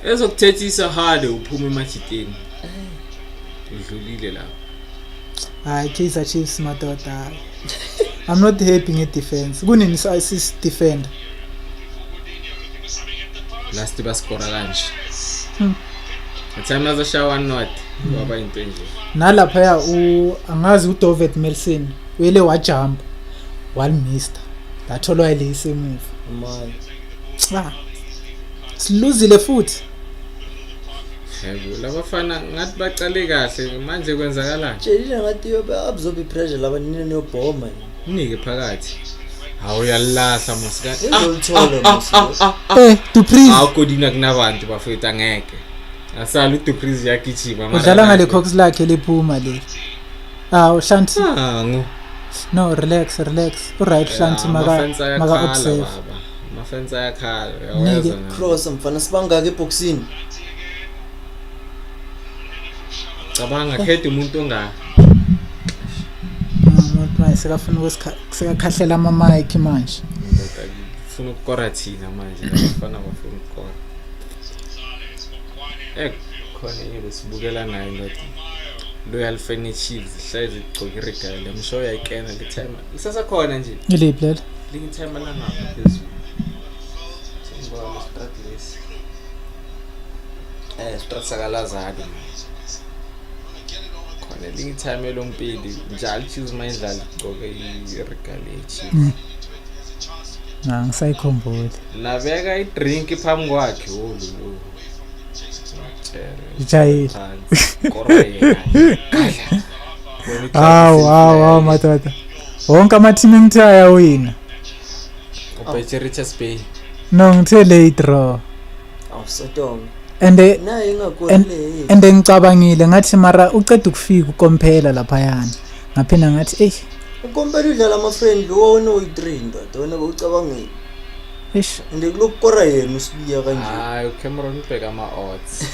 Ezokuthethisa hard uphuma emajiteni. Udlulile la. Hayi Kaizer Chiefs madoda. I'm not happy nge defense. Kunini assist defender. Last baskora kanje. Athana zashawa not baba into nje. Nalapha ya angazi uDovet Melson wele wajump walmista. Thatholwa ilise move. Manje. Siluzile futhi. Yebo labafana ngathi baqale kahle manje kwenzakalani? Tshela ngathi absorb pressure laba nini niyobhoma. Unike phakathi. Hawu uyalahla musika. Ngizolithola musika. Dupriz. Awukodina kunabantu bafethu angeke. Asala uDupriz yakijima mara. Udlala ngale cox lakhe lephuma le. Shanti. Ngo. No, relax. Alright Shanti maka observe. Mafenza yakhala uyaweza. Cross mfana sibanga ke boxing. Cabanga khethe umuntu onga. Umuntu mayisekafuna ukusikhahlela ama mic manje. Ufuna ukukora thina manje abafana bafuna ukukora. Khona yebo sibukela naye ndoda. Loyal Furniture hlezi igcoka iregale msho yayikena le time. Isasa khona nje. Iliphi lela? Lingi time la ngapha phezulu. Simbola stratless. Stratsakalazayo. Khona lingi time elompili njalo choose mayidlala igcoka iregale echi. Ngisayikhumbula. Nabeka idrink phambi kwakhe lo. Ijayile. Korayena. Madoda. Wonke ama-team engithe ayawina. Ubheje Richards Bay. No ngithe late draw. Awusodonga. Naye ingakole. And ngicabangile ngathi mara uceda ukufika ukompela lapha yana. Ngaphinda ngathi Ukompela udlala ama friend wona oyi3 ndoda wona bawucabangile. Ende kulokukora yena usibiya kanje. Hayi Cameron ubheka ama odds.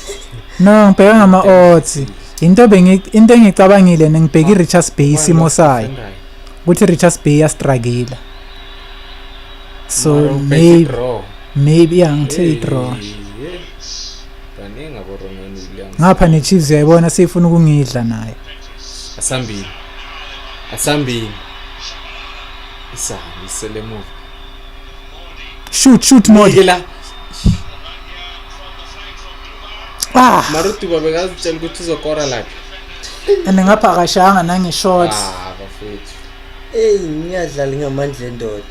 No ngibheka ngama odds. Into engicabangile ngibheka iRichards Bay isimo sayo. Ukuthi Richards Bay yastruggle. So maybe ngithe draw. Baninga boronene ngapha ne-Chiefs uyayibona seyifuna ukungidla naye asambini isele move shoot mode la Maruti babekazitshela ukuthi uzokora laphi and ngapha akashanga nange-short bafethu ngiyadlala ngamandla endoda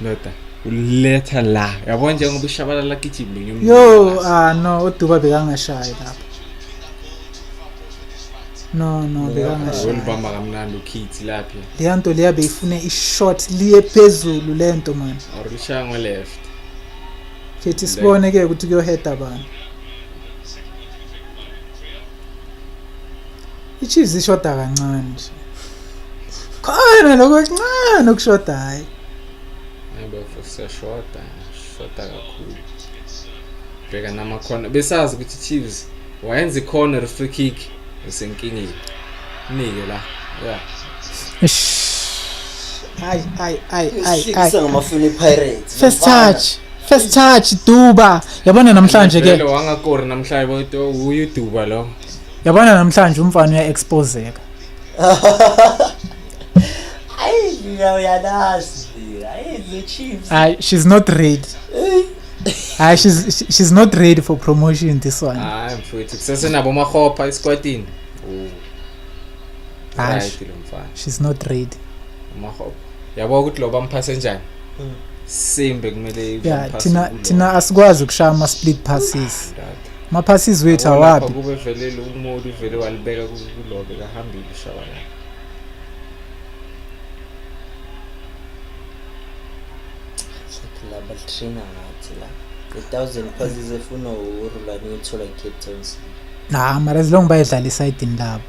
ndoda uletha la yabona njengoba ushabalala gijima yo no uDuba bekangashayi lapha no bekangashayi ulibamba kamnandi ukhithi lapha leyanto leya beyifune i-shot liye phezulu lento man orishangwa left kethi sibone ke ukuthi kuyohead abantu iChiefs ishoda kancane nje khona lokho kancane ukushoda hayi shota kakhulu bheka namakhona besazi ukuthi Chiefs wayenza i-corner free kick esenkingeni nike la yeah ay ngamaFuni Pirates first touch Duba yabona namhlanje ke lo wangakori namhlanje boto uYuduba lo yabona namhlanje umfana uya-exposeka she's not ready. She's not ready for promotion this one. Mfowethu kusesenabo mahopa esquadini. Right lo mfana. She's not ready. Mahopa. Yabo ukuthi lo bamphase njani? Simbe kumele thina asikwazi ukushaya ama split passes. Ma passes wethu awapi. Kube velele umuntu vele walibeka kulobe kahambile shabala. Trainer ngathi la 1000 passes efuna urulani uthola Cape Town City mara as long bayidlala isayidini labo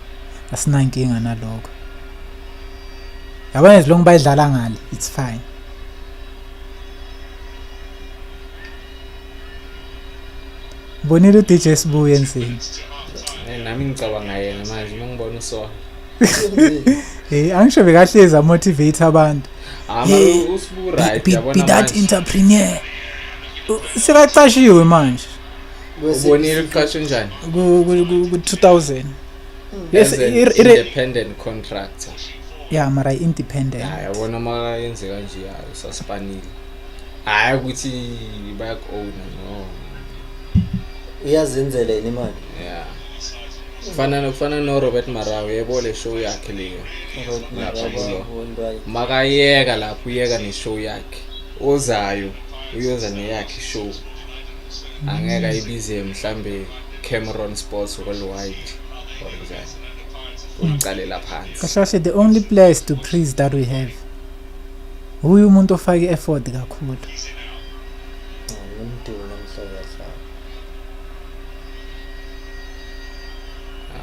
asinankinga nalokho yabona as long bayidlala ngale it's fine bonile uDJ Sibuye ensini nami ngicabanga yena manje ngibona usona angisho bekahleza motivate abantu usibu right yabona be that entrepreneur sekaqashiwe manje ubonile uqashwe njani ku 2000 yes independent contractor mara independent yabona mara yenze kanje usaspanile hayi ukuthi bayak-owna no uyazenzela yini imali kufana no Robert Marawi yebo le show yakhe leyo makayeka lapho uyeka ne show yakhe ozayo uyoza neyakhe show angeke ayibize mhlambe Cameron Sports worldwide or njani uqalela phansi kahle the only place to praise that we have huyu umuntu ofake effort kakhulu umuntu namhlanje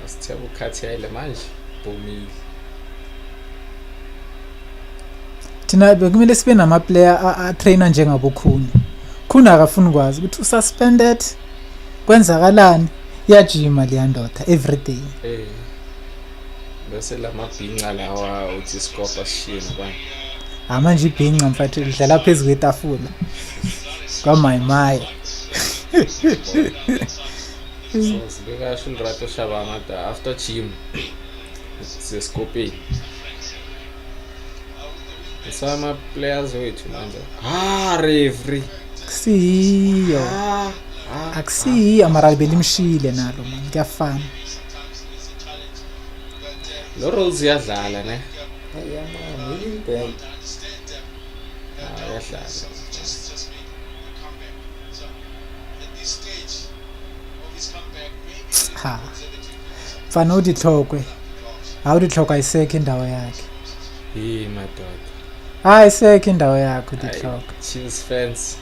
sitheba ukhathele manje bomile thina bekumele sibe nama player a trainer njengabo Khuna akafuni kwazi ukuthi ususpended kwenzakalani yajima liyandoda every day bese lamabhinqa lawa uthi scope ashiyene bani manje ibhinqa mfethu lidlala phezulu kwetafula kwamayimaya so sibeka shul rato shabangata after gym sescope sama players wethu manje referee siyo akusiyo amara belimshile nalo man kuyafana lo Rose yadlala ne yadlala fana uDihlokwe awuDihlokwe ayisekho indawo yakhe madoda ayisekho indawo yakhe uDihlokwe Chiefs fans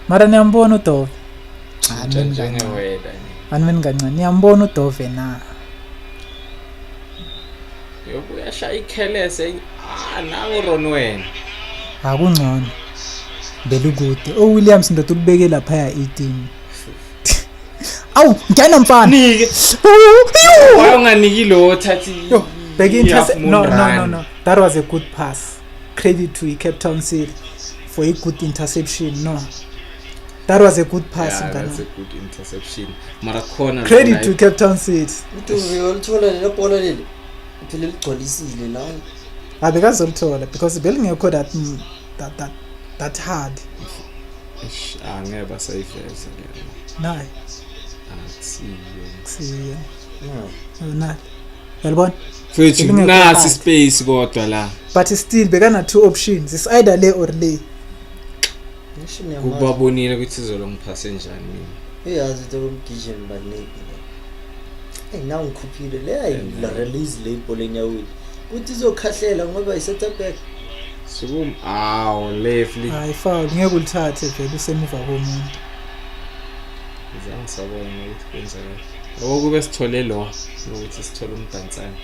mara niyambona uDove njengeweda ani kancane niyambona uDove na uyashaya ikhelese nawo Ronwen akungcono belukude Williams ndoda ukubeke lapha ya 18 awu ngena mfana nike wayonganiki lo thathi no that was a good pass credit to Cape Town City for a good interception no That was a good pass. Yeah, that's a good interception. Mara corner. Credit to Cape Town City. Uthola le bola leli. Phela ligcolisile la. Abekazolithola because belingekho that hard. Ngeke basayiveza ke. Nayi. Akusiyo. Nayi. Yalibona? Futhi nasi space kodwa la. But still bekana two options. It's either le or le. Kubabonile ukuthi izolongiphase njani mina. Uyazi ukuthi umgijimi baniki la. Hey nawu ngikhuphile le ayila release le ball enyaweni. Kuthi izokhahlela ngoba isetup back. Sikum left. Hayi foul ngeke ulithathe vele usemuva komuntu. Ngisabona ukuthi kwenzeka. Okube sithole lo ukuthi sithole umdansana.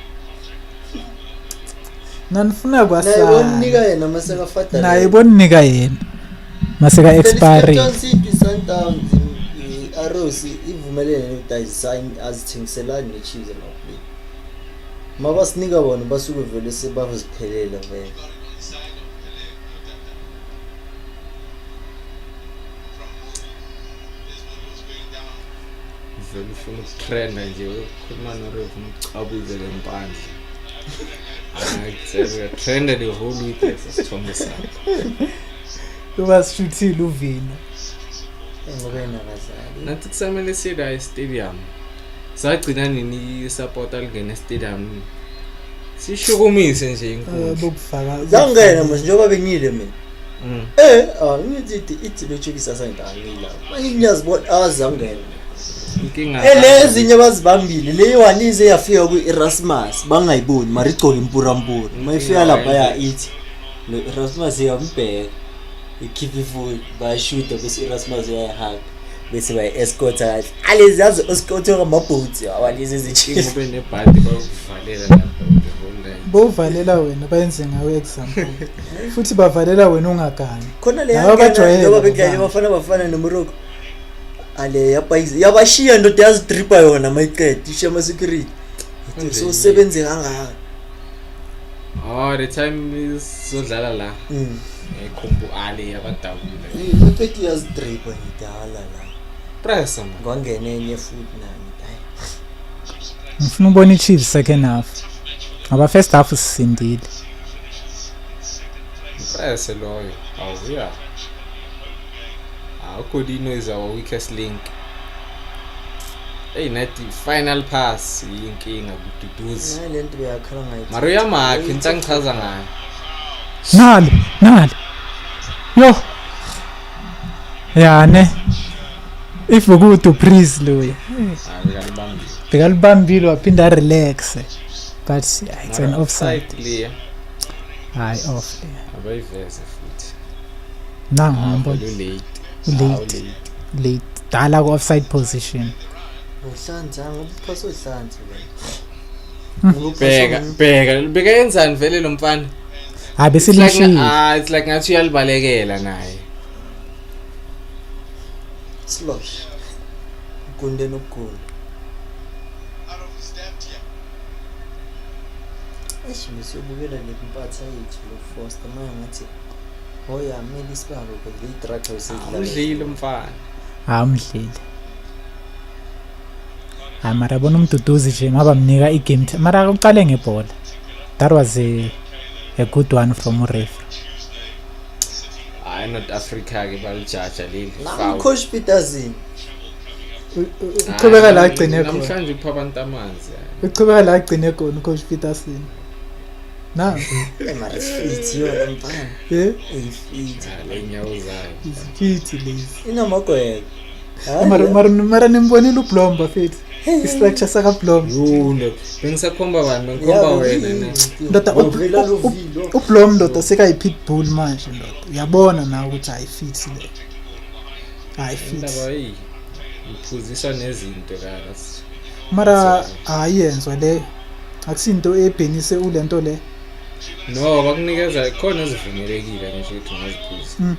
Nanifuna kwasa. Naye bonika yena maseka fada. Naye bonika yena. Maseka expire. Sundowns Arrows ivumelene nokudesign azithengiselani nechize lapho. Mabasinika bona basuke vele sebavuziphelela vele. Vele ufuna ukutrenda nje ukhuluma noRev umcabuze lempandla. Angikuthela trend the whole week sesithombe sakho. Ubashuthile uvino. Engobena bazali. Nathi kusamele sida e-stadium. Sagcina nini support alingena e-stadium. Sishukumise nje inkundla. Bokufaka. Zangena manje njoba bengile mina. Ngithi ithi lo chekisa sangidani la. Mangiyazibona azangena. Inkinga. Lezinye bazibambile le wanize yafika ku Erasmus bangayiboni mara igcoka impurampura. Mayifika lapha ya ithi lo Erasmus yambheka. Ikhipha ifoot bayashuta bese Erasmus yayihack bese bayi escort kahle. Alezi yazi escort ngamaboots awalize izichile. Ngobe nebhadi bakuvalela lapha the whole day. Bovalela wena bayenze ngawe example. Futhi bavalela wena ungagangi. Khona le yakhe ngoba bekanye bafana noMorocco. Ale yabashiya ndo yazitripa yona mayiqede ishiya ama security. So sebenze kangaka. The time izodlala la. Ekhombo ale yabadabula. Ipeti yazitripa ngidala la. Press man. Ngwangena enye futhi nami hayi. Ngifuna ubona iChiefs second half. Aba first half sisindile. Press loyo. Awuya. Codino is our weakest link. Hey, nathi final pass yinkinga kududuzi. Hayi lento beyakhala ngayo. Maria Mark intangichaza ngayo. Nali. Yo. Yeah, if we go to praise loya. Bekalibambile waphinda relax. But it's an offside. Clear. Hayi off there. Abayiveze futhi. Nangambo. Late. Dala ku offside position. Uhlanza ngophaso uhlanza wena. Bheka yenzani vele lo mfana? Besilishile. It's like ngathi uyalibalekela naye. Slosh. Kunde nokugunda. Siyobukela lempatha yethu lo Foster manje ngathi hoya mele isibalo kodwa itractor usedlala. Udlile umfana. Umdlile. Mara bona umduduzi nje mabamnika igame mara uqale ngebhola. That was a good one from uReferee. Not Africa ke balijaja leli. Coach Peterson. Uqhubeka la agcine khona. Namhlanje upha abantu amanzi. Uqhubeka la agcine khona uCoach Peterson. Na. Mara fit yona mfana. Fit. Lenyawo zayo. Fit lezi. Inamagwele. Mara nimbonile uBlomba fethi. Istructure saka Blom. Yule. Bengisakhomba bani bengikhomba wena ne. Ndoda uBlom ndoda seka iPitbull manje ndoda. Uyabona na ukuthi ayifit le. Ayifit. Indaba yi. Iposition nezinto kalas. Mara ayenzwa le. Akusinto ebhenise ulento le. No, bakunikeza khona ezivumelekile nje ukuthi ungaziphuza.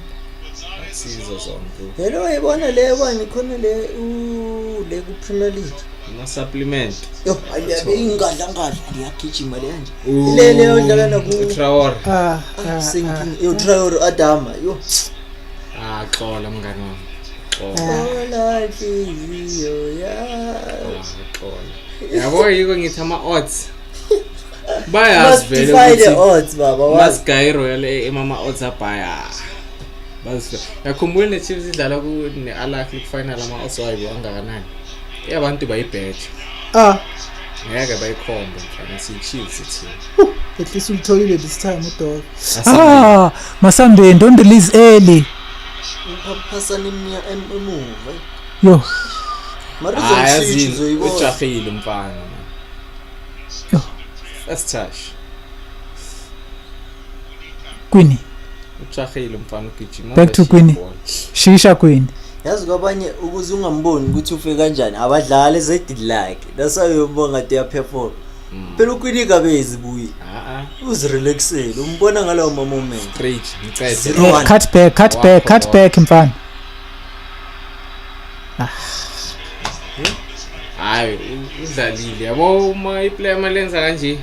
Asizo zonke. Hello yibona le bani khona le ku Premier League. Ama supplement. Yo ayabe ingadla liyagijima le kanje. Le odlala na ku Traore. Yo Traore Adama yo. Xola mngani wami. life is yabo yiko ngithi ama-odds must defy the odds baba masiguy royal emama odds abhaya yakhumbula ne-Chiefs idlala ne-Alak final ama-odds wayo angakanani abantu bayibheja ngeke bayikhombe mfana siyi-Chiefs ithini at least ulitholile this time udog Masambeni don't release early uphasana emuva yo ujahile mfana yo first touch Queen ujahile mfana ugijima back to Queen shisha Queen yazi kwabanye ukuze ungamboni ukuthi ufike kanjani abadlali ezedid like that's why uyobonga they are perform phela uQueen kabezi buyi uzirelaxele umbona ngalawo moment straight ngicede cut back mfana hayi udlalile yabo uma iplayer malenza kanje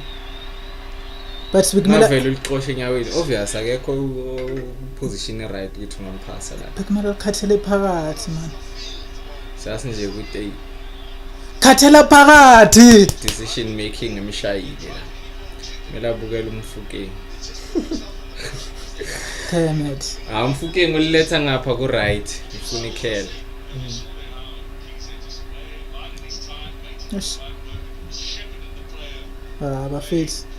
but bekumele vele uliqoshe enyaweni obvious akekho position right ukuthi ungamphasa la bekumele ukhathele phakathi man sasi nje ukuthi khathela phakathi decision making emshayile la kumele abukele umfukeni Kemet umfukeni uliletha ngapha ku right ufuna ikhela yes bafethu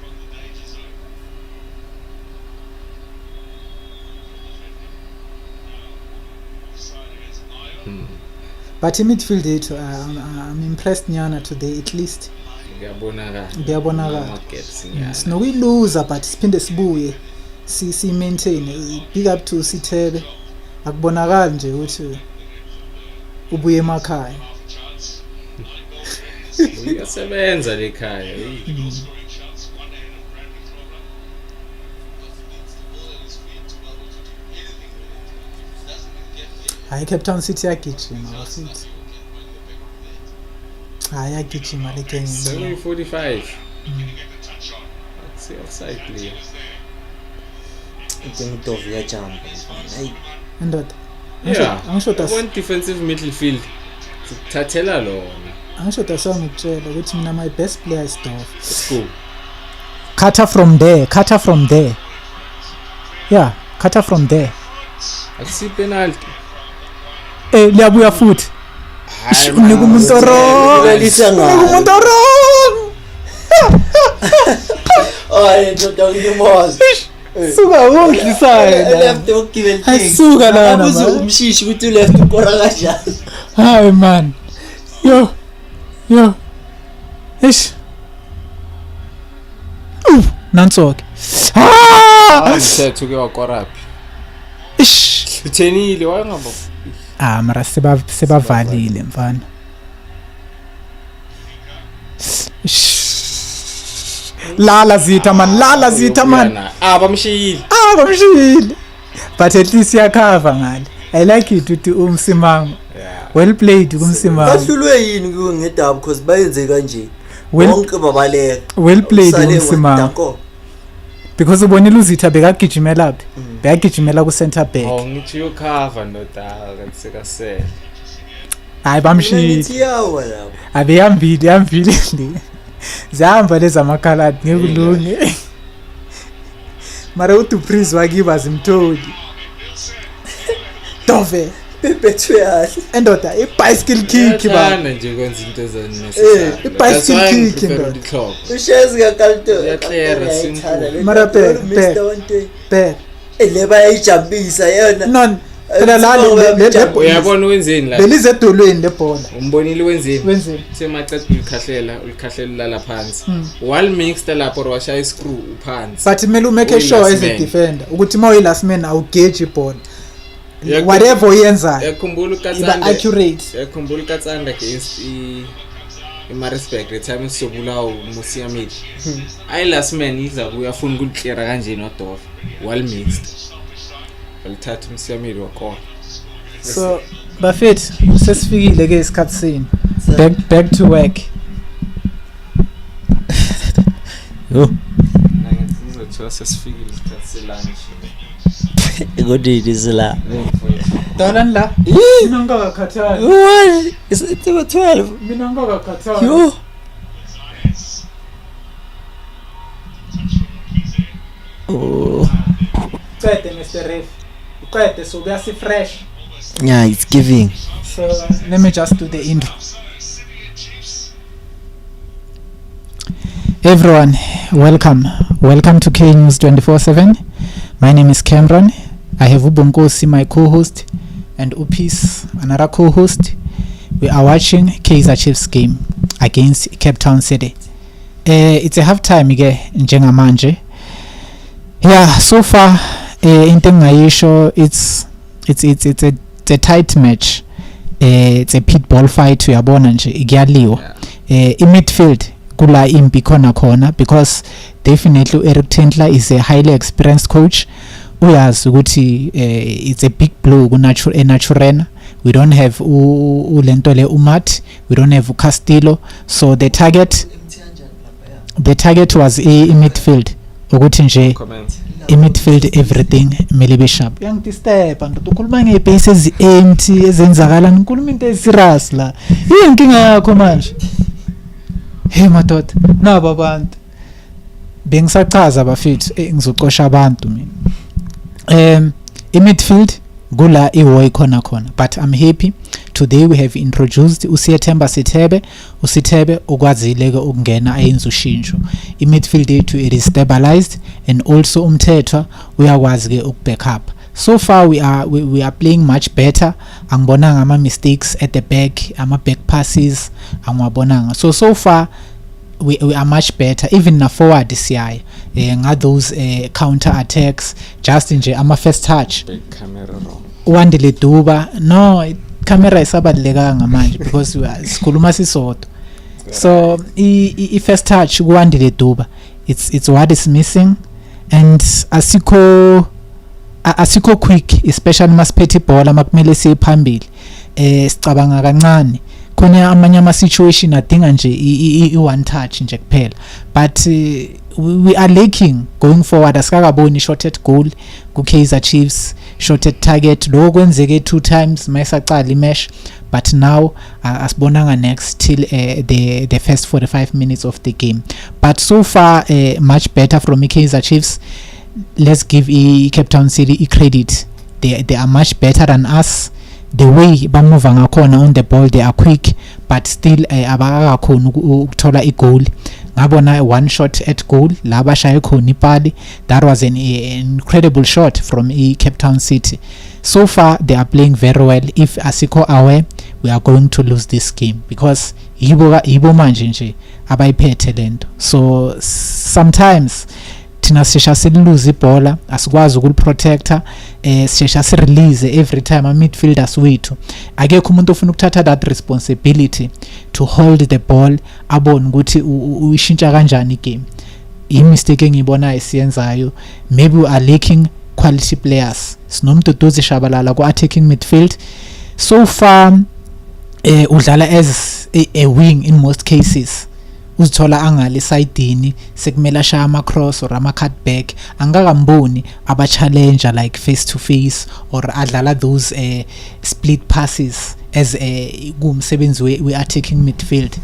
but in midfield yethu I'm impressed nyana today at least ngiyabonakala sinokuyiluza but siphinde sibuye si maintain big up to Sithebe akubonakala nje ukuthi ubuye emakhaya uyasebenza lekhaya hayi Cape Town City yagijima bafethu hayi yagijima le game 7:45 see offside player uDov yajump hayi ndoda angisho one defensive midfield thathela lona angisho dasangitshela ukuthi mina my best player is Dov school cutter from there yeah cutter from there akusi penalty liyabuya futhi unika umuntu wrong ndoda ngimoza suka wongisayo left ukugibela ayisuka lana abuze umshishi ukuthi left ukora kanjani hayi man yo ish nansoke ngithethe ke wakoraphi ish uthenile wayengaba mara sebavalile mfana lala zitha man bamshiyile but at least yakhava ngale I like it uthi umsimango well played kumsimango bahlulwe yini kuwe ngedaba because bayenze kanje bonke babaleka well played kumsimango because ubonile uzitha bekagijimela laphi bekagijimela ku center back ngithi yokhava ndoda kasekasele hayi bamshiyile abeyambili zihamba lezi amakhaladi ngekulunge mara uDupreez wakiba zimtholi Dove bebethwe yahle endoda i-bicycle kick bana nje kwenza into ezinecessary i-bicycle kick endoda ushezi kakalto yaclear simple mara pe leba yayijampisa yona non phela lali uyabona wenzeni la belize edolweni lebhola umbonile wenzeni semacede ulikhahlela la phansi wall mixed lapho washaya iscrew uphansi but kumele umake sure as a defender ukuthi mawu last man awugauge ibhola whatever uyenzayo yakhumbula ukatsanda accurate yakhumbula ukatsanda against Maritzburg the time sobulawo uMusiamile ayi last man iza kuyafuna ukuclear kanjeni noDof wall mixed walithatha uMusiamile wakho so bafethu sesifikile ke isikhathi sini back to work nangithi uzothiwa sesifikile isikhathi selunch Ngodini sila. Dolan la. Mina ngakakhathali. What? Is it 12? Mina ngakakhathali. Yo. Oh. Qede Mr. Ref. Qede so we are fresh. Yeah, it's giving. So let me just do the intro. Everyone, welcome to K News 24/7. My name is Cameron. I have Ubonkosi, my co-host, and Upis, another co-host. We are watching Kaizer Chiefs game against Cape Town City. It's a halftime njengamanje. Yeah, so far into ngayisho it's a tight match. It's a pit ball fight uyabona nje ikuyaliwa. In midfield kula impi khona because definitely Eric Tendler is a highly experienced coach. Uyazi ukuthi it's a big blow naturena. We don't have ulentole umat, we don't have Castillo, so the target was in midfield ukuthi nje in midfield everything mele sharp. Yangidisturb ngikhuluma ngebases empty ezenzakala ngikhuluma into eserious la. Inkinga yakho manje. Hey madoda, naba abantu bengisachaza bafethu ngizocosha abantu mina. In midfield gula iwoy khona but I'm happy today we have introduced uSiyethemba Sithebe ukwazile ke ukungena ayenza ushintsho. I midfield yethu it is stabilized and also umthethwa uyakwazi ke ukback up. So far we are playing much better. Angibonanga ama mistakes at the back, ama back passes angwabonanga. So far we are much better even na forward siya nga those counter attacks just nje ama first touch camera wrong wandile duba no camera isabalekanga manje because we are sikhuluma sisodwa. So I first touch kuwandile duba it's what is missing and asikho quick especially masiphethe ibhola makumele siphambili sicabanga kancane khona amanye ama situation adinga nje I one touch nje kuphela but we are lacking going forward. Asikakaboni shot at goal ku Kaizer Chiefs, shot at target lo kwenzeke 2 times mayisaqala imesh but now asibonanga next till the first 45 minutes of the game but so far much better from Kaizer Chiefs. Let's give Cape Town City credit. They are much better than us. The way bamove ngakhona on the ball they are quick but still abakakhona ukuthola igoal. Ngabona one shot at goal la bashaye khona ipali. That was an incredible shot from Cape Town City. So far they are playing very well. If asikho aware we are going to lose this game because yibo manje nje abayiphethe lento. So sometimes thina sishesha silose ibhola asikwazi ukuliprotector sishesha sirelease every time a midfielders wethu akekho umuntu ofuna ukuthatha that responsibility to hold the ball abone ukuthi uyishintsha kanjani igame. I mistake engibona isiyenzayo maybe we are lacking quality players. Sinomduduzi Shabalala ku attacking midfield so far udlala as a wing in most cases. Uzithola angale sidini sekumela shaya ama cross or ama cutback angakamboni aba challenger like face to face or adlala those split passes as kumsebenzi we are taking midfield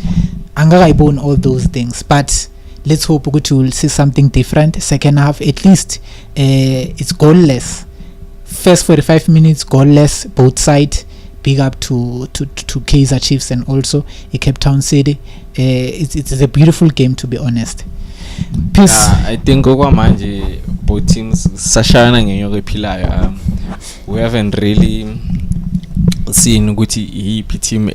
angakayiboni all those things but let's hope ukuthi we'll see something different second half at least. It's goalless first 45 minutes goalless both sides. Big up to Kaizer Chiefs and also Cape Town City. It's a beautiful game to be honest. Peace. I think okwamanje both teams sashana ngenyoko ephilayo. We haven't really seen ukuthi iyiphi team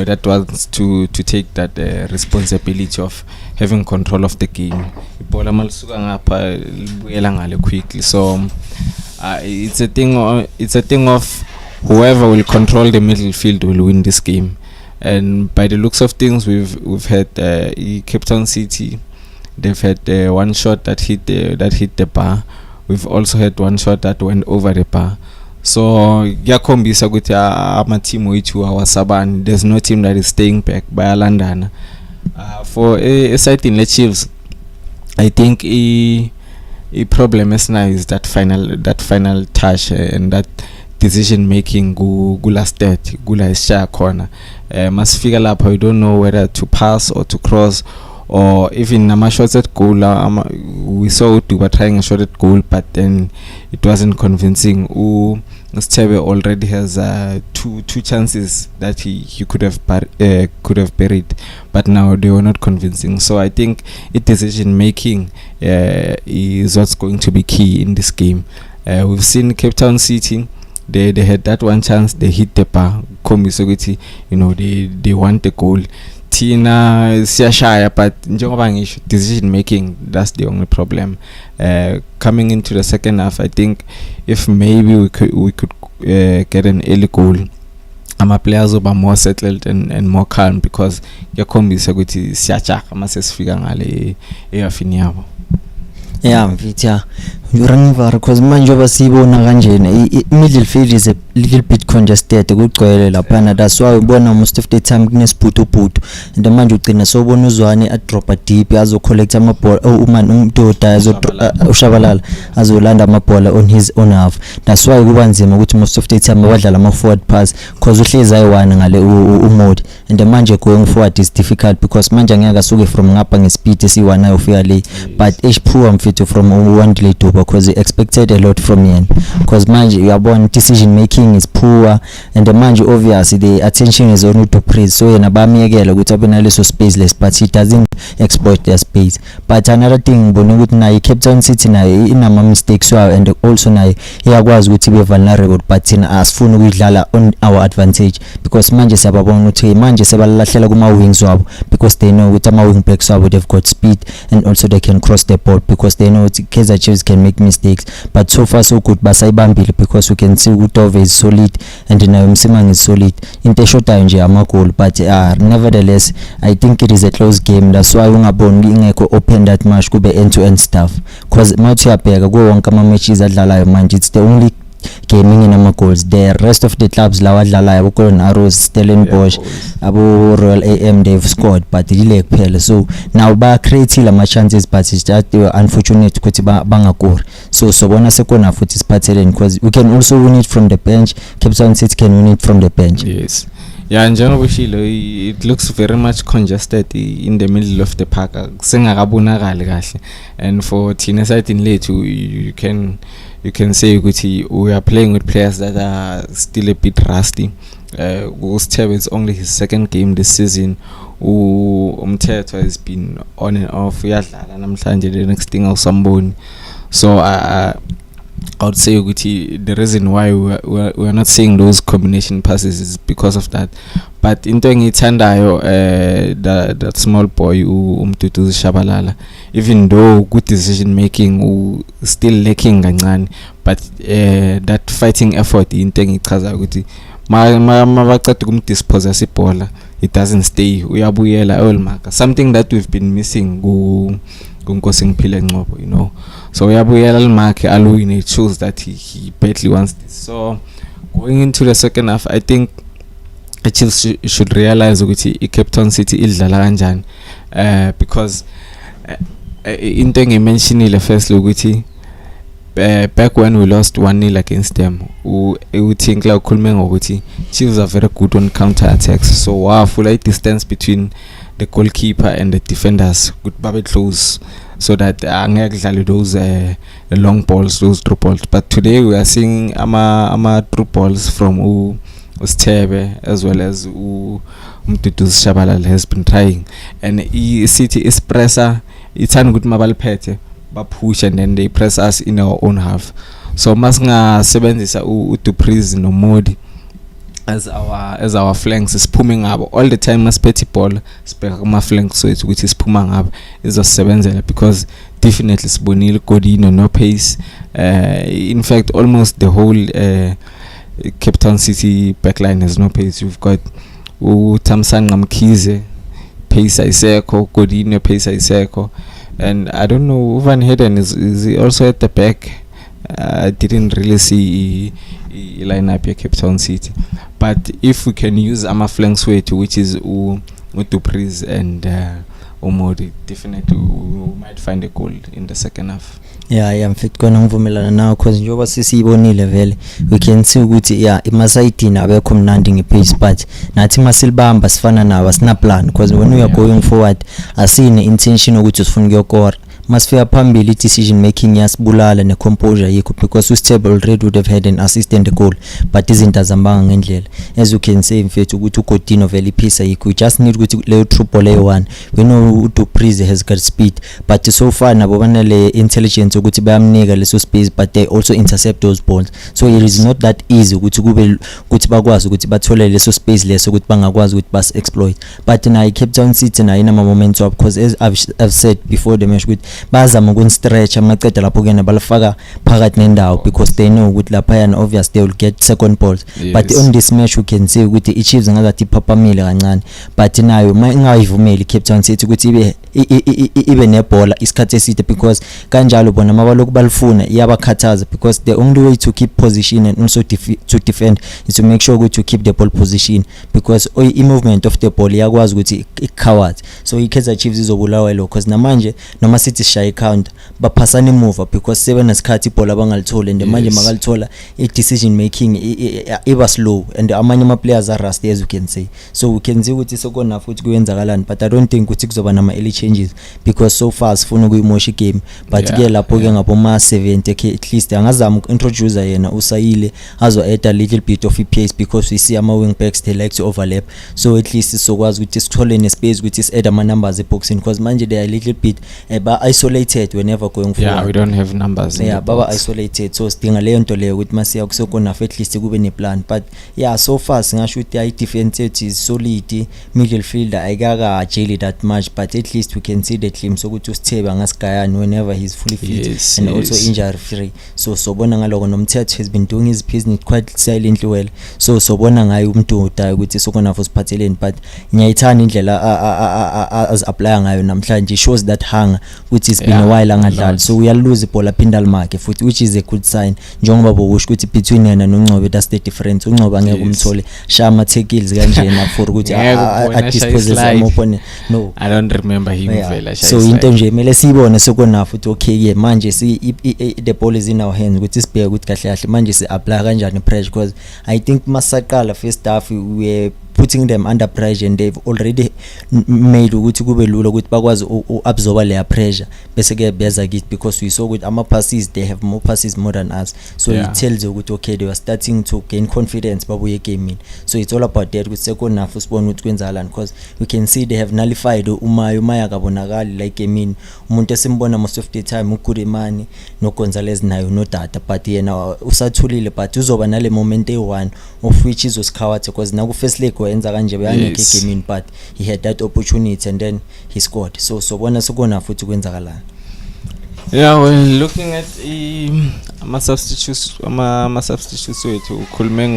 that wants to take that responsibility of having control of the game. Ibhola malisuka ngapha libuyela ngale quickly. So it's a thing of whoever will control the midfield will win this game. And by the looks of things, we've had Cape Town City. They've had one shot that hit the bar. We've also had one shot that went over the bar. So yakhombisa ukuthi ama team wethu awasabani. There's no team that is staying back by For a side in the Chiefs, I think problem esinayo is that final touch and that decision making kula state kula isha khona masifika lapha we don't know whether to pass or to cross or even nama shots at goal we saw Uduba trying a shot at goal but then it wasn't convincing. Dstv already has two chances that he could have buried, but now they were not convincing. So I think decision making is what's going to be key in this game. We've seen Cape Town City. They had that one chance, they hit the bar. They want the goal. Tina siyashaya, but njengoba ngisho decision making, that's the only problem. Coming into the second half, I think if maybe we could get an early goal, our players will be more settled and more calm because yakhombisa ukuthi siyachaka mase sifika ngale eyafini yabo. Yeah, mfitha urangivara because manje basibona kanjena midfield is a little bit congested kugcwele lapha, that's why ubona most of the time kunesibhuthubhuthu and manje ugcina sobona uzwane a drop a deep azo collect ama ball umntoda ushabalala azolanda ama ball on his own half. That's why kuba nzima ukuthi most of the time badlala ama forward pass because uhlezi ayiwana ngale umode and manje going forward is difficult because manje angeke asuke from ngapha ngespeed esiwanayo ufika le, but each poor mfitho from one delay to because we expected a lot from him because manje uyabona decision making is poor and manje obviously the attention is on to praise, so yena bamiyekela ukuthi abe naleso spaceless but he doesn't exploit their space. But another thing ngibona ukuthi naye Cape Town City naye inama mistakes wayo and also naye iyakwazi ukuthi be vulnerable but thina asifuni ukudlala on our advantage because manje siyababona ukuthi manje sebalahlela kuma wings wabo because they know ukuthi ama wing backs wabo they've got speed and also they can cross the ball because they know Kaizer Chiefs can make mistakes, but so far so good basayibambile because we can see Utove is solid and nayo Msimang is solid into shota nje ama goal, but nevertheless I think it is a close game. That's why ungaboni ingekho open that much kube end to end stuff because mawuthi uyabheka kuwo wonke ama matches adlalayo manje it's the only gaming in ama goals. The rest of the clubs lawa adlalayo abo Golden Arrows, Stellenbosch, abo Royal AM they've scored but ile kuphela, so now ba create ama chances but it's just unfortunate ukuthi bangakori. So sobona sekona futhi siphatheleni because we can also win it from the bench. Cape Town City can win it from the bench. Yes. Yeah, njengoba ushilo it looks very much congested in the middle of the park. Sengakabonakali kahle, and for thina side in lethu you can say ukuthi we are playing with players that are still a bit rusty. Dstv is only his second game this season. Umthetho has been on and off, uyadlala namhlanje the next thing awusamboni. So I would say the reason why we are not seeing those combination passes is because of that. But into engithandayo that small boy umtutu Shabalala, even though good decision making still lacking kancane, but that fighting effort into engichaza ukuthi mabaqeda kumdispossess ibhola it doesn't stay, uyabuyela olmaka, something that we've been missing kunkosi ngiphile Ngcobo, so uyabuyela limakhe alwini. It shows that he badly wants this. So going into the second half, I think the Chiefs should realize ukuthi Cape Town City idlala kanjani, because into engimentionile firstly ukuthi back when we lost 1-0 against them, we think like ukhulume ngokuthi Chiefs are very good on counter attacks, so wafula distance between the goalkeeper and the defenders could babe close so that angeke dlale those long balls, those through balls. But today we are seeing ama through balls from Dstv as well as Umtutu Shabalala has been trying, and City is presser, it's an good mabalpete ba push and then they press us in our own half. So masinga sebenzisa uDupreez no Modi as our flanks siphuma ngabo all the time. Masiphethe ibhola sibheka kuma flanks wethu ukuthi siphuma ngabo izosebenzela because definitely sibonile Godino no pace. In fact almost the whole Cape Town City backline has no pace. You've got Thamsanqa Mkhize, pace ayisekho, Godino pace ayisekho, and I don't know, Van Heiden is he also at the back. I didn't really see line up here Cape Town City, but if we can use ama flanks way to which is Dupreez and Umodi, definitely we might find a goal in the second half. Yeah, mfethu kona ngivumelana nawe cause njengoba sisiyibonile vele we can see ukuthi yeah imasayidini abekho mnandi ngepace but nathi masilibamba sifana nabo asina plan cause when we are going forward asine intention ukuthi sifuna ukuyokora masifika phambili decision making yasibulala ne composure yikho because Stable already would have had an assistant goal but izinto azambanga ngendlela as you can say mfethu ukuthi uGodino vele iphisa yikho we just need ukuthi leyo true ball leyo1 we know uDuprize has got speed but so far nabo banale intelligence ukuthi bayamnika leso space but they also intercept those balls so it is not that easy ukuthi kube ukuthi bakwazi ukuthi bathole leso space leso ukuthi bangakwazi ukuthi bas exploit but na Cape Town City na ina moments up because as I've said before the match ukuthi bazama ukunstretch amaqeda lapho kena balifaka phakathi nendawo because they know ukuthi lapha yana obvious they will get second balls but on this match you can see ukuthi iChiefs ngazathi iphaphamile kancane but nayo ingayivumeli Cape Town City ukuthi ibe nebhola isikhathi eside because kanjalo bona mabaloku balifuna iyabakhathaza because the only way to keep position and also to defend is to make sure ukuthi you keep the ball position because movement of the ball iyakwazi ukuthi icover so iKaizer Chiefs izobulawa lo because namanje noma sithi shy count baphasana emuva because sebenesikhathi ibhola bangalithola and manje makalithola i-decision making iba slow and amanye ama players are rusty as you can say so we can see ukuthi sokona futhi kuyenzakalani but I don't think ukuthi kuzoba nama early changes because so far sifuna ukuyimosha game but ke lapho ke ngabo ma 70 ke at least angazama ukintroduce yena usayile azo add a little bit of pace because we see ama wing backs they like to overlap so at least sokwazi ukuthi sithole ne space ukuthi is add ama numbers eboxing because manje they are a little bit isolated whenever going forward. Yeah, we don't have numbers. Yeah, baba isolated. So sidinga leyo nto leyo ukuthi masiya kusokona at least kube ne plan. But yeah, so far singasho ukuthi I defense is solid. Midfield ayikaka jelly that much, but at least we can see the team sokuthi uSithebe ngasigayani whenever he's fully fit and also injury free. So sobona ngaloko nomthetho has been doing his business quite silently well. So sobona ngaye umuntu udayi ukuthi sokona for siphatheleni but ngiyayithanda indlela as apply ngayo namhlanje shows that hunger which is been a while angadlali so uyalose ibhola aphinda limakhe futhi which is a good sign njengoba bokusho ukuthi between yena noNgcobo that's the difference uNgcobo angeke umthole shama tackles kanjena for ukuthi at dispose some opponent no I don't remember him vela so into nje mele siyibone sokona futhi okay ke manje the ball is in our hands ukuthi sibheke ukuthi kahle kahle manje si apply kanjani pressure because I think masaqala first half we putting them under pressure and they've already made ukuthi kube lula ukuthi bakwazi uabsorb leya pressure bese ke beza kithi because we saw with ama passes they have more passes more than us so it tells you ukuthi okay they were starting to gain confidence babuye game in so it's all about that ukuthi second half usibone ukuthi kwenzakalani because we can see they have nullified umaya kabonakali like game in umuntu esimbona most of the time uKurimani no Gonzalez nayo no Data but yena usathulile but uzoba nale moment e1 of which is uSkhawathe because naku first leg enza kanje bayangeke game in but he had that opportunity and then he scored so sobona sokona futhi kwenzakalana. Yeah, when looking at ama substitutes wethu ukhulume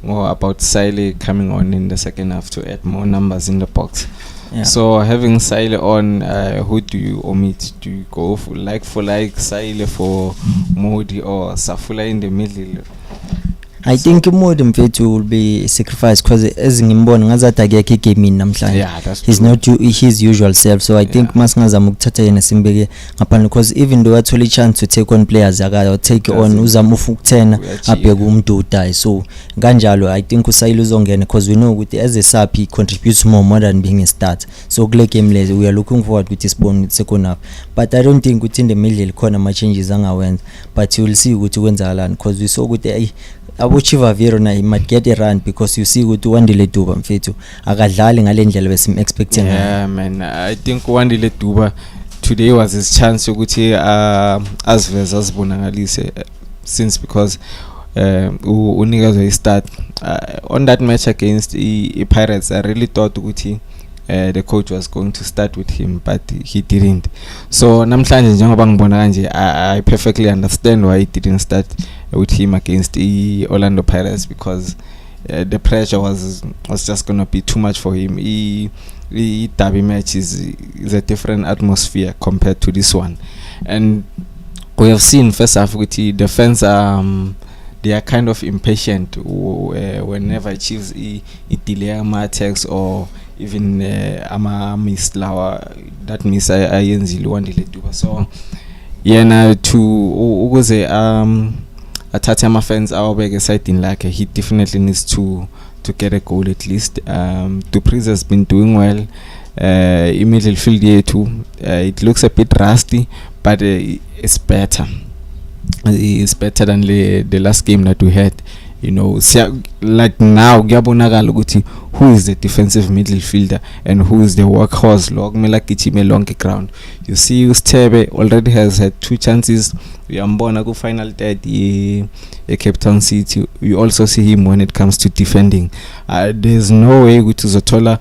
ngo about Sile coming on in the second half to add more numbers in the box. Yeah. So having Sile on, who do you omit? Do you go for Sile for Modi or Safula in the middle? I think Modi mfethu will be sacrificed because as ngimbona ngazathi akekho game namhlanje he's not his usual self so I think masingazama ukuthatha yena simbeke ngaphandle because even though athola chance to take on players akayo take on uzama ukuthena abheke umuntu udayi so kanjalo I think uSayile uzongena because we know ukuthi as a sub he contributes more than being a starter so kule game le we are looking forward ukuthi sibone ukuthi second half but I don't think ukuthi in the middle khona ama changes angawenza but you will see ukuthi kwenzakalani because we saw ukuthi Abuchiva Vero na he might get a run because you see ukuthi Wandile Duba mfethu akadlali ngalendlela besim expecting man I think Wandile Duba today was his chance ukuthi asiveza asibonakalise since because unikezwe istart on that match against the Pirates I really thought ukuthi the coach was going to start with him but he didn't so namhlanje njengoba ngibona kanje I perfectly understand why he didn't start with him against the Orlando Pirates because the pressure was just going to be too much for him. The derby match is a different atmosphere compared to this one and we have seen first half with the defense they are kind of impatient whenever Chiefs delay attacks or even ama miss lawa that miss ayenzile uwandile Duba. So yena to ukuze athathe ama fans awabeke eside lakhe, he definitely needs to get a goal at least. Dupreez has been doing well. Midfield yethu, it looks a bit rusty, but it's better. It's better than the last game that we had. You know, like now kuyabonakala ukuthi who is the defensive midfielder and who is the workhorse lo kumele agijime lonke ground. You see Dstv already has had 2 chances. Uyambona ku final third Cape Town City. You also see him when it comes to defending. There's no way ukuthi uzothola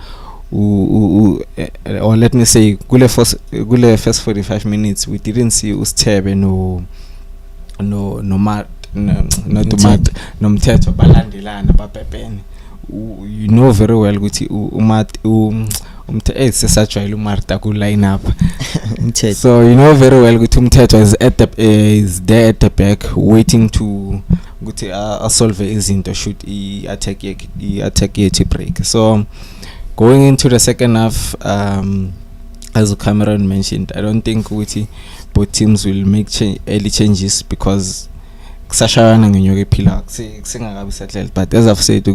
or let me say kule first 45 minutes we didn't see Dstv nomthetho balandelana babhebhene. You know very well ukuthi sesajwayela uMarta ku line up. So you know very well ukuthi umthetho is there at the back waiting to ukuthi solve izinto should attack yethu break. So going into the second half, as Cameron mentioned, I don't think both teams will make early changes because kusashayana ngenyoka ephila kusengakabi settled. But as I've said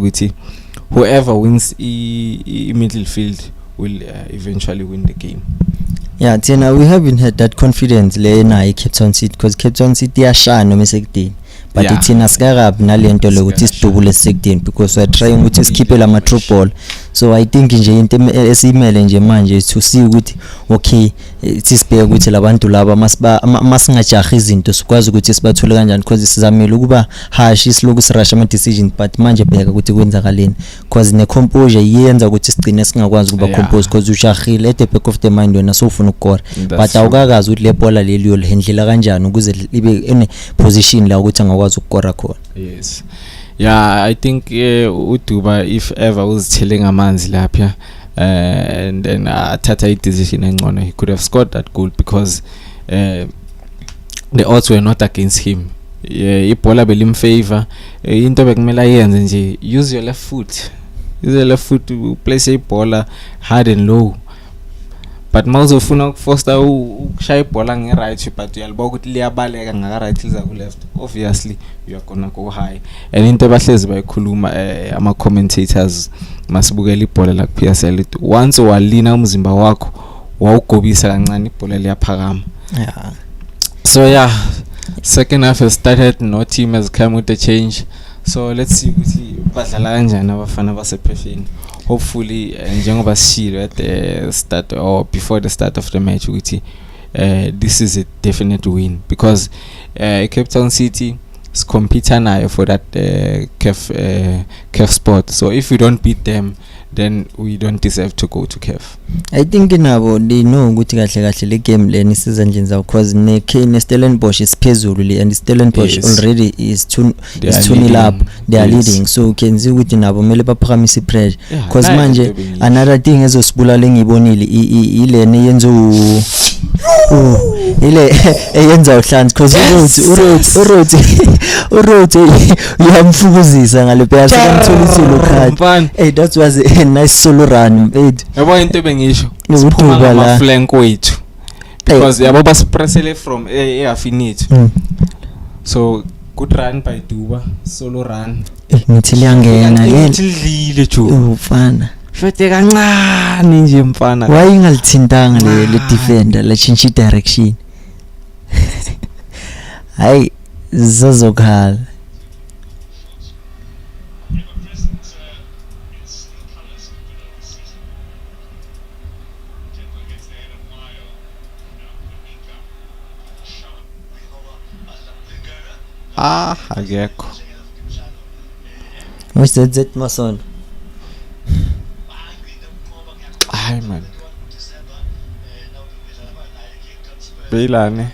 whoever wins midfield will eventually win the game. Yeah, Tina, we haven't had that confidence lena Cape Town City because Cape Town City yashana mesekudeni. But yeah, Tina skarab nalento lokuthi sidubule esekudeni because we are trying ukuthi sikhipe la true ball. So I think nje into esimele nje manje to see ukuthi okay sisibheke ukuthi labantu laba masingajahi izinto sikwazi ukuthi sibathule kanjani because sizamile ukuba harsh isiloku sirasha ama decisions, but manje bheka ukuthi kwenzakaleni because ne composure yenza ukuthi sigcine singakwazi kuba compose because ushahile at the back of the mind wena sofuna ukukora, but awukakazi ukuthi le ball leli yolihendlela kanjani ukuze libe in position la ukuthi angakwazi ukukora khona. Yes. Yeah, I think uDuba if ever was telling amanzi lapha and then athatha I decision engcono, he could have scored that goal because the odds were not against him. Ibhola belimfavor, into bekumela yenze nje use your left foot to place ibhola hard and low. But mawuzofuna ukufoster ukushaya ibhola nge-right but uyaliba ukuthi liyabaleka ngaka-right liza ku-left, obviously you are gonna go high. And into bahlezi bayikhuluma ama-commentators masibukela ibhola la ku-PSL, once walina umzimba wakho wawugobisa kancane ibhola liyaphakama. Yeah. So yeah, second half has started, no team has come with a change. So let's see ukuthi badlala kanjani abafana basephefeni. Hopefully njengoba sishilo at the start or before the start of the match ukuthi this is a definite win because Cape Town City is competing nayo for that CAF spot. So if we don't beat them, then we don't deserve to go to CAF. I think nabo they know ukuthi kahle le game leni sizandleni zawo because ne Stellenbosch is phezulu and Stellenbosch already is 2-0 up. They are leading, so you can see ukuthi nabo mele baphakamise pressure because manje another thing ezosibulala engibonile ilene yenza ile eyenza uhlanzi because uRoad uyamfukuzisa ngale phela sikamtholisile ukhadi. Hey, that was a nice solo run. Yabo into bengisho siphuma ama flank wethu because yabo basipressele from half init. So good run by Duba, solo run. Ngithi liyangena ke lidlile jo ufana shothe kancane nje mfana. Why ingalithintanga le defender la change direction? Hayi zazokhala. Akekho. What's that Mason? Ay man. Belane.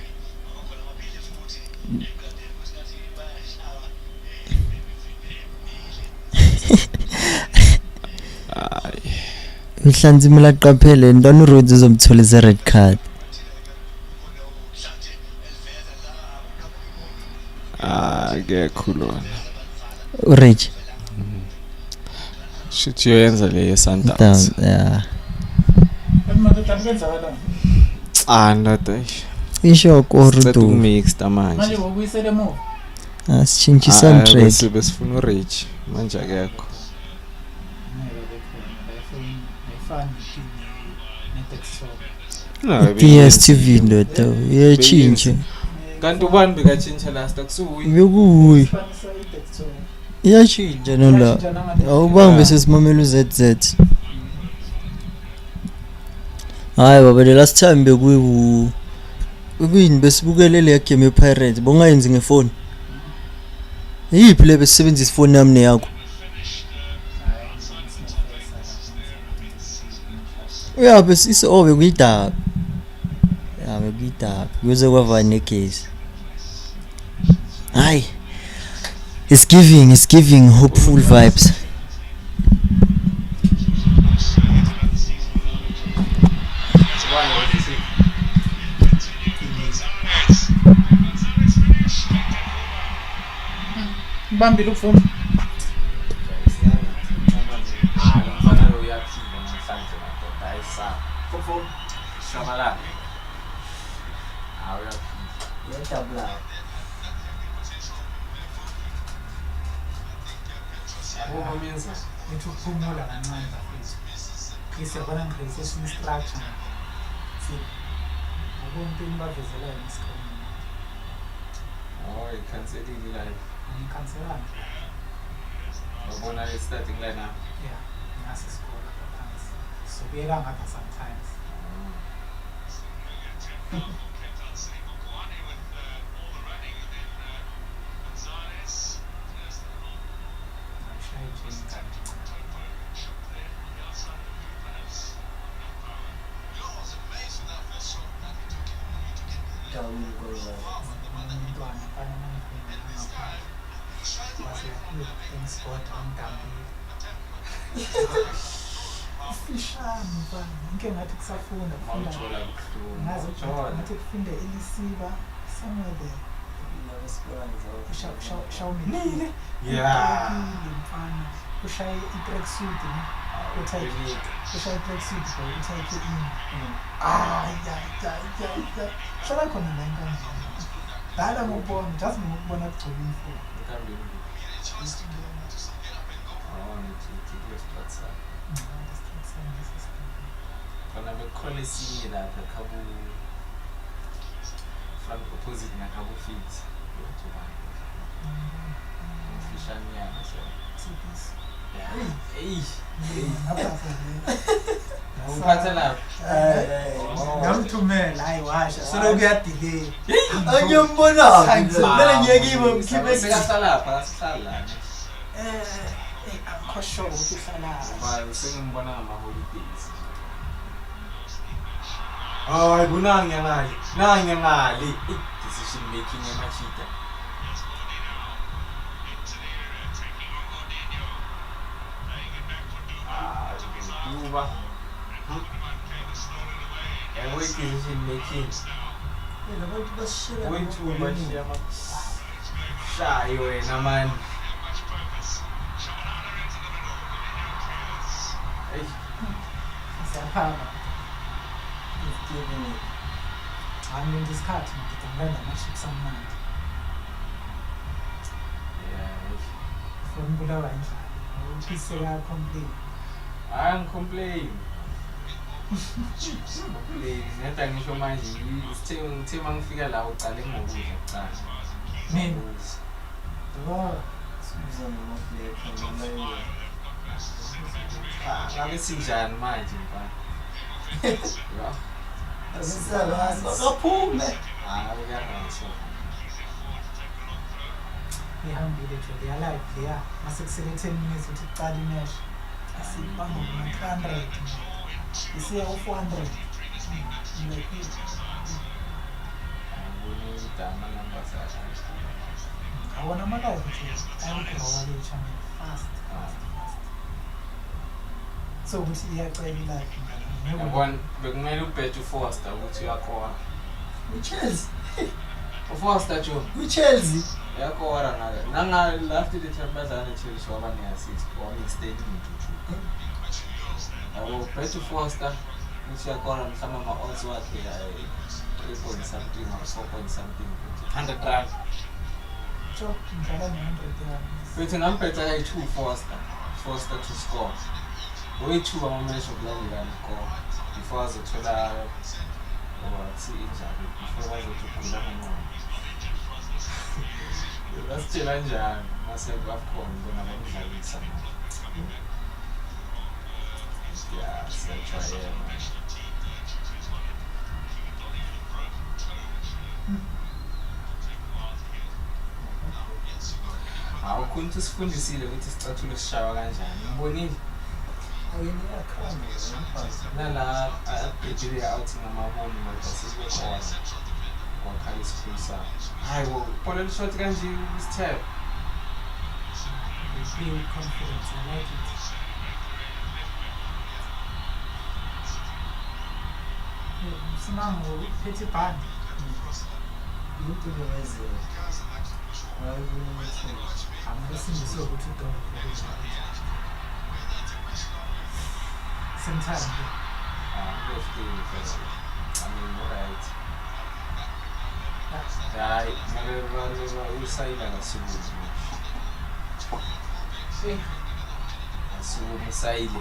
Mhlanzimela qaphele ntwana uRhodes uzomtholisa red card. Akekho lona. Urich. Shit yoyenza le Down, Sundowns. yeah. Not Isho Ceda korudo. mixed manje. Asichinja soundtrack. Besifuna uRich manje akekho. No, DStv ndoda iyachinja. kanti ubani bekatshintsha last akusuyi. Bekuyi. Iyachinja nola. Awubambe sesimamela uZZ. Hayi baba, the last time bekuyini besibukele le game yePirates bongayenzi ngefoni. Yiphi le besebenzisa ifoni yami neyakho? Yeah, besise bekuyidaba. Yeah, bekuyidaba. Kuze kwava negezi. Hayi. It's giving hopeful vibes. Bambi look for structure. Oh, you cancel it live. Wabona le starting lineup. So we are sometimes. Ngike ngathi kusafunda Mawuthola ngaze kuhlungu. ngathi kufunde elisiba somewhere there. Shawumile. Yeah. Mfana ushaye i-tracksuit ne. Ushaye i-tracksuit for uthathe in. Ya. Shala khona la enkandla. Dala ngokubona, just ngokubona kugcwele imfuyo. Kona bekhona esinye lapha Khabu front opposite na Khabu Fields. Fishani yana so. Hey. Ngaphatha lapha. Ngamthumela hayi washa. Solo kuyadelay. Angiyambona. Kumele ngiyekiwe mkhiphe Sikahlala lapha, sihlala. Akho ukuthi uhlala. Ba sengimbona ngama holidays. Hayi kunangi decision making emachita. Kuba. Ewe decision making. Labantu basishela. Wethu bashiya ma. Shayi wena man. Hey. Siyaphaka. Hanging isikhathi ngidangana namaships amnandi. Ufuna ukubulawa indlala. Uphise complain. I'm complaining. Neta ngisho manje ngithe mangifika la uqale ngokudla kuqala. Mina. Oh, ngabe sinjani manje mfana? Ya. Akaphume. Uyarasa. ngihambile nje leya live leya mase kusele 10 minutes ukuthi iqala imatch. Asibamba ngo-300 isiya ku-400. Awona ama-live nje ayakudrawa le channel fast. So ukuthi iyacela i-live Yabona bekumele ubet uFoster ukuthi uyakhona. Uches. ufoster Joe kwi-Chelsea yakora nanga last the Chambazana Chelsea waba ne-assist wami-extending to yabo better foster ushiyakora mhlawumbe ama-odds wakhe 3 point something or 4 point something 100 rand Chop, ngidlala ne-100 rand. bethi ngambhetha kayi-2 foster to score oyi-2 ama-match okulandelana score before azothola wathi injani before azothola ngqondo basitshela njani mase-AFCON bona bamdlalisa ya siyajwayela hawu khona ukuthi sifundisile ukuthi sicathulo sishawa kanjani ngibonile ayini yakhona nala abhedile out ngamabomu kodwa sesikhona wakhala isikhulu sayo hayi wo phola lishot kanje isithebe Feel confident, I like it. Msimamo uphethe ibhandi. into lewezela Angasindiswe ukuthi uDomo. Same time. right hayi mele usayila ngasuku ngasuku usayile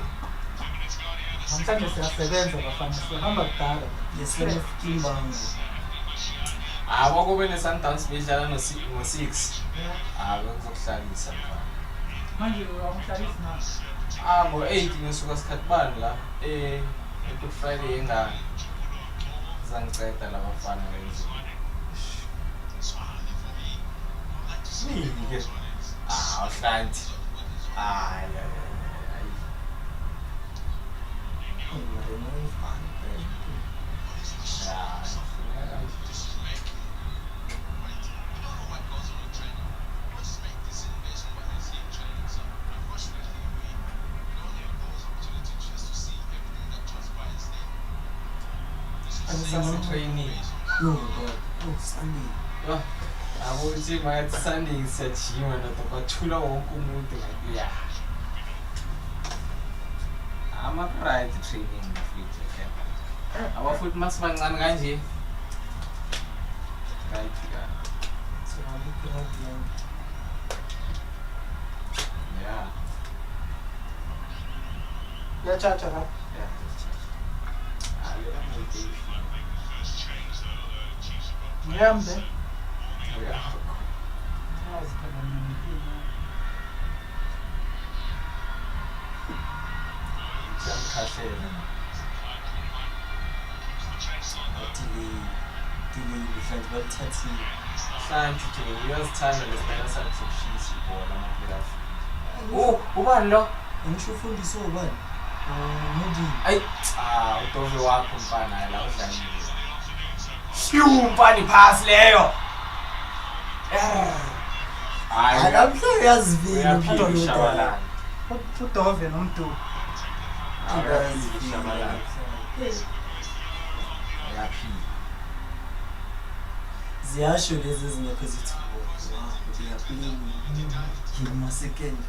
Namhlanje siyasebenza bafana sihamba kudala. yesi-15 banga hawa kube ne-Sundowns bedlala ngo-6 bengizokuhlalisa mfana Manje awumhlalisi na. ngo-8 ngisuka sikhathi bani la Good Friday engane zangiceda la bafana benzima ke awuhlanti hayi training Sunday ukuthi mathi Sunday siyajima nobathula wonke umuntu ngathi ya ama-right training futhi abafuthi masibancane kanje right yeah Yachacha la. Ngiyambe. Yazi phela mina impilo. Jamkhahlela mhlanje balithathile hlanti nje uyazithanda lesibela sakhe sokushisa ibhola amaplayoff ubani lo angisho ufundiswe ubani Modi ayi uDove wakho mfana la udlalile Shiyumpani pass leyo hayi alamhla uyazivina uyaphila ushabalala uDove nomuntu. uyaphila ushabalala uyaphila ziyasho lezi ezingekho zithubo ngiyamasekende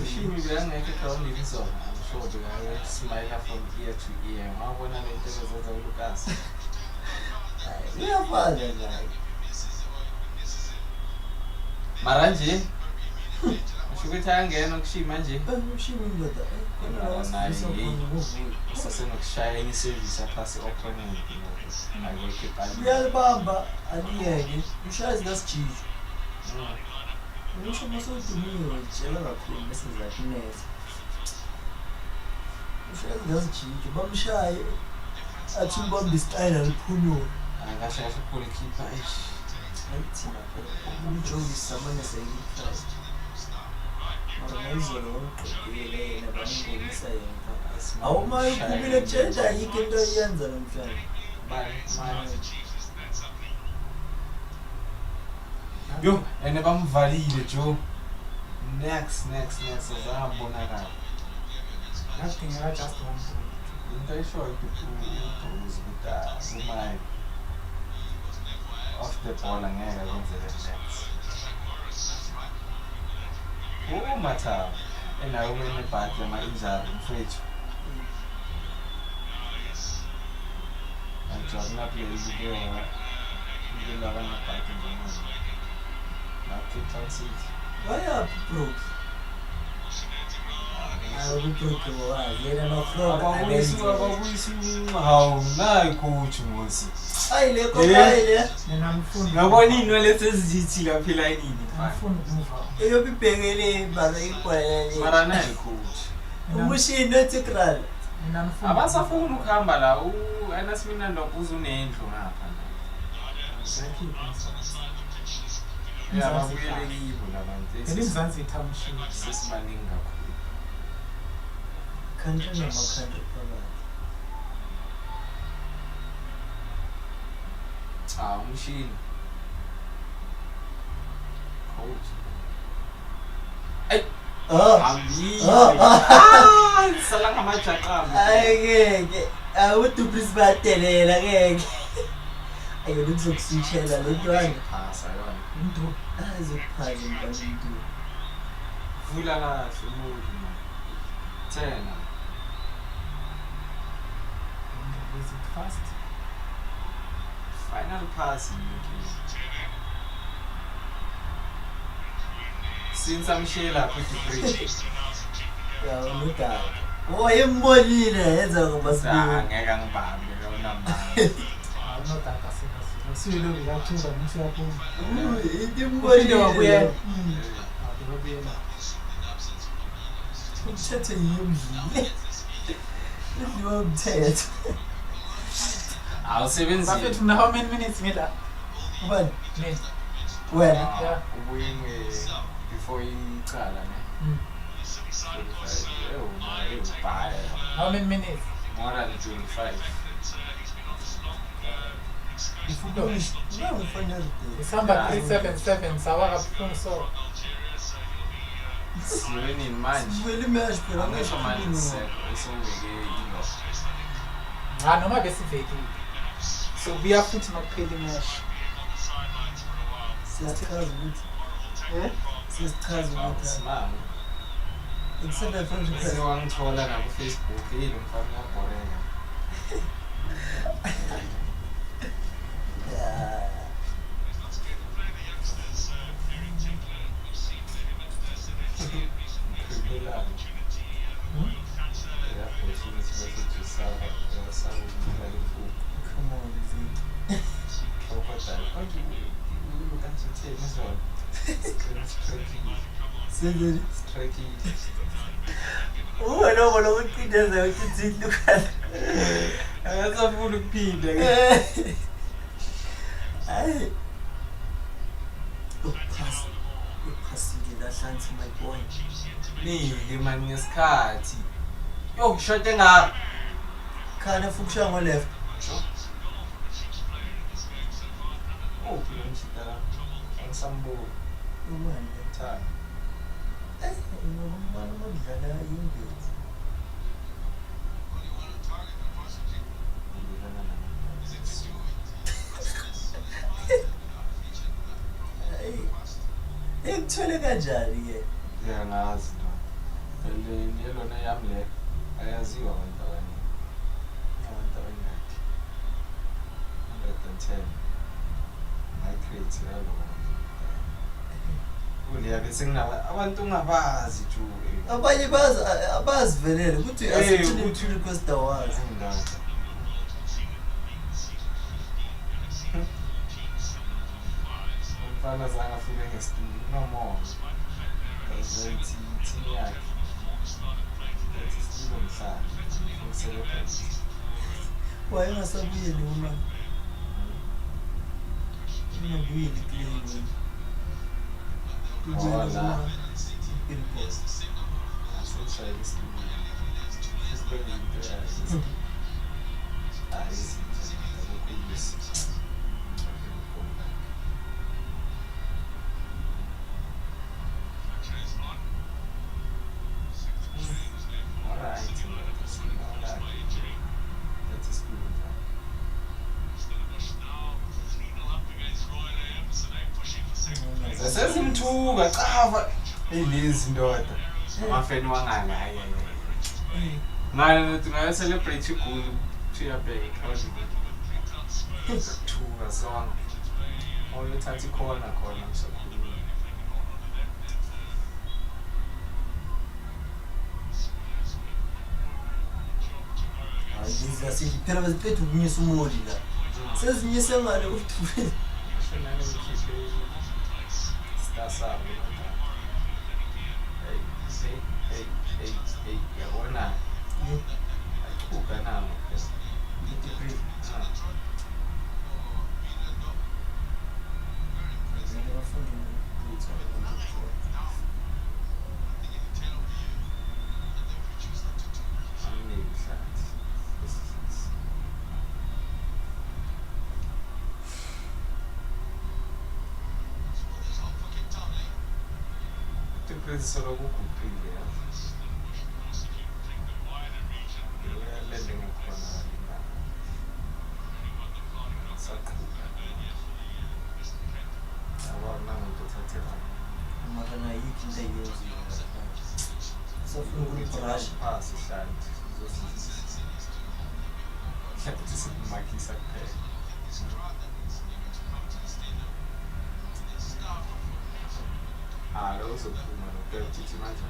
Ushimi bengekho egrawundini izona amshobe ngayo smile from ear to ear ngabona lento ezenza uLucas uyafana naye mara nje usho ukuthi ayangena ukushima nje ushimi ndoda sasenokushaya enye isevisi aphasi opponent ayekho ebhali uyalibamba aliyeke ushazi ngasijiji ngisho masodumile tshela kakhulu bese zakunetha ushazi ngasijiji bamshaye athi ubamba isitayela liphunule angashaya goalkeeper ayithina phela ujogi samane sayikitha mara ngayizolo ngomqedile yena bangibonisa yena awumaye uphumile tshentsha ayikho into eyenza namhlanje yo ene bamvalile jo next azangabonakala Ngadingeka just one goal. into eshoyo ukuthi uBruce ukuthi umaye off the ball angeke kwenzeke relax. Matha enayo kumele ibhadi ama-injury mfethu. Ajabula players kuyo labanebhadi njengoba. Na Cape Town City. Why broke? Broke wazi yena noFlora ababuyisi hawu nayi coach ngosi. Hayi le kopayile. Mina ngifuna. Ngabona inwele sezithi lapha elayinini mfana. Ngifuna ukuva. Eyobibhekele baza ikwele. Mara nayi coach. Umushini oTikral. Mina ngifuna. Abasafuna ukuhamba la uAnasimina nobuza unendlu ngapha. Ya babuyele kibo labantu. Elimzansi Township. Sesibaningi kakhulu. Country noma country phakathi. Umshini. Coach. Sala ngamajaqamba. Ayeke. Awudubris batelela ngeke. Ayo lokuzokuswitchela lo ntwana. Phasa yona. Into. Azophaza umntwana. Vula kahle umuntu man. Thena. Is it fast? Final pass since amshela ku-degree. Ya umntwana. Oyembonile yenza ngoba Angeke angibambe lo namba. Awunotaka sina. Silo likathula ngisiyaphuza. Imbonile wabuya. Awubuyela. Umthetho yimdlile. Udliwa umthetho. Awusebenzi. Bafethu na how many minutes ngila? Ubani? Me. Wena. Yeah. Ubuye before iqala ne. How many minutes? More than 25. Ifundo. Yeah, we find out. Isamba 377 sawa kabuhlungu so. Sibeni manje. Well, image phela Angisho manje ngisho. esongeke ilo. Noma besivekile. So buya futhi nokuphela imesh. Siyachaza ukuthi. Siyachaza ukuthi. Smart. Except from the Bese wangithola na ku Facebook yini mfana yabhoreka. Yeah. Come on, is it? Senderi. Wena ubona ukuqindeza ukuthi lokho. Akasafuna ukuphinda ke. Hayi. Uphasile lahlanzi my boy. Nike manje ngesikhathi. Yo ngishote ngapha. Khana fukusha ngo left. Oh, phela ngishitala. Angisambuka. Ubani? Thana. Ngomani modlala ingezi. Ngithole kanjani ke? Ngiyangazi no. Le lona yami le ayaziwa abantu abaningi. Abantu abaningi. 110. I create yalo. Uliya bese nginaba abantu ungabazi ju. Abanye abazivelele ukuthi asithi request awazi. Ngindaba. Umfana zanga afike ngesitulo no more. Kazethi team yakhe. Ethi isitulo mhlanje. Ucelebrate. Wayengasabuyeli uma. Ngiyabuyeli clean. Wala. Impose. Aseshaya isitulo. Isibeke into yakhe. Ayisi. Akukuyisi. Sesimthuka chava elezi ndoda. Amafeni wangala hayi. Ngale ngayo celebrate igoli tuyabheka awuthi. Thuka sonke. Oyothatha ikhona khona ngisakhuluma. Hayi phela beziphethe ukunyisa umoli la. Sezinyise ngale uthi. Hey, yabona. Ayuka namo. Solo kukuphile uyalele ngakhona saqhuba abona umuntu uthathela Amakana yiki into eyenziwa sofuna ukubrush pass ihlanti ukuthi simakisa kuphela lo uzophuma nokuthi manje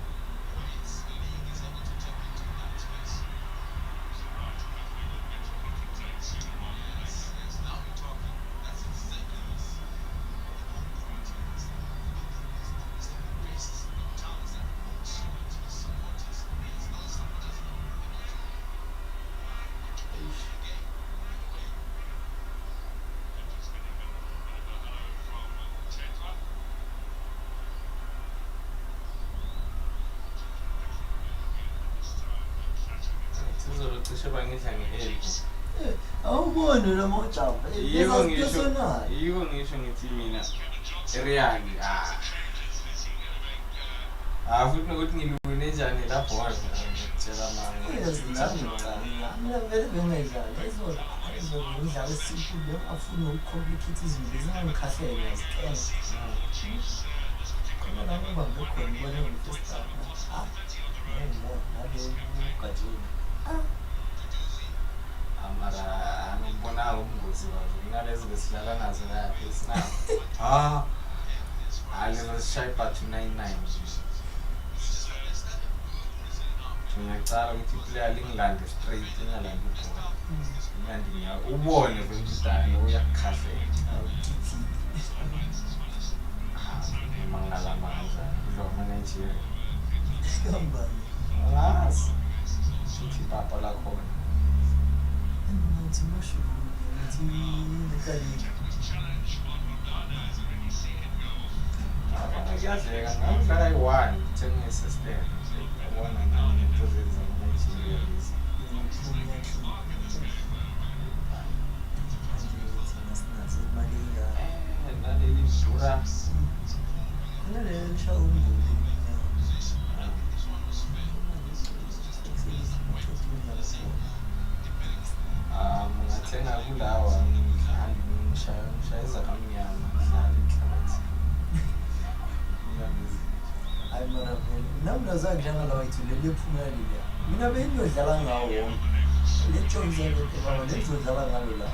cishe ngidla nge-elbow awubone lo mojaba yiwo ngisho ngithi mina ereal futhi nokuthi ngilune njani lapho ngitshela mina vele bengayidlala izodlala simple afuna ukucomplicate izinto zingangikhahlele ngizicela khona la ngibambe khona ubona ngifesta ngajini amara angibona ubungozi bazo ngalezi besidlala nazo lapha esinabo lezo sishaypa 299 ngiyacala ukuthi player lingilande straight ingalandi ibhola ngilandi ngiya ubone bengidala uyakukhahlela mangala manje lo manager kambani sithi papa la khona ngithi mushroom ngithi nekalika kuyadleka ngangidlala i-1 tengisestem yabona nami into zenza Nigeria lezi naleli dura naleli shawumbuli mungathenga kulawa ngishayeza kamnyama ngihlala enhlabathi hayi mara vele namnaza kudlala lawa ithulele ephumelela mina bengiyodlala ngawo wonke le job zale baba lezodlala ngalo la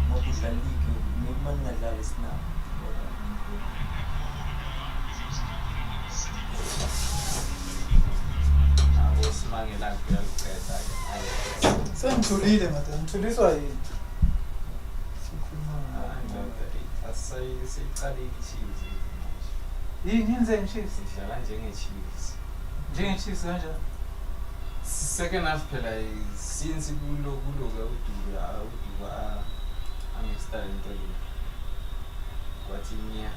ngokudlala ligi noma ningadlala isinabo simangela kuyaliceda ke sengithulile madam ngithuliswa yini asayicale i-cheese yini yenze ngichisi sidlala njenge-cheese kanjani second half phela since kuloka uduka angextra into le kwathi nya